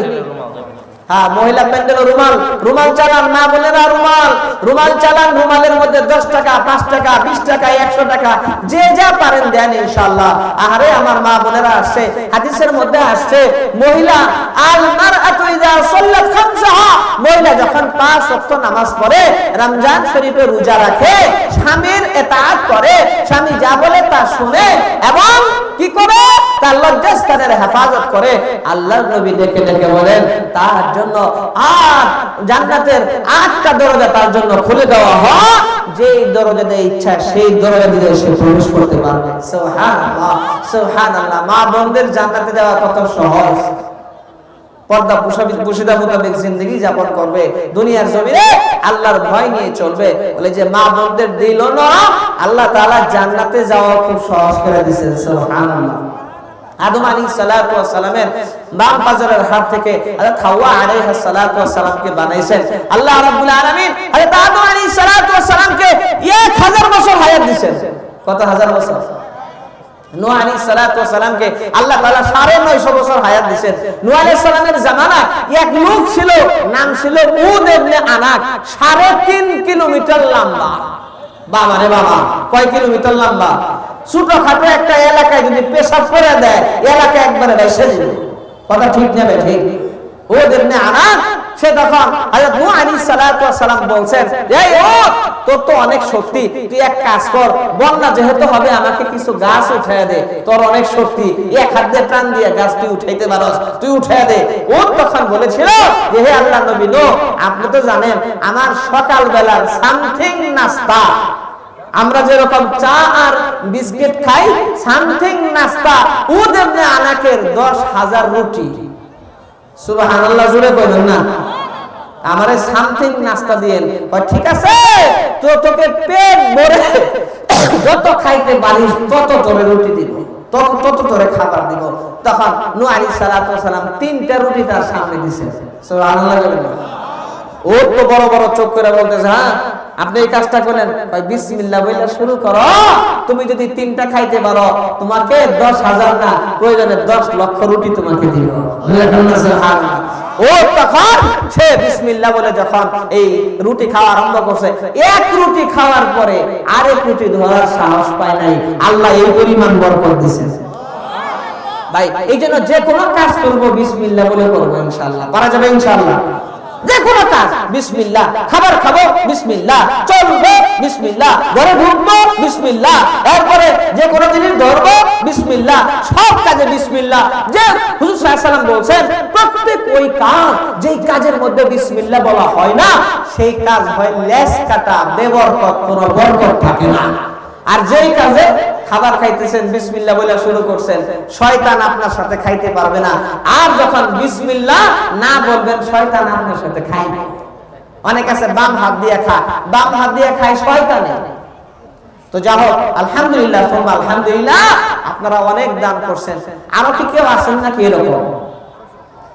হ্যাঁ মহিলা প্যান্ডেল রুমাল, রুমাল চালান মা বোনেরা, রুমাল রুমাল চালান, রুমালের মধ্যে 10 টাকা 5 টাকা 20 টাকা 100 টাকা যে যা পারেন দেন ইনশাআল্লাহ। আরে আমার মা বোনেরা আসছে, হাদিসের মধ্যে আসছে মহিলা আল মারআতু ইযা সাল্লাত খামসাহা, মহিলা যখন 5 ওয়াক্ত নামাজ পড়ে, রমজান শরীফে রোজা রাখে, স্বামীর ইতাআত করে, স্বামী যা বলে তা শুনে এবং কি করে তার লজ্জাস্থানের হেফাজত করে, আল্লাহর নবী ডেকে ডেকে বলেন তার জন্য আর জান্নাতের 8টা দরজা তার জন্য খুলে দেওয়া হয়, যেই দরজা দিয়ে ইচ্ছা সেই দরজা দিয়ে সে প্রবেশ করতে পারবে। সুবহানাল্লাহ সুবহানাল্লাহ। মা বোনদের জান্নাতে যাওয়া কত সহজ। পর্দা পুশিদা মোতাবেক জিন্দেগি যাপন করবে, দুনিয়ার জমিনে আল্লাহর ভয় নিয়ে চলবে। বলে যে মা বোনদের দিল না, আল্লাহ তাআলা জান্নাতে যাওয়া খুব সহজ করে দিয়েছেন। সুবহানাল্লাহ। আদম আলাইহিস সালাতু ওয়াস সালামের বাম পাজরের হাত থেকে হযরত হাওয়া আলাইহিস সালাতু ওয়াস সালামকে বানাইছেন আল্লাহ রাব্বুল আলামিন। হযরত আদম আলাইহিস সালাতু ওয়াস সালামকে 1000 বছর হায়াত দিয়েছেন। কত হাজার বছর? নূহ আলাইহিস সালাতু ওয়াস সালামকে আল্লাহ তাআলা 950 বছর হায়াত দিয়েছেন। নূহ আলাইহিস সালামের জামানায় এক লোক ছিল, নাম ছিল উদ ইবনে আনাক, 3.5 কিলোমিটার লম্বা। বাবা রে বাবা, কয় কিলোমিটার লম্বা? ছোটখাটো একটা এলাকায় যদি পেশাব করে দেয়, এলাকা একবারে ভেসে যাবে। কথা ঠিক যাবে? ঠিক। ও দেখনে আনাক, সে তখন হযরত নূহ আলাইহিস সালাতু ওয়াস সালাম বলছেন, এই ও তোর তো অনেক শক্তি, তুই এক কাজ কর, বন্যা যেহেতু হবে আমাকে কিছু গাছ উঠায় দে, তোর অনেক শক্তি, এক হাত দিয়ে টান দিয়ে গাছ তুই উঠাইতে পারস, তুই উঠায় দে। ও তখন বলেছিল যে হে আল্লাহর নবী, নো আপনি তো জানেন আমার সকাল বেলার সামথিং নাস্তা, আমরা যেরকম চা আর বিস্কিট খাই, সামথিং নাস্তা উদ ইবনে আনাকের 10,000 রুটি। সুবহানাল্লাহ, জোরে কইলেন না? আমারে সামথিং নাস্তা দিয়েন। ঠিক আছে, তো তোকে পেট ভরে যত খাইতে পারিস তত তোরে রুটি দিব, তত তোরে খাবার দিব। তখন নূহ আলাইহিস সালাতু ওয়াস সালাম 3টা রুটি তার সামনে দিয়েছেন। সুবহানাল্লাহ। ও তো বড় বড় চোখ করে বলতেছে, হ্যাঁ আপনি এই কাজটা করেন, বিসমিল্লাহ বলে শুরু করো। তুমি যদি 3টা খাইতে পারো তোমাকে 10,000 না, প্রয়োজনে 10 লক্ষ রুটি তোমাকে দিব। ও তখন সে বিসমিল্লাহ বলে যখন এই রুটি খাওয়া আরম্ভ করছে, এক রুটি খাওয়ার পরে আরেক রুটি ধরার সাহস পায় নাই। আল্লাহ এই পরিমাণ বরকত দিয়েছেন। ভাই এই জন্য যে কোনো কাজ করবো বিসমিল্লাহ বলে করবো, ইনশাআল্লাহ পারা যাবে। ইনশাআল্লাহ যে কোনো কাজ বিসমিল্লাহ, খাবার খাবো বিসমিল্লাহ, চলবো বিসমিল্লাহ, ঘরে ঢুকবো বিসমিল্লাহ, এরপরে যে কোনো জিনিস ধরবো বিসমিল্লাহ, সব কাজে বিসমিল্লাহ। যে হুজুর সাল্লাল্লাহু আলাইহি ওয়াসাল্লাম বলছেন প্রত্যেক ওই কাজ যেই কাজের মধ্যে বিসমিল্লাহ বলা হয় না, সেই কাজ হয় লেস কাটা, বেবরকত, কোনো বরকত থাকে না। আর যেই কাজে খাবার খাইতেছেন বিসমিল্লাহ বলে শুরু করছেন, শয়তান আপনার সাথে খাইতে পারবে না। আর যখন বিসমিল্লাহ না বলবেন, শয়তান আপনার সাথে খায় না। অনেক আছে বাম হাত দিয়ে খায়, বাম হাত দিয়ে খায় শয়তানে। তো যা হোক, আলহামদুলিল্লাহ, আলহামদুলিল্লাহ, আপনারা অনেক দান করছেন। আরো কি কেউ আছেন নাকি এরকম?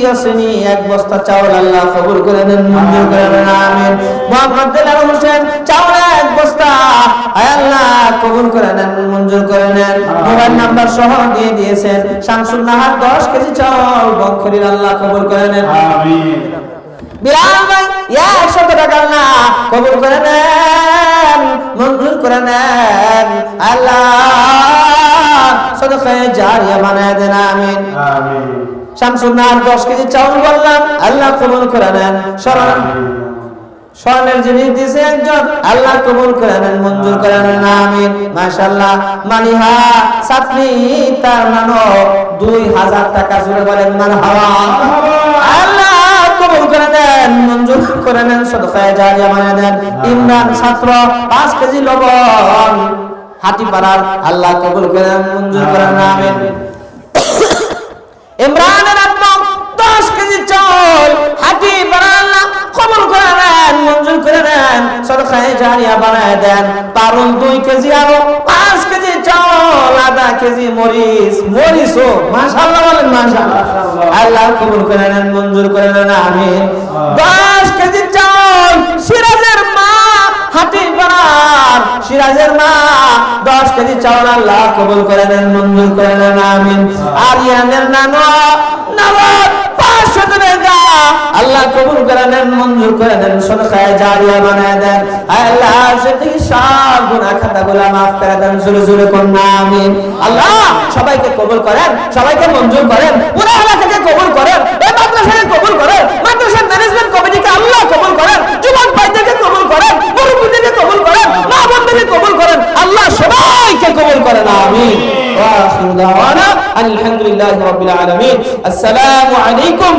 দ্বিতীয় শ্রেণী 1 বস্তা চাউল আল্লাহ কবুল করে নেন, মঞ্জুর করে নেন, আমিন। মোহাম্মদ দেলার হোসেন চাউল 1 বস্তা, আয় আল্লাহ কবুল করে নেন, মঞ্জুর করে নেন। মোবাইল নাম্বার সহ দিয়ে দিয়েছেন। শামসুল নাহার 10 কেজি চাউল বখরির আল্লাহ কবুল করে নেন, আমিন। বিলাল ভাই 100 টাকা না কবুল করে নেন, মঞ্জুর করে নেন, আল্লাহ সদকায়ে জারিয়া বানায় দেন, আমিন, আমিন। শামসুন নাহার 10 কেজি চাউল বললাম, আল্লাহ কবুল করে নেন। স্বর্ণের জিনিস দিয়েছে একজন, আল্লাহ কবুল করে নেন, মঞ্জুর করে নেন, আমিন। মাশাআল্লাহ। মালিহা ছাত্রী তার নানো 2000 টাকা জুড়ে বলেন মারহাবা। আল্লাহ কবুল করে নেন, মঞ্জুর করে নেন, সদকায়ে জারিয়া বানায় দেন। ইমরান ছাত্র 5 কেজি লবণ হাটিপাড়ার, আল্লাহ কবুল করে নেন, মঞ্জুর করে নেন, আমিন। ইমরানের আব্বা 10 কেজি চাউল হাটিপাড়ার, আল্লাহ কবুল করে নেন, মঞ্জুর করে নেন, সদকায়ে জারিয়া বানায় দেন। পারুল 2 কেজি আরো 5 কেজি চাউল, আধা কেজি মরিচও মাশাআল্লাহ বলেন মাশাআল্লাহ, আল্লাহ কবুল করে নেন, মঞ্জুর করে নেন, আমিন। 10 কেজি চাউল সিরাজের মা হাটিপাড়ার, সিরাজের মা 10 কেজি চাউল, আল্লাহ কবুল করে নেন, মঞ্জুর করে নেন, আমিন। আরিয়ানের নানো নগদ 500 টাকা, আল্লাহ কবুল করে নেন, মঞ্জুর করে নেন, সদকায়ে জারিয়া বানায় দেন। আল্লাহ সেদিকে সব গুনাহ খাতাগুলো maaf করে দেন, জোরে জোরে কোন আমিন। আল্লাহ সবাইকে কবুল করেন, সবাইকে মঞ্জুর করেন, পুরো এলাকাকে কবুল করেন, এই মাদ্রাসাকে কবুল করেন, মাদ্রাসার ম্যানেজমেন্ট কমিটিকে আল্লাহ কবুল করেন, যুবক ভাইদেরকে কবুল করেন, মুরব্বিদেরকে কবুল করেন, মা বোনদেরকে কবুল করেন, আল্লাহ সবাইকে কবুল করেন, আমিন। ওয়া আখিরু দাওয়ানা আলহামদুলিল্লাহি রাব্বিল আলামিন। আসসালামু আলাইকুম।